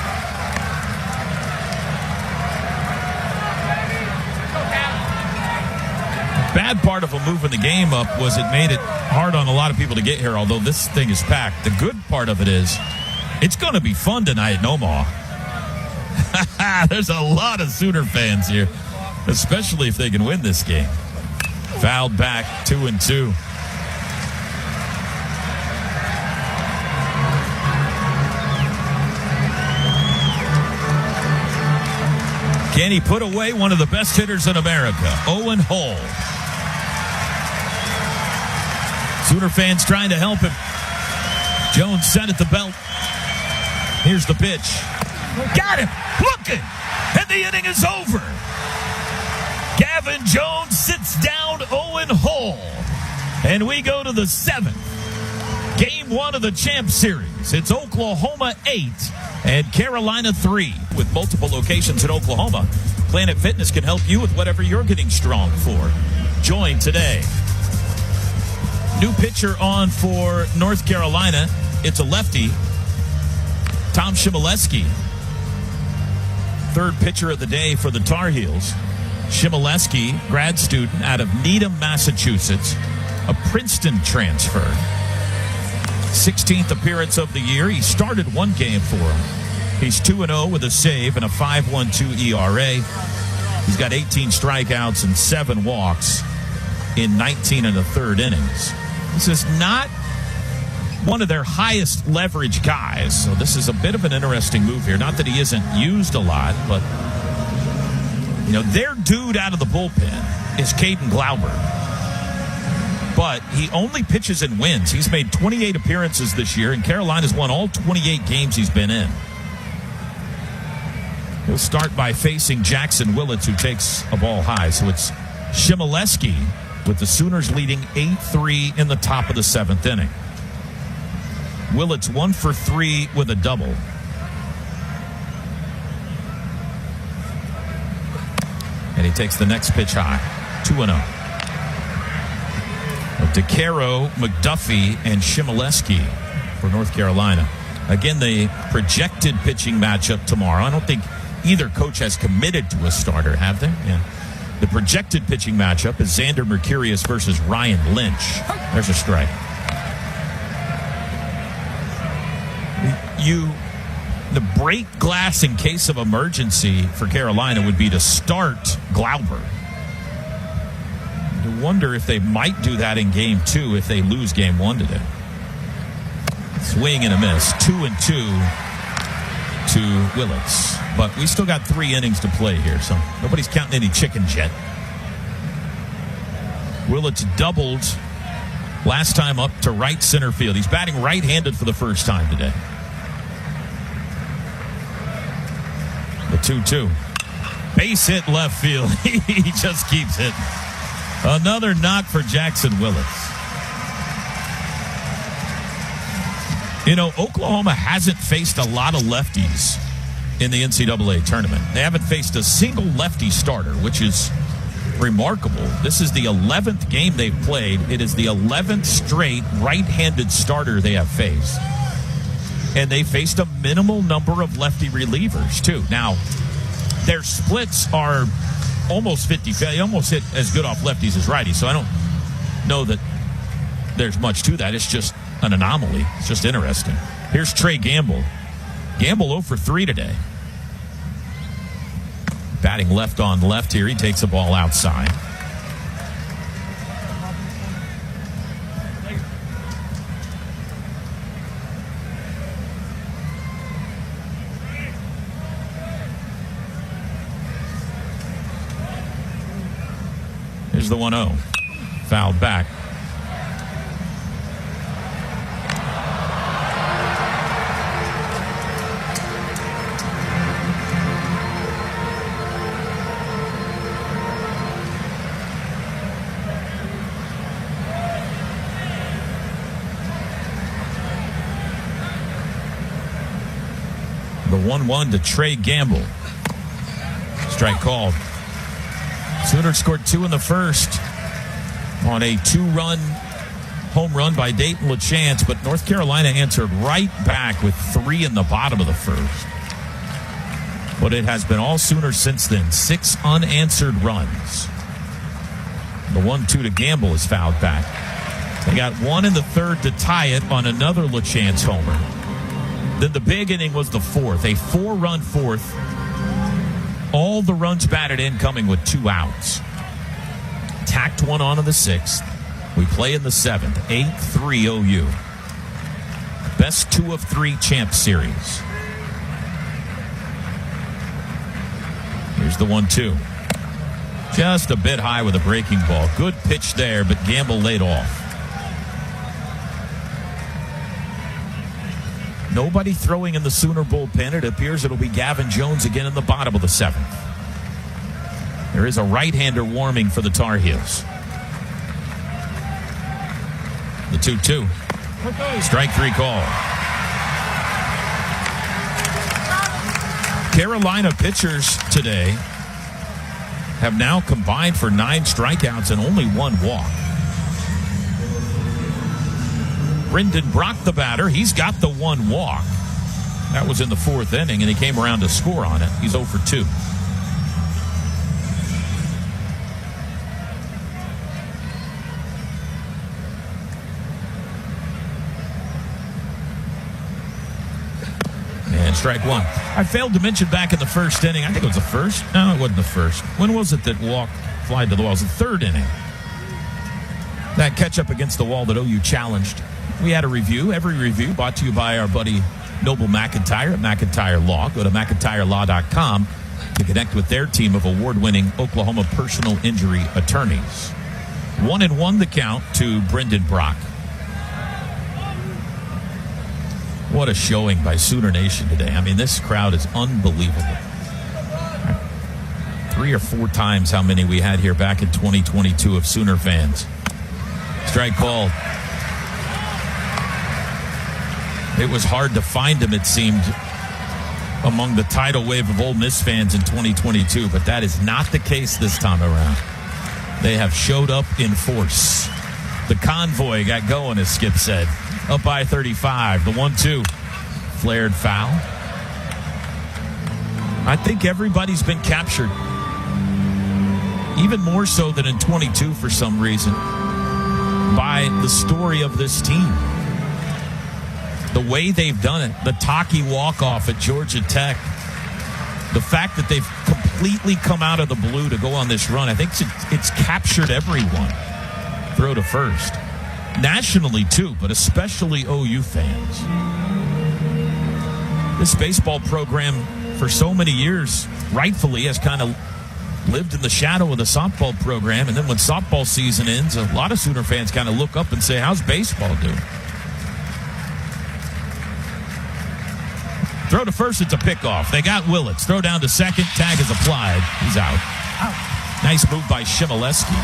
Bad part of them moving the game up was it made it hard on a lot of people to get here, although this thing is packed. The good part of it is it's going to be fun tonight in Omaha. There's a lot of Sooner fans here, especially if they can win this game. Fouled back, 2-2. Can he put away one of the best hitters in America, Owen Hull? Sooner fans trying to help him. Jones set at the belt. Here's the pitch. Got him! Looking! And the inning is over. Gavin Jones sits down Owen Hull. And we go to the 7th. Game 1 of the Champ Series. It's Oklahoma 8 and Carolina 3. With multiple locations in Oklahoma, Planet Fitness can help you with whatever you're getting strong for. Join today. New pitcher on for North Carolina. It's a lefty, Tom Chmielewski. Third pitcher of the day for the Tar Heels. Chmielewski, grad student out of Needham, Massachusetts, a Princeton transfer. 16th appearance of the year. He started one game for him. He's 2-0 with a save and a 5.12 ERA. He's got 18 strikeouts and 7 walks in 19 and a third innings. This is not one of their highest leverage guys, so this is a bit of an interesting move here. Not that he isn't used a lot, but their dude out of the bullpen is Caden Glauber. But he only pitches and wins. He's made 28 appearances this year, and Carolina's won all 28 games he's been in. He'll start by facing Jackson Willits, who takes a ball high. So it's Chmielewski with the Sooners leading 8-3 in the top of the 7th inning. Willits 1 for 3 with a double. And he takes the next pitch high. 2-0. DeCaro, McDuffie, and Chmielewski for North Carolina. Again, the projected pitching matchup tomorrow. I don't think either coach has committed to a starter, have they? Yeah. The projected pitching matchup is Xander Mercurius versus Ryan Lynch. There's a strike. The break glass in case of emergency for Carolina would be to start Glauber. I wonder if they might do that in game 2 if they lose game 1 today. Swing and a miss. 2-2 to Willits. But we still got 3 innings to play here, so nobody's counting any chickens yet. Willits doubled last time up to right center field. He's batting right-handed for the first time today. The 2-2. Base hit left field. He just keeps hitting. Another knock for Jackson Willits. Oklahoma hasn't faced a lot of lefties in the NCAA tournament. They haven't faced a single lefty starter, which is remarkable. This is the 11th game they've played. It is the 11th straight right-handed starter they have faced. And they faced a minimal number of lefty relievers, too. Now, their splits are almost 50-50. They almost hit as good off lefties as righties, so I don't know that there's much to that. It's just an anomaly. It's just interesting. Here's Trey Gamble. Gamble 0 for 3 today. Batting left on left here. He takes a ball outside. Here's the 1-0. Fouled back. The 1-1 to Trey Gamble. Strike called. Sooners scored 2 in the first on a 2-run home run by Dayton LaChance, but North Carolina answered right back with 3 in the bottom of the first. But it has been all Sooners since then. 6 unanswered runs. The 1-2 to Gamble is fouled back. They got 1 in the third to tie it on another LaChance homer. Then the big inning was the 4th, a 4-run 4th. All the runs batted in, coming with 2 outs. Tacked 1 on in the 6th. We play in the 7th. 8-3 OU. Best 2 of 3 champ series. Here's the 1-2. Just a bit high with a breaking ball. Good pitch there, but Gamble laid off. Nobody throwing in the Sooner bullpen. It appears it'll be Gavin Jones again in the bottom of the 7th. There is a right-hander warming for the Tar Heels. The 2-2. Strike 3 call. Carolina pitchers today have now combined for 9 strikeouts and only 1 walk. Brendan Brock, the batter, he's got the 1 walk. That was in the 4th inning, and he came around to score on it. He's 0 for 2. And strike 1. I failed to mention back in the 1st inning, I think it was the 1st. No, it wasn't the 1st. When was it that Walk flied to the wall? It was the 3rd inning. That catch up against the wall that OU challenged. We had a review. Every review brought to you by our buddy Noble McIntyre at McIntyre Law. Go to McIntyreLaw.com to connect with their team of award-winning Oklahoma personal injury attorneys. 1-1 the count to Brendan Brock. What a showing by Sooner Nation today. I mean, this crowd is unbelievable. 3 or 4 times how many we had here back in 2022 of Sooner fans. Strike called. It was hard to find him, it seemed, among the tidal wave of Ole Miss fans in 2022, but that is not the case this time around. They have showed up in force. The convoy got going, as Skip said. Up by 35. The 1-2. Flared foul. I think everybody's been captured. Even more so than in 22 for some reason. By the story of this team. The way they've done it. The Taki walk-off at Georgia Tech. The fact that they've completely come out of the blue to go on this run. I think it's captured everyone. Throw to first. Nationally, too, but especially OU fans. This baseball program, for so many years, rightfully has kind of lived in the shadow of the softball program. And then when softball season ends, a lot of Sooner fans kind of look up and say, how's baseball doing? Throw to first, it's a pickoff. They got Willits. Throw down to second. Tag is applied. He's out. Nice move by Shimoleski.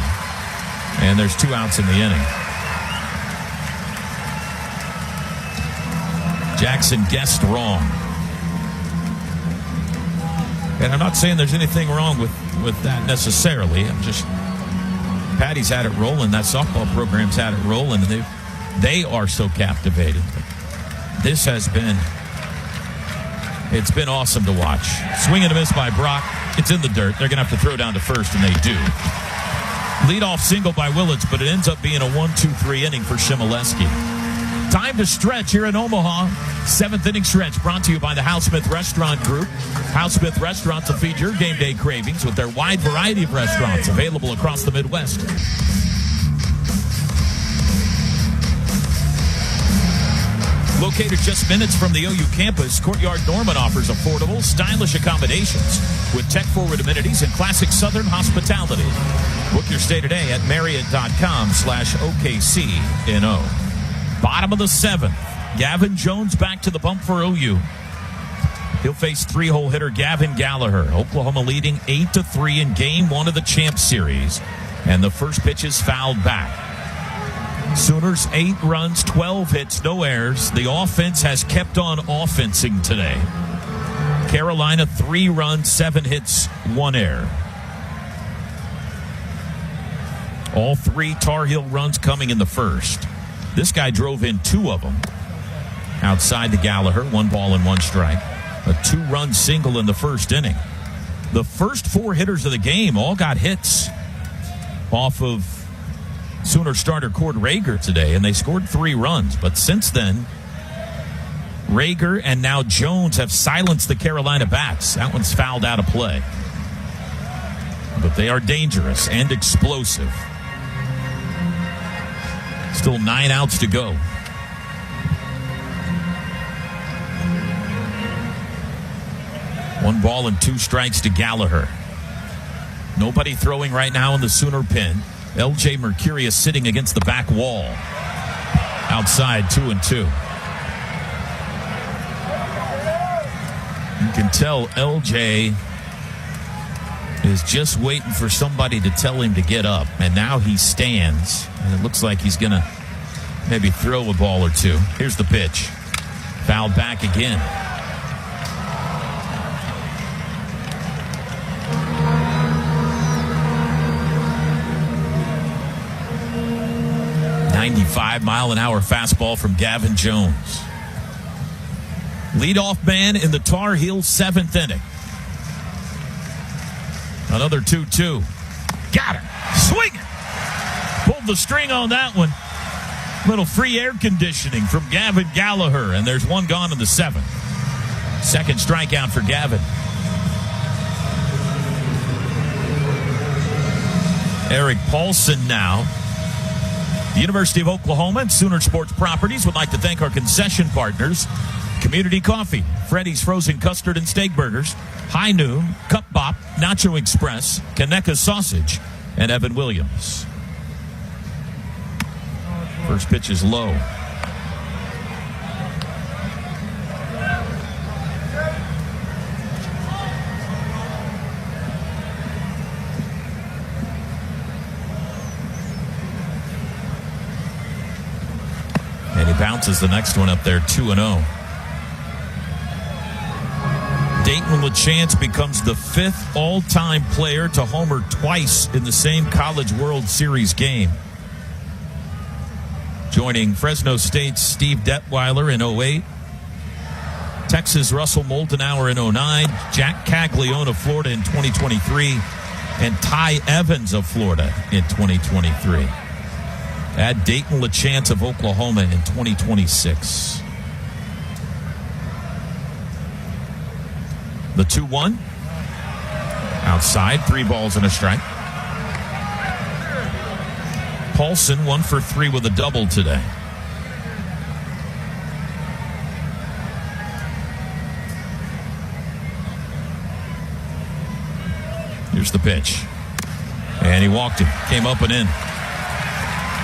And there's 2 outs in the inning. Jackson guessed wrong. And I'm not saying there's anything wrong with that necessarily. I'm just, Patty's had it rolling. That softball program's had it rolling. And they are so captivated. But this has been... It's been awesome to watch. Swing and a miss by Brock. It's in the dirt. They're going to have to throw down to first, and they do. Leadoff single by Willits, but it ends up being a 1-2-3 inning for Shimoleski. Time to stretch here in Omaha. 7th inning stretch brought to you by the Hal Smith Restaurant Group. Hal Smith Restaurants will feed your game day cravings with their wide variety of restaurants available across the Midwest. Located just minutes from the OU campus, Courtyard Norman offers affordable, stylish accommodations with tech-forward amenities and classic Southern hospitality. Book your stay today at Marriott.com/OKCNO. Bottom of the 7th. Gavin Jones back to the bump for OU. He'll face 3-hole hitter Gavin Gallagher. Oklahoma leading 8-3 in Game 1 of the Champs Series. And the first pitch is fouled back. Sooners 8 runs, 12 hits, no errors. The offense has kept on offensing today. Carolina 3 runs, 7 hits, 1 error. All 3 Tar Heel runs coming in the first. This guy drove in 2 of them. Outside to Gallagher, 1 ball and 1 strike. A 2-run single in the first inning. The first 4 hitters of the game all got hits off of Sooner starter Cord Rager today, and they scored 3 runs. But since then, Rager and now Jones have silenced the Carolina bats. That one's fouled out of play. But they are dangerous and explosive. Still 9 outs to go. One ball and 2 strikes to Gallagher. Nobody throwing right now in the Sooner pen. LJ Mercurius sitting against the back wall. Outside, 2-2. You can tell LJ is just waiting for somebody to tell him to get up. And now he stands. And it looks like he's going to maybe throw a ball or 2. Here's the pitch. Fouled back again. 95-mile-an-hour fastball from Gavin Jones. Leadoff man in the Tar Heels 7th inning. Another 2-2. Got it. Swing it. Pulled the string on that one. Little free air conditioning from Gavin Gallagher, and there's one gone in the 7th. Second strikeout for Gavin. Eric Paulson now. The University of Oklahoma and Sooner Sports Properties would like to thank our concession partners: Community Coffee, Freddy's Frozen Custard and Steak Burgers, High Noon, Cup Bop, Nacho Express, Kaneka Sausage, and Evan Williams. First pitch is low. And he bounces the next one up there, 2-0. Dayton LaChance becomes the 5th all-time player to homer twice in the same College World Series game, joining Fresno State's Steve Detweiler in 08, Texas' Russell Moldenauer in 09, Jack Caglione of Florida in 2023, and Ty Evans of Florida in 2023. Add Dayton LaChance of Oklahoma in 2026. The 2-1. Outside, 3 balls and a strike. Paulson 1 for 3 with a double today. Here's the pitch. And he walked it. Came up and in.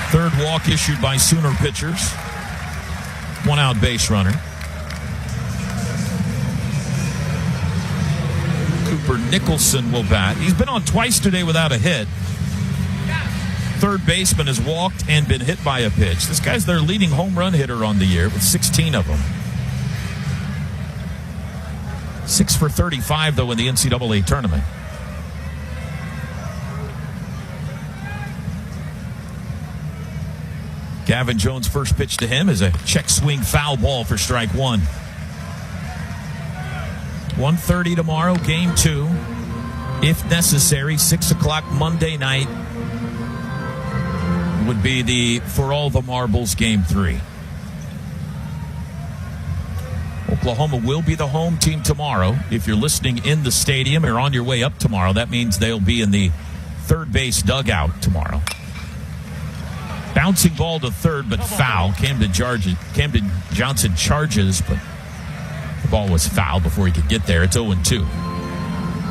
Third walk issued by Sooner pitchers. 1 out base runner. Cooper Nicholson will bat. He's been on twice today without a hit. Third baseman has walked and been hit by a pitch. This guy's their leading home run hitter on the year with 16 of them. 6 for 35, though, in the NCAA tournament. Gavin Jones' first pitch to him is a check swing foul ball for strike 1. 1:30 tomorrow, game 2. If necessary, 6 o'clock Monday night would be the For All the Marbles game 3. Oklahoma will be the home team tomorrow. If you're listening in the stadium or on your way up tomorrow, that means they'll be in the third base dugout tomorrow. Bouncing ball to third, but foul. Camden Johnson charges, but the ball was foul before he could get there. It's 0-2.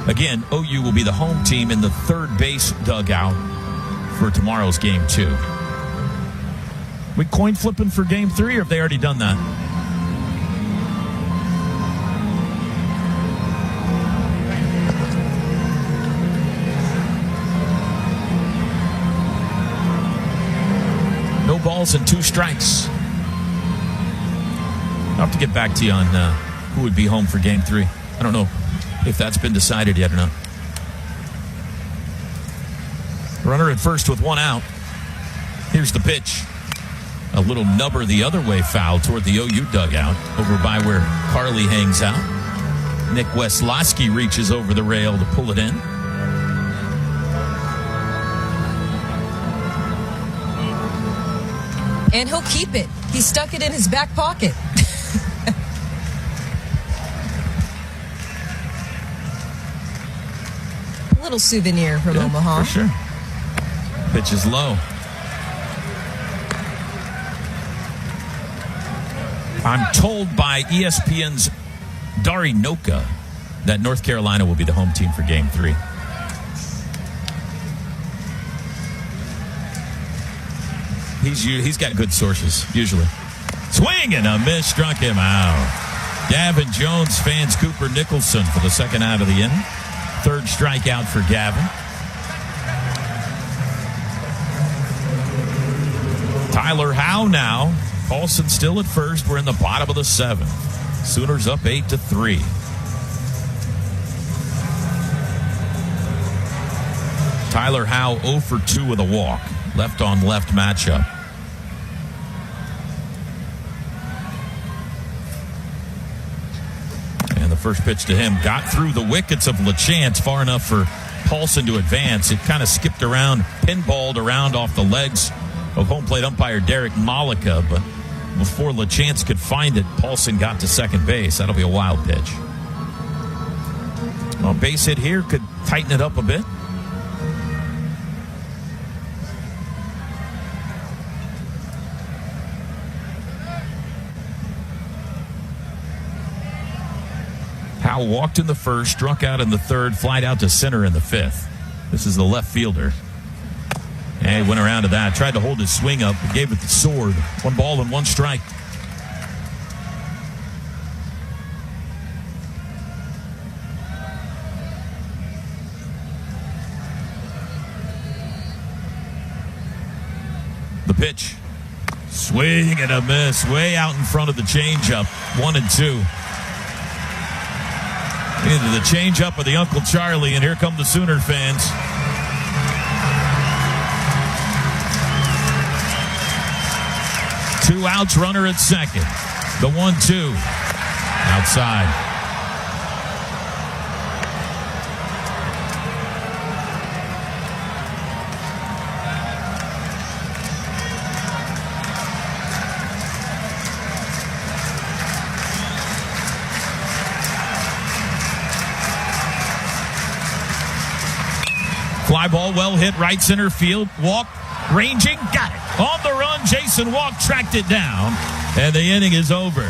Again, OU will be the home team in the third base dugout for tomorrow's game 2. We coin flipping for game 3, or have they already done that? No balls and 2 strikes. I'll have to get back to you on who would be home for game 3. I don't know if that's been decided yet or not. Runner at first with 1 out. Here's the pitch. A little nubber the other way foul toward the OU dugout over by where Carly hangs out. Nick Wesloski reaches over the rail to pull it in. And he'll keep it. He stuck it in his back pocket. A little souvenir from Omaha. For sure. Pitch is low. I'm told by ESPN's Dari Noka that North Carolina will be the home team for game 3. He's got good sources, usually. Swing and a miss, struck him out. Gavin Jones fans Cooper Nicholson for the second out of the inning. Third strikeout for Gavin. Tyler Howe now. Paulson still at first. We're in the bottom of the 7th. Sooners up 8-3. Tyler Howe 0 for 2 with a walk. Left on left matchup. first pitch to him. Got through the wickets of LaChance far enough for Paulson to advance. It kind of skipped around, pinballed around off the legs of home plate umpire Derek Malika, but before LaChance could find it, Paulson got to second base. That'll be a wild pitch. Well, base hit here could tighten it up a bit. Howell walked in the first, struck out in the third, flied out to center in the fifth. This is the left fielder. And he went around to that, tried to hold his swing up, but gave it the sword. 1 ball and 1 strike. The pitch. Swing and a miss. Way out in front of the changeup. 1-2. Into the changeup of the Uncle Charlie, and here come the Sooner fans. Two outs, runner at second. The 1-2. Outside. Fly ball, well hit, right center field. Walk, ranging, got it. On the run, Jason Walk tracked it down, and the inning is over.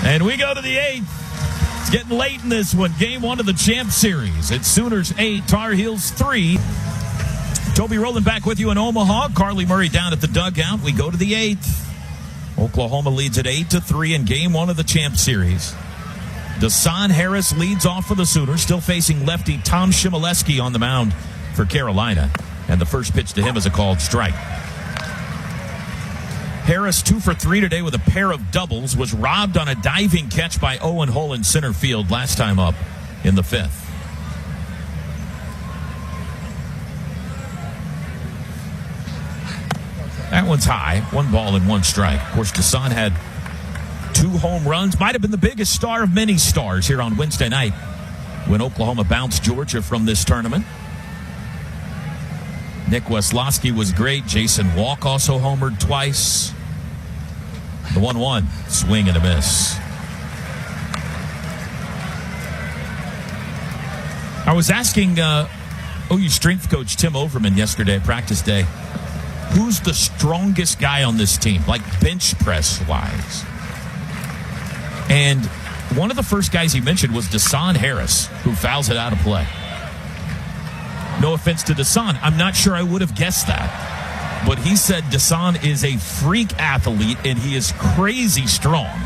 And we go to the 8th. It's getting late in this one. Game 1 of the Champ Series. It's Sooners 8, Tar Heels 3. Toby Rowland back with you in Omaha. Carly Murray down at the dugout. We go to the 8th. Oklahoma leads at 8-3 in Game 1 of the Champ Series. Dasan Harris leads off for the Sooners, still facing lefty Tom Shimoleski on the mound for Carolina, and the first pitch to him is a called strike. Harris 2 for 3 today with a pair of doubles, was robbed on a diving catch by Owen Hull in center field last time up in the 5th. That one's high. 1 ball and 1 strike. Of course, Dasan had 2 home runs, might have been the biggest star of many stars here on Wednesday night when Oklahoma bounced Georgia from this tournament. Nick Weslowski was great. Jason Walk also homered twice. The 1-1, swing and a miss. I was asking OU strength coach Tim Overman yesterday at practice day, who's the strongest guy on this team, like bench press wise? And one of the first guys he mentioned was Dasan Harris, who fouls it out of play. No offense to Dasan, I'm not sure I would have guessed that. But he said Dasan is a freak athlete and he is crazy strong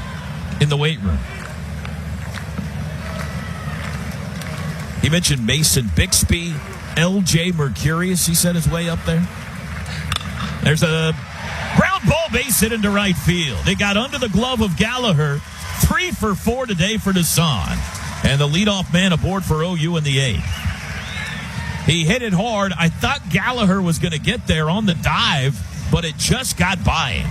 in the weight room. He mentioned Mason Bixby, LJ Mercurius, he said, is way up there. There's a ground ball base hit into right field. It got under the glove of Gallagher. 3 for 4 today for Dasan. And the leadoff man aboard for OU in the 8th. He hit it hard. I thought Gallagher was going to get there on the dive, but it just got by him.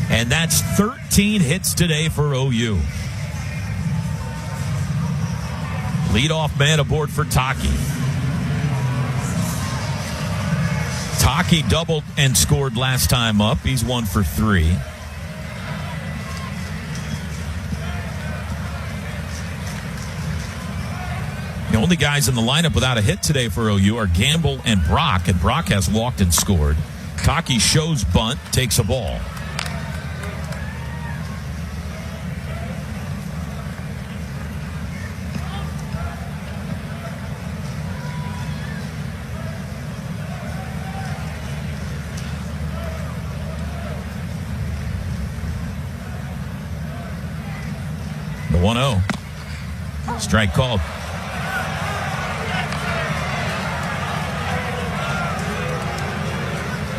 And that's 13 hits today for OU. Leadoff man aboard for Taki. Taki doubled and scored last time up. He's 1 for 3. The only guys in the lineup without a hit today for OU are Gamble and Brock has walked and scored. Taki shows bunt, takes a ball. The 1-0. Strike called.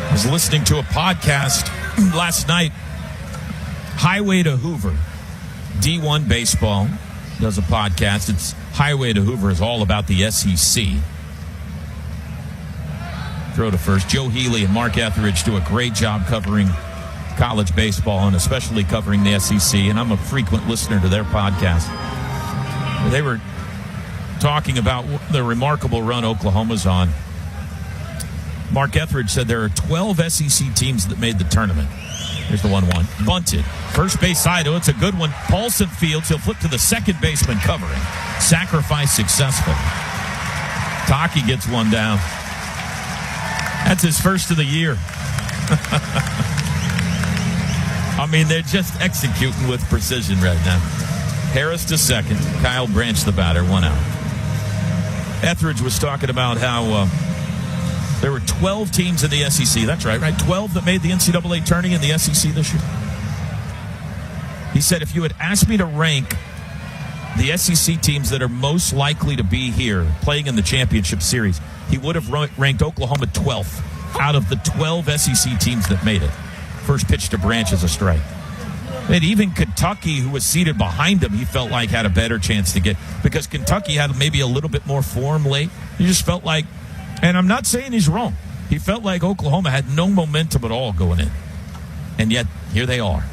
I was listening to a podcast last night. Highway to Hoover. D1 Baseball does a podcast. It's Highway to Hoover is all about the SEC. Throw to first. Joe Healy and Mark Etheridge do a great job covering college baseball and especially covering the SEC, and I'm a frequent listener to their podcast. They were talking about the remarkable run Oklahoma's on. Mark Etheridge said there are 12 SEC teams that made the tournament. Here's the 1-1. Bunted. First base side. Oh, it's a good one. Paulson fields. He'll flip to the second baseman covering. Sacrifice successful. Taki gets one down. That's his first of the year. I mean, they're just executing with precision right now. Harris to second. Kyle Branch the batter. 1 out. Etheridge was talking about how there were 12 teams in the SEC. That's right? 12 that made the NCAA tourney in the SEC this year. He said, if you had asked me to rank the SEC teams that are most likely to be here playing in the championship series, he would have ranked Oklahoma 12th out of the 12 SEC teams that made it. First pitch to Branch is a strike. And even Kentucky, who was seated behind him, he felt like had a better chance to get, because Kentucky had maybe a little bit more form late. He just felt like, and I'm not saying he's wrong, he felt like Oklahoma had no momentum at all going in. And yet, here they are,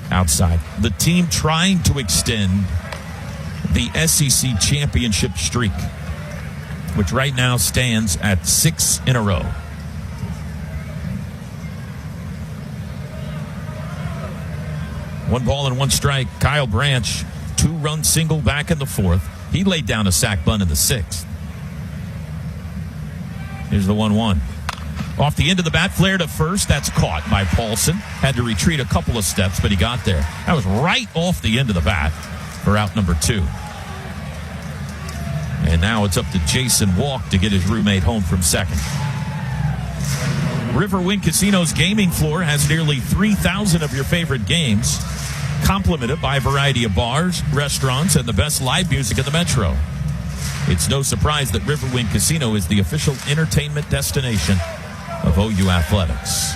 outside. The team trying to extend the SEC championship streak, which right now stands at 6 in a row. One ball and one strike. Kyle Branch, 2-run single back in the 4th. He laid down a sac bunt in the 6th. Here's the 1-1. Off the end of the bat, flare to first. That's caught by Paulson. Had to retreat a couple of steps, but he got there. That was right off the end of the bat for out number 2. And now it's up to Jason Walk to get his roommate home from second. Riverwind Casino's gaming floor has nearly 3,000 of your favorite games, complemented by a variety of bars, restaurants, and the best live music in the metro. It's no surprise that Riverwind Casino is the official entertainment destination of OU Athletics.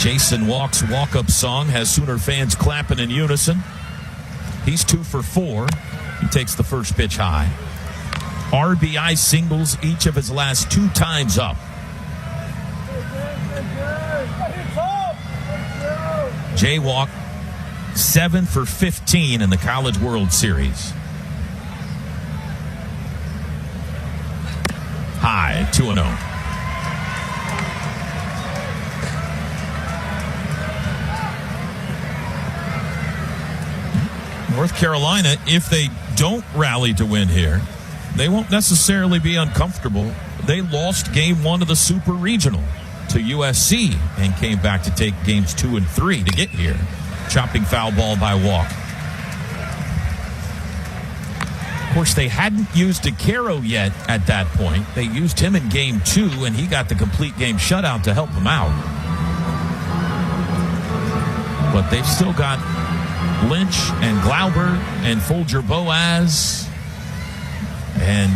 Jason Walk's walk-up song has Sooner fans clapping in unison. He's 2 for 4. He takes the first pitch high. RBI singles each of his last 2 times up. Jaywalk 7 for 15 in the College World Series. High, 2-0. North Carolina, if they don't rally to win here, they won't necessarily be uncomfortable. They lost game 1 of the Super Regional to USC and came back to take games 2 and 3 to get here. Chopping foul ball by Walk. Of course, they hadn't used DeCaro yet at that point. They used him in game 2, and he got the complete game shutout to help them out. But they've still got Lynch and Glauber and Folger Boaz and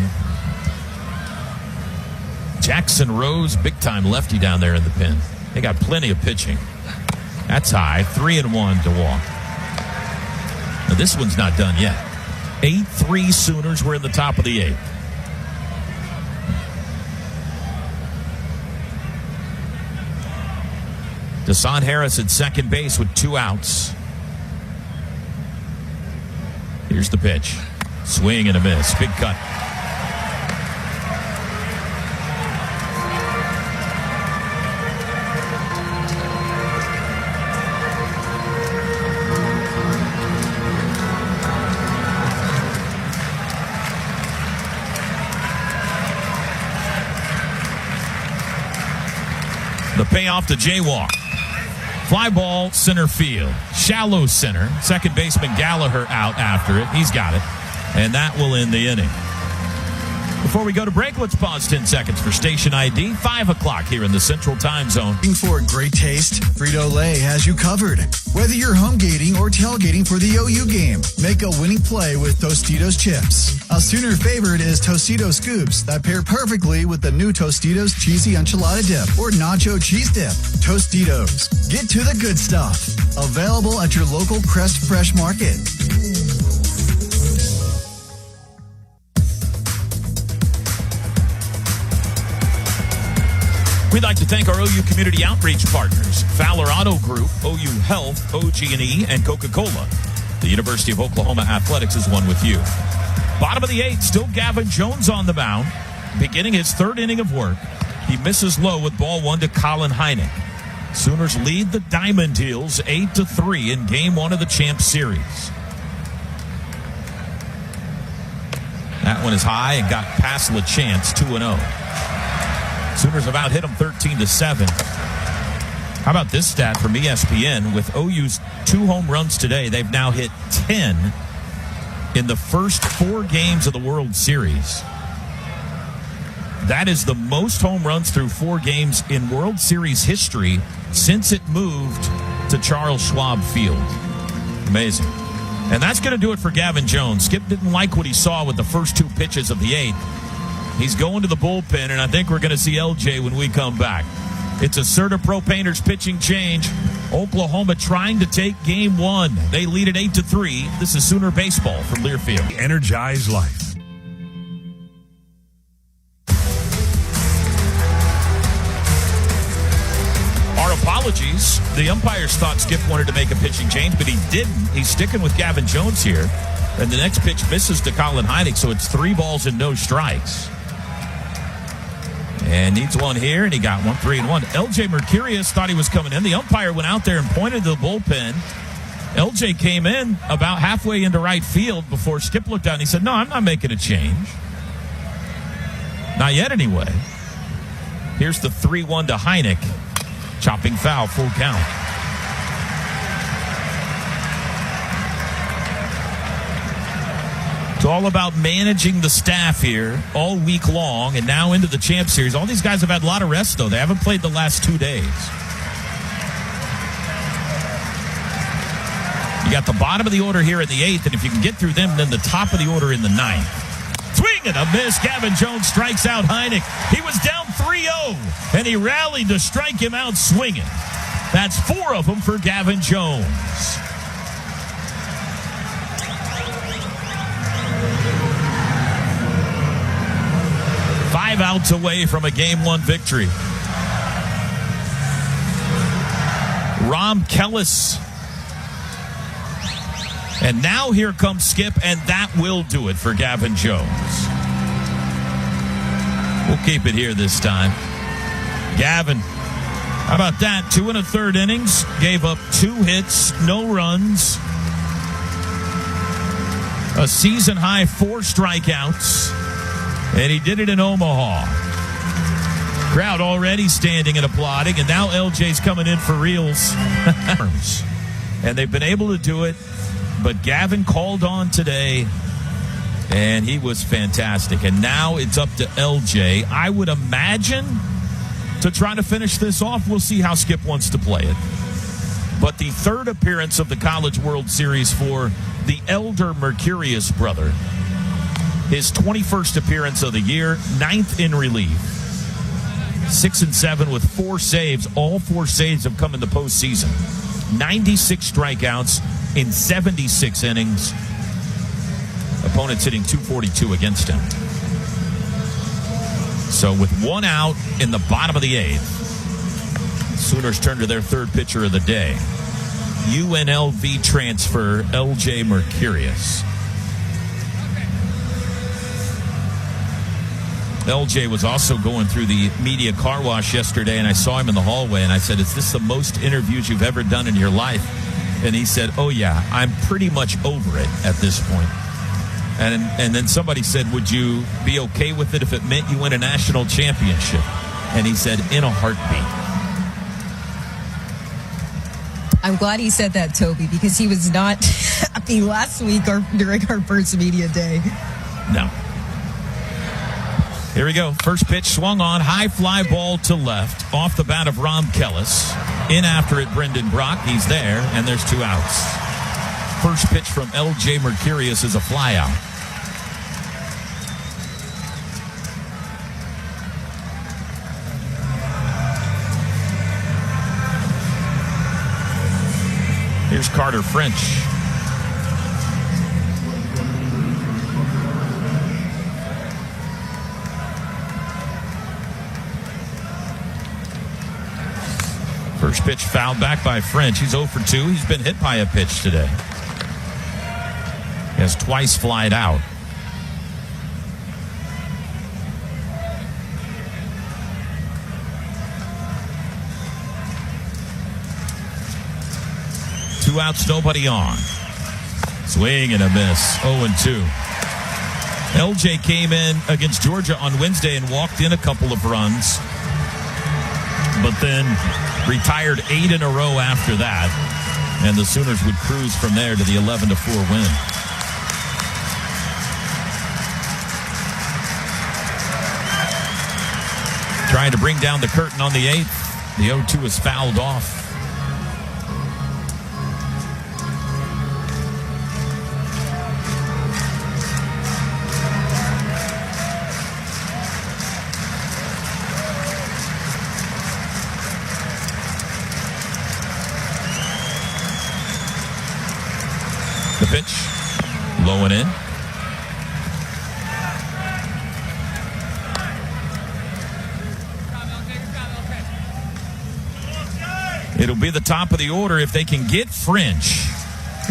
Jackson Rose, big-time lefty down there in the pen. They got plenty of pitching. That's high, 3-1 to Walk. Now, this one's not done yet. 8-3 Sooners were in the top of the 8th. Deshaun Harris at second base with 2 outs. Here's the pitch. Swing and a miss. Big cut. The payoff to Jaywalk. Fly ball, center field. Shallow center. Second baseman Gallagher out after it. He's got it. And that will end the inning. Before we go to break, let's pause 10 seconds for station ID. 5 o'clock here in the Central Time Zone. Looking for great taste? Frito-Lay has you covered. Whether you're home gating or tailgating for the OU game, make a winning play with Tostitos chips. A Sooner favorite is Tostitos scoops that pair perfectly with the new Tostitos cheesy enchilada dip or nacho cheese dip. Tostitos. Get to the good stuff. Available at your local Crest Fresh Market. We'd like to thank our OU community outreach partners, Fowler Auto Group, OU Health, OG&E, and Coca-Cola. The University of Oklahoma Athletics is one with you. Bottom of the 8th, still Gavin Jones on the mound, beginning his third inning of work. He misses low with ball 1 to Colin Heineck. Sooners lead the Diamond Heels 8-3 in Game 1 of the Champ Series. That one is high and got past LaChance, 2-0. Sooners have out hit them 13-7. How about this stat from ESPN? With OU's 2 home runs today, they've now hit 10 in the first 4 games of the World Series. That is the most home runs through 4 games in World Series history since it moved to Charles Schwab Field. Amazing. And that's going to do it for Gavin Jones. Skip didn't like what he saw with the first 2 pitches of the 8th. He's going to the bullpen, and I think we're going to see LJ when we come back. It's a CertaPro Painters pitching change. Oklahoma trying to take Game 1. They lead it 8-3. This is Sooner Baseball from Learfield. Energize life. Our apologies. The umpires thought Skip wanted to make a pitching change, but he didn't. He's sticking with Gavin Jones here. And the next pitch misses to Colin Heineck, so it's 3 balls and no strikes. And needs one here, and he got one, 3-1. LJ Mercurius thought he was coming in. The umpire went out there and pointed to the bullpen. LJ came in about halfway into right field before Skip looked out, and he said, no, I'm not making a change. Not yet, anyway. Here's the 3-1 to Heineck. Chopping foul, full count. It's all about managing the staff here all week long and now into the Champ Series. All these guys have had a lot of rest, though. They haven't played the last 2 days. You got the bottom of the order here in the 8th, and if you can get through them, then the top of the order in the 9th. Swing and a miss. Gavin Jones strikes out Heineck. He was down 3-0, and he rallied to strike him out swinging. That's 4 of them for Gavin Jones. Five outs away from a Game 1 victory. Rom Kellis. And now here comes Skip, and that will do it for Gavin Jones. We'll keep it here this time. Gavin, how about that? 2 1/3 innings, gave up 2 hits, no runs. A season-high 4 strikeouts. And he did it in Omaha. Crowd already standing and applauding, and now LJ's coming in for reals. And they've been able to do it, but Gavin called on today, and he was fantastic. And now it's up to LJ, I would imagine, to try to finish this off. We'll see how Skip wants to play it. But the 3rd appearance of the College World Series for the elder Mercurius brother. His 21st appearance of the year, 9th in relief. 6-7 with 4 saves. All 4 saves have come in the postseason. 96 strikeouts in 76 innings. Opponents hitting .242 against him. So with 1 out in the bottom of the 8th, Sooners turn to their 3rd pitcher of the day. UNLV transfer LJ Mercurius. LJ was also going through the media car wash yesterday, and I saw him in the hallway, and I said, is this the most interviews you've ever done in your life? And he said, oh, yeah, I'm pretty much over it at this point. And then somebody said, would you be okay with it if it meant you win a national championship? And he said, in a heartbeat. I'm glad he said that, Toby, because he was not happy last week or during our first media day. No. Here we go. First pitch swung on. High fly ball to left. Off the bat of Rom Kellis. In after it, Brendan Brock. He's there, and there's 2 outs. First pitch from LJ Mercurius is a fly out. Here's Carter French. First pitch fouled back by French. He's 0 for 2. He's been hit by a pitch today. Has twice flied out. Two outs, nobody on. Swing and a miss. 0-2. LJ came in against Georgia on Wednesday and walked in a couple of runs, but then retired 8 in a row after that. And the Sooners would cruise from there to the 11-4 win. Trying to bring down the curtain on the 8th. The 0-2 is fouled off. The pitch, low and in. It'll be the top of the order if they can get French.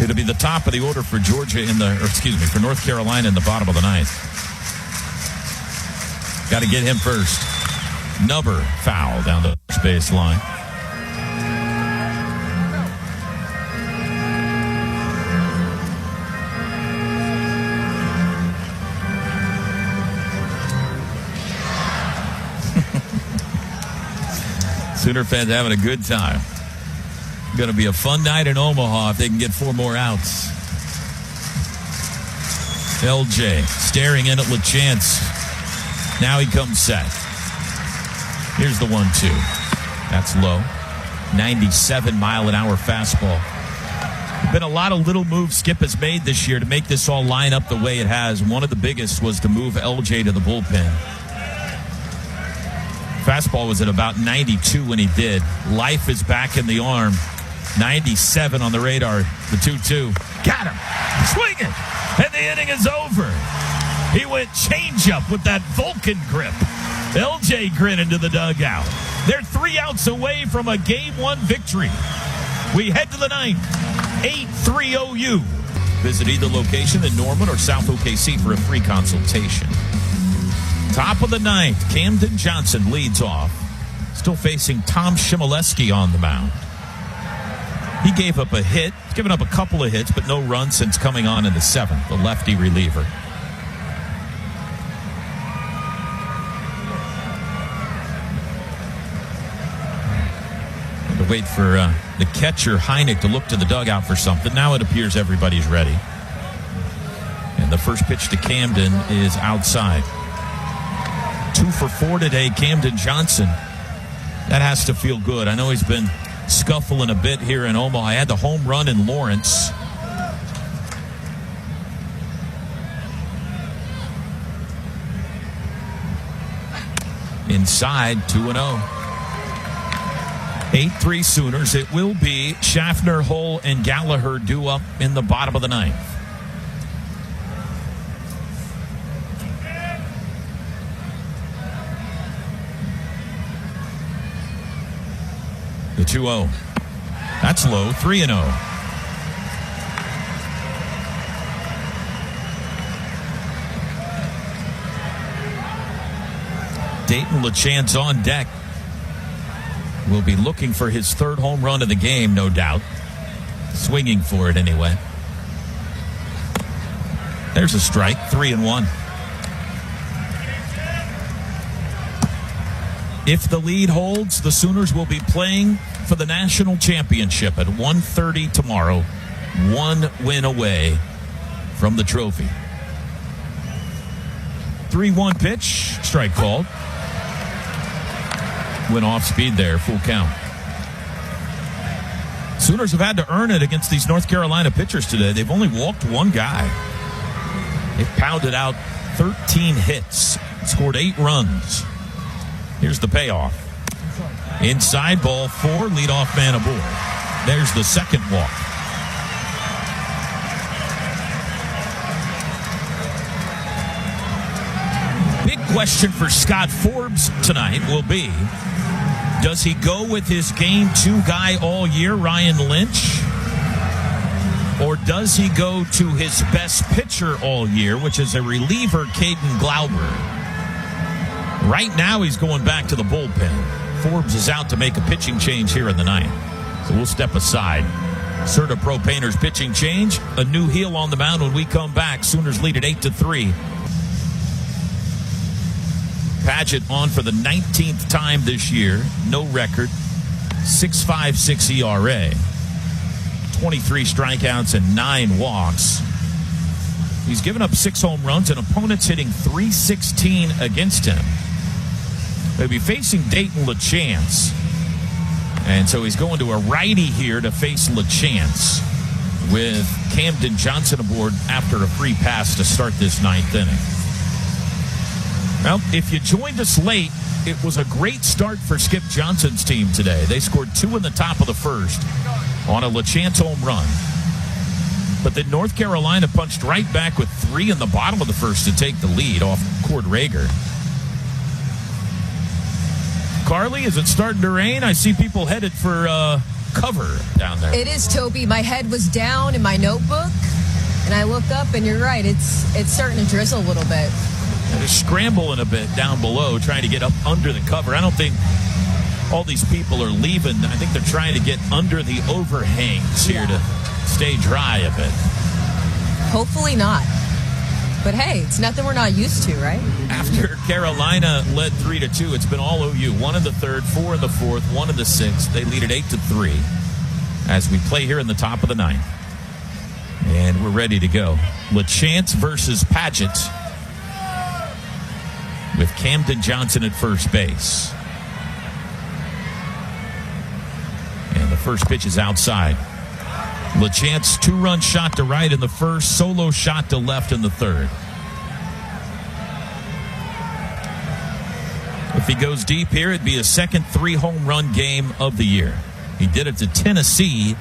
It'll be the top of the order for Georgia for North Carolina in the bottom of the 9th. Got to get him first. Nubber foul down the baseline. Sooner fans having a good time. Going to be a fun night in Omaha if they can get 4 more outs. LJ staring in at LaChance. Now he comes set. Here's the 1-2. That's low. 97-mile-an-hour fastball. There's been a lot of little moves Skip has made this year to make this all line up the way it has. One of the biggest was to move LJ to the bullpen. Fastball was at about 92 when he did. Life is back in the arm. 97 on the radar. The 2-2. Got him. Swinging. And the inning is over. He went changeup with that Vulcan grip. LJ grinning to the dugout. They're 3 outs away from a Game 1 victory. We head to the 9th. 8-3 OU. Visit either location in Norman or South OKC for a free consultation. Top of the 9th, Camden Johnson leads off. Still facing Tom Shimoleski on the mound. He gave up a hit. He's given up a couple of hits, but no runs since coming on in the 7th, the lefty reliever. And to wait for the catcher, Heineck, to look to the dugout for something. Now it appears everybody's ready. And the first pitch to Camden is outside. 2 for 4 today, Camden Johnson. That has to feel good. I know he's been scuffling a bit here in Omaha. I had the home run in Lawrence. Inside, 2-0. 8-3 Sooners. It will be Schaffner, Hull, and Gallagher due up in the bottom of the 9th. The 2-0. That's low. 3-0. Dayton LaChance on deck. Will be looking for his 3rd home run of the game, no doubt. Swinging for it anyway. There's a strike. 3-1. If the lead holds, the Sooners will be playing for the national championship at 1:30 tomorrow. 1 win away from the trophy. 3-1 pitch. Strike called. Went off speed there. Full count. Sooners have had to earn it against these North Carolina pitchers today. They've only walked 1 guy. They've pounded out 13 hits. Scored 8 runs. Here's the payoff. Inside, ball 4, leadoff man aboard. There's the second walk. Big question for Scott Forbes tonight will be, does he go with his Game 2 guy all year, Ryan Lynch? Or does he go to his best pitcher all year, which is a reliever, Caden Glauber? Right now, he's going back to the bullpen. Forbes is out to make a pitching change here in the ninth. So we'll step aside. Serta Pro Painters pitching change. A new heel on the mound when we come back. Sooners lead at 8-3. Padgett on for the 19th time this year. No record. 6.56 ERA. 23 strikeouts and 9 walks. He's given up 6 home runs and opponents hitting .316 against him. They'll be facing Dayton LaChance. And so he's going to a righty here to face LaChance with Camden Johnson aboard after a free pass to start this 9th inning. Well, if you joined us late, it was a great start for Skip Johnson's team today. They scored 2 in the top of the first on a LaChance home run. But then North Carolina punched right back with 3 in the bottom of the first to take the lead off Cord Rager. Carly, is it starting to rain? I see people headed for cover down there. It is, Toby. My head was down in my notebook, and I look up, and you're right. It's starting to drizzle a little bit. They're scrambling a bit down below, trying to get up under the cover. I don't think all these people are leaving. I think they're trying to get under the overhangs here to stay dry a bit. Hopefully not. But hey, it's nothing we're not used to, right? After Carolina led 3-2, it's been all OU. 1 in the third, 4 in the fourth, 1 in the sixth. They lead at 8-3 as we play here in the top of the ninth. And we're ready to go. LaChance versus Padgett with Camden Johnson at first base. And the first pitch is outside. LaChance, 2-run shot to right in the first, solo shot to left in the third. If he goes deep here, it'd be a second 3-home run game of the year. He did it to Tennessee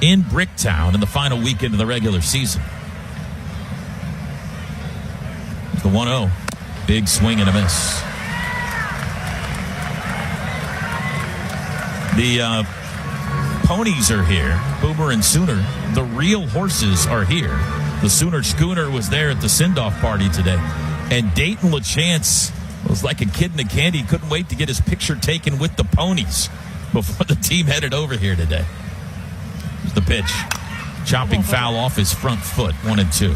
in Bricktown in the final weekend of the regular season. The 1-0. Big swing and a miss. The ponies are here. Boomer and Sooner. The real horses are here. The Sooner Schooner was there at the send-off party today. And Dayton LaChance was like a kid in a candy. He couldn't wait to get his picture taken with the ponies before the team headed over here today. Here's the pitch. Chopping foul off his front foot. 1-2.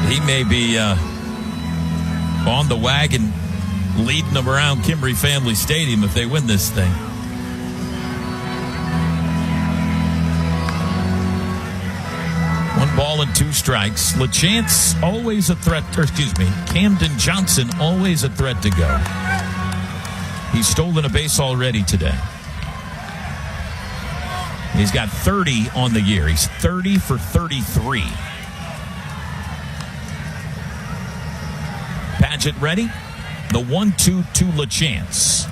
He may be on the wagon leading them around Kimbrey Family Stadium if they win this thing. One ball and 2 strikes. LaChance always a threat, Camden Johnson always a threat to go. He's stolen a base already today. He's got 30 on the year. He's 30 for 33. Padgett ready. The 1-2 to LaChance.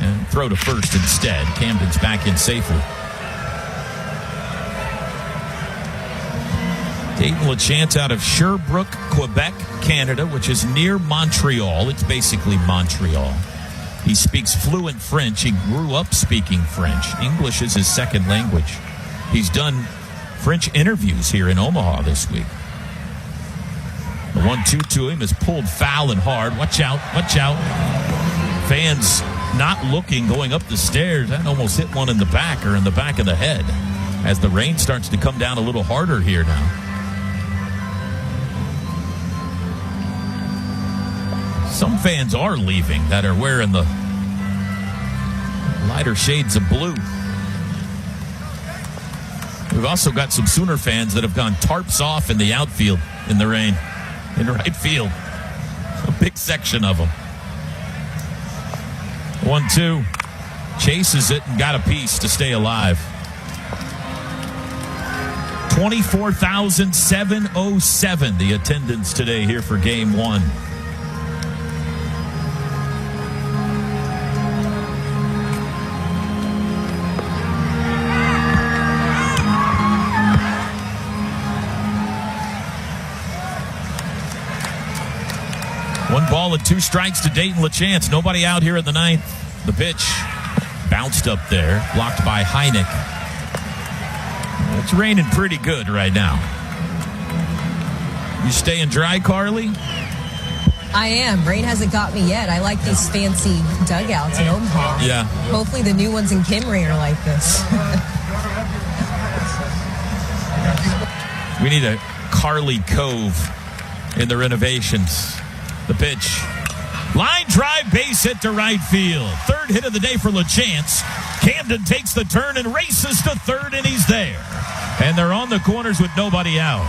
And throw to first instead. Camden's back in safely. Dayton LaChance out of Sherbrooke, Quebec, Canada, which is near Montreal. It's basically Montreal. He speaks fluent French. He grew up speaking French. English is his second language. He's done French interviews here in Omaha this week. The 1-2 to him is pulled foul and hard. Watch out, watch out. Fans not looking, going up the stairs. That almost hit one in the back or in the back of the head as the rain starts to come down a little harder here now. Some fans are leaving that are wearing the lighter shades of blue. We've also got some Sooner fans that have gone tarps off in the outfield in the rain. In right field. A big section of them. 1-2. Chases it and got a piece to stay alive. 24,707 the attendance today here for game 1. 1 ball and 2 strikes to Dayton LaChance. Nobody out here in the 9th. The pitch bounced up there, blocked by Heineck. It's raining pretty good right now. You staying dry, Carly? I am. Rain hasn't got me yet. I like these fancy dugouts in Omaha. Yeah. Hopefully the new ones in Kimray are like this. We need a Carly Cove in the renovations. The pitch. Line drive, base hit to right field. 3rd hit of the day for LaChance. Camden takes the turn and races to 3rd, and he's there. And they're on the corners with nobody out.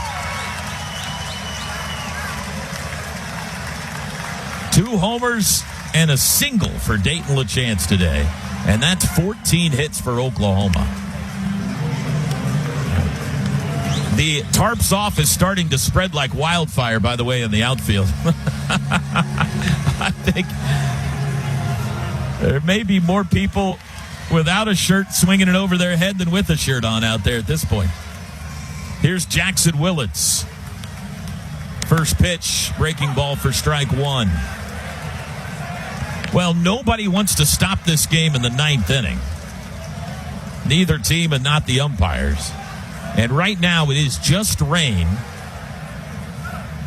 2 homers and a single for Dayton LaChance today. And that's 14 hits for Oklahoma. The tarps off is starting to spread like wildfire, by the way, in the outfield. I think there may be more people without a shirt swinging it over their head than with a shirt on out there at this point. Here's Jackson Willits. First pitch, breaking ball for strike 1. Well, nobody wants to stop this game in the 9th inning. Neither team and not the umpires. And right now it is just rain.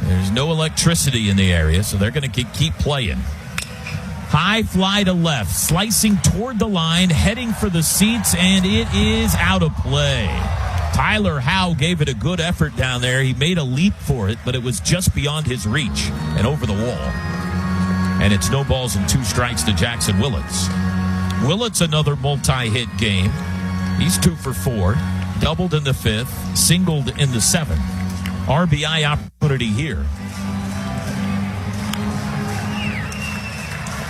There's no electricity in the area, so they're going to keep playing. High fly to left, slicing toward the line, heading for the seats, and it is out of play. Tyler Howe gave it a good effort down there. He made a leap for it, but it was just beyond his reach and over the wall. And it's no balls and 2 strikes to Jackson Willits. Willits, another multi-hit game. He's 2 for 4. Doubled in the 5th, singled in the 7th. RBI opportunity here.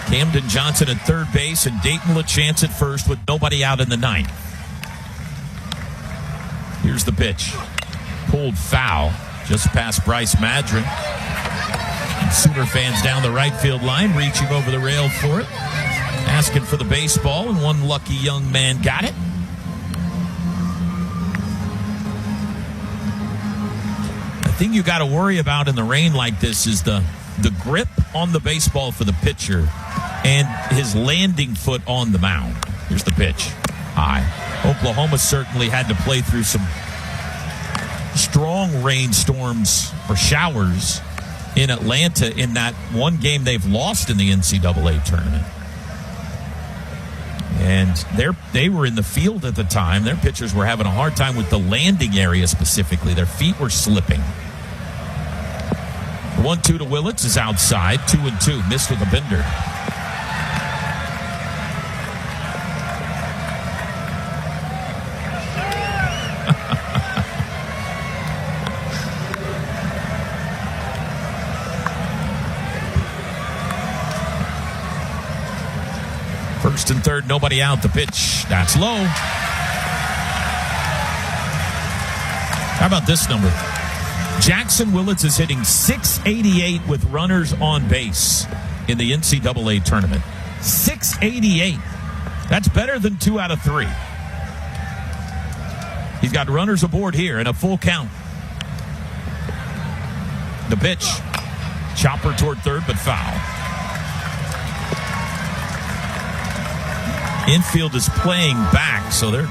Camden Johnson at 3rd base and Dayton LaChance at 1st with nobody out in the 9th. Here's the pitch. Pulled foul just past Bryce Madron. Sooner fans down the right field line reaching over the rail for it. Asking for the baseball, and one lucky young man got it. The thing you got to worry about in the rain like this is the grip on the baseball for the pitcher and his landing foot on the mound. Here's the pitch. High. Oklahoma certainly had to play through some strong rainstorms or showers in Atlanta in that one game they've lost in the NCAA tournament. And they were in the field at the time. Their pitchers were having a hard time with the landing area specifically. Their feet were slipping. 1-2 to Willits is outside. 2-2. Missed with a bender. First and third, nobody out. The pitch, that's low. How about this number? Jackson Willits is hitting .688 with runners on base in the NCAA tournament. .688. That's better than 2 out of 3. He's got runners aboard here and a full count. The pitch. Chopper toward third, but foul. Infield is playing back, so they're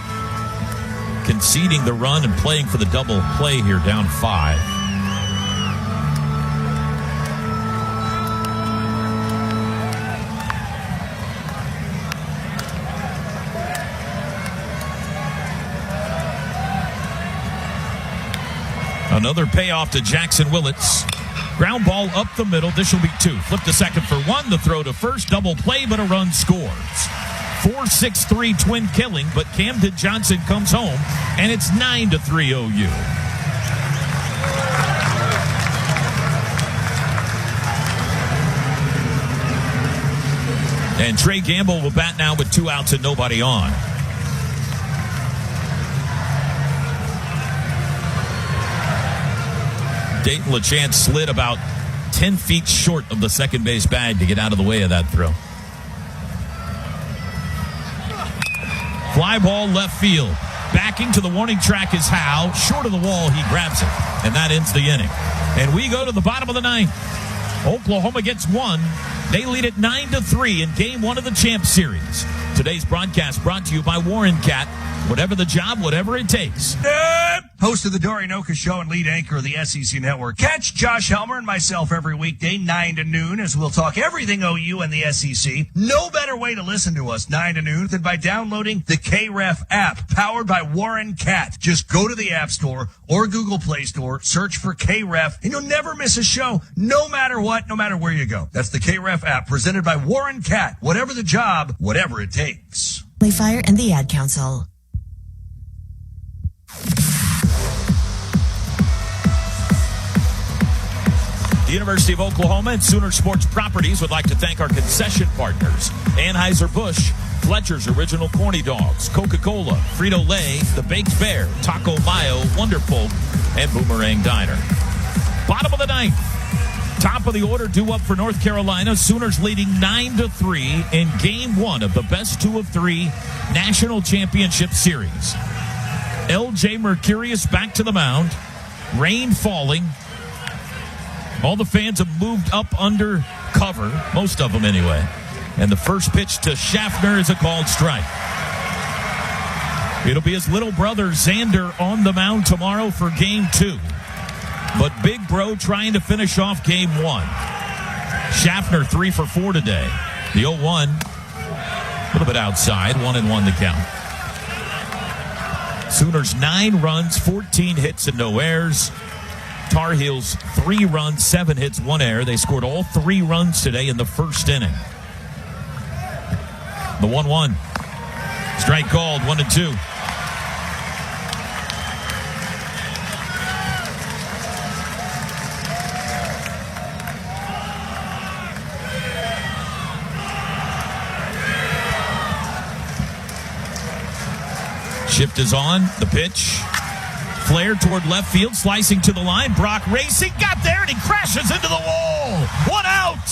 conceding the run and playing for the double play here, down 5. Another payoff to Jackson Willits. Ground ball up the middle. This will be 2. Flip to second for 1. The throw to first. Double play, but a run scores. 4-6-3 twin killing, but Camden Johnson comes home, and it's 9-3 OU. And Trey Gamble will bat now with 2 outs and nobody on. Dayton LaChance slid about 10 feet short of the second base bag to get out of the way of that throw. Fly ball left field. Backing to the warning track is Howe. Short of the wall, he grabs it. And that ends the inning. And we go to the bottom of the 9th. Oklahoma gets one. They lead it 9-3 in Game 1 of the Champ Series. Today's broadcast brought to you by Warren Cat. Whatever the job, whatever it takes. Host of the Dorian Oka Show and lead anchor of the SEC Network. Catch Josh Helmer and myself every weekday, 9 to noon, as we'll talk everything OU and the SEC. No better way to listen to us, 9 to noon, than by downloading the KREF app, powered by Warren Cat. Just go to the App Store or Google Play Store, search for KREF, and you'll never miss a show, no matter what, no matter where you go. That's the KREF app, presented by Warren Cat. Whatever the job, whatever it takes. Fire and the Ad Council. The University of Oklahoma and Sooner Sports Properties would like to thank our concession partners: Anheuser-Busch, Fletcher's Original Corny Dogs, Coca-Cola, Frito-Lay, The Baked Bear, Taco Mayo, Wonderful, and Boomerang Diner. Bottom of the ninth. Top of the order due up for North Carolina. Sooners leading 9-3 in Game 1 of the best 2 of 3 National Championship Series. L.J. Mercurius back to the mound. Rain falling. All the fans have moved up under cover, most of them anyway. And the first pitch to Schaffner is a called strike. It'll be his little brother Xander on the mound tomorrow for Game 2. But Big Bro trying to finish off Game 1. Schaffner 3 for 4 today. The 0-1, a little bit outside, 1-1 the count. Sooners 9 runs, 14 hits, and no errors. Tar Heels 3 runs, 7 hits, 1 error. They scored all 3 runs today in the first inning. The 1-1. Strike called, 1-2. Shift is on. The pitch. Flare toward left field, slicing to the line. Brock racing, got there, and he crashes into the wall. 1 out.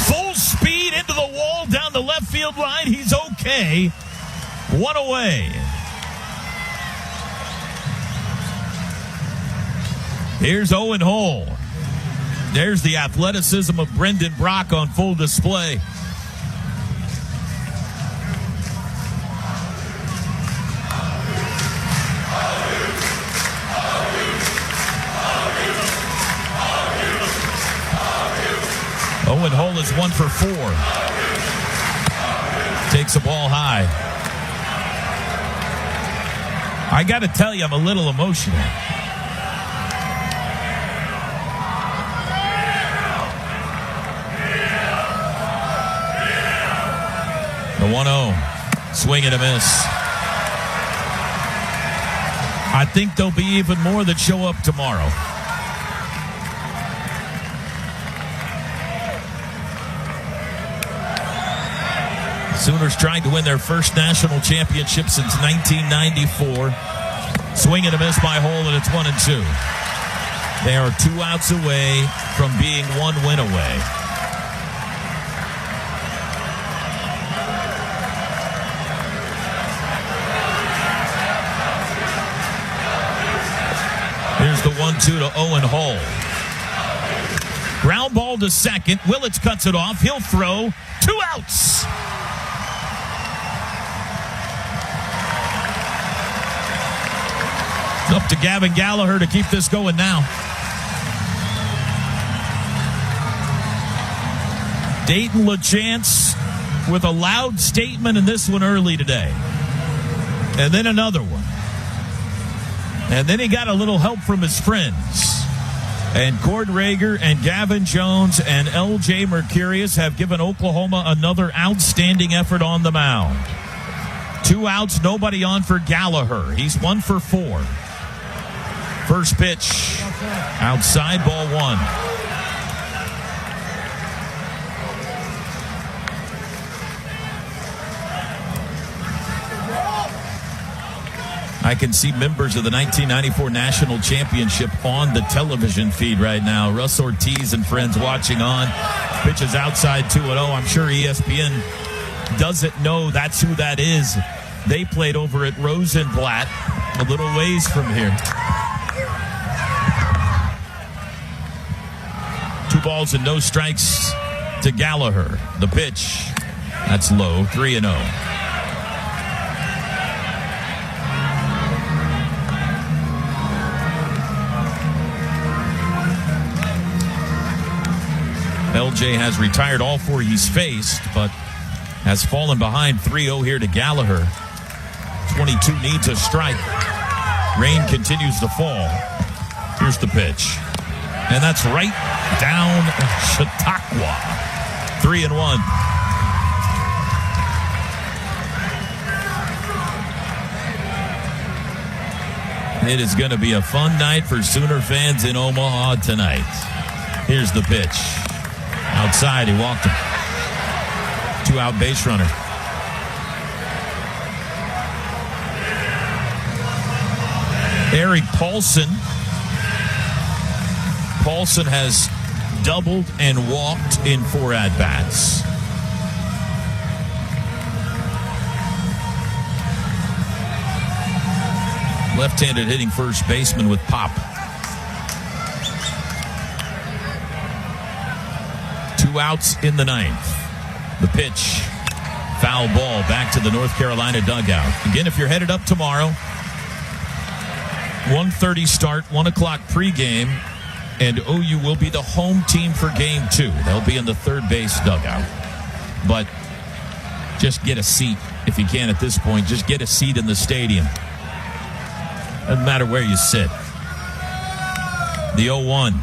Full speed into the wall down the left field line. He's okay. 1 away. Here's Owen Hull. There's the athleticism of Brendan Brock on full display. Owen Hull is 1 for 4. Takes the ball high. I got to tell you, I'm a little emotional. The 1-0. Swing and a miss. I think there'll be even more that show up tomorrow. Sooners trying to win their first national championship since 1994. Swing and a miss by Hull, and it's 1-2. They are 2 outs away from being 1 win away. Here's the 1-2 to Owen Hull. Ground ball to second. Willits cuts it off. He'll throw. 2 outs. Up to Gavin Gallagher to keep this going now. Dayton LaChance with a loud statement in this one early today. And then another one. And then he got a little help from his friends. And Cord Rager and Gavin Jones and L.J. Mercurius have given Oklahoma another outstanding effort on the mound. 2 outs, nobody on for Gallagher. He's 1 for 4. First pitch, outside, ball 1. I can see members of the 1994 National Championship on the television feed right now. Russ Ortiz and friends watching on. Pitches outside 2-0. I'm sure ESPN doesn't know that's who that is. They played over at Rosenblatt, a little ways from here. balls and no strikes to Gallagher. The pitch. That's low. 3-0. LJ has retired all four he's faced, but has fallen behind 3-0 here to Gallagher. 22 needs a strike. Rain continues to fall. Here's the pitch. And that's right down Chautauqua. 3-1. It is going to be a fun night for Sooner fans in Omaha tonight. Here's the pitch. Outside, he walked him. 2-out base runner. Eric Paulson. Paulson has doubled and walked in 4 at-bats. Left-handed hitting first baseman with pop. 2 outs in the 9th. The pitch. Foul ball back to the North Carolina dugout. Again, if you're headed up tomorrow, 1:30 start, 1 o'clock pregame, and OU will be the home team for game 2. They'll be in the third base dugout. But just get a seat if you can at this point. Just get a seat in the stadium. Doesn't matter where you sit. The 0-1.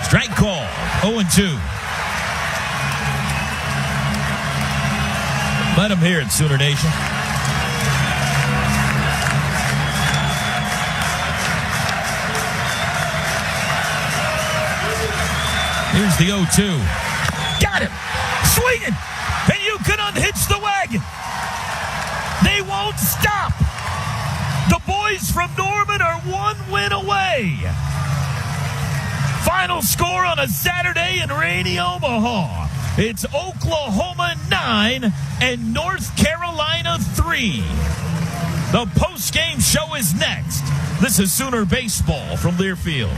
Strike call. 0-2. Let them hear it, Sooner Nation. Here's the 0-2. Got him. Swinging. And you can unhitch the wagon. They won't stop. The boys from Norman are 1 win away. Final score on a Saturday in rainy Omaha. It's Oklahoma 9 and North Carolina 3. The post-game show is next. This is Sooner Baseball from Learfield.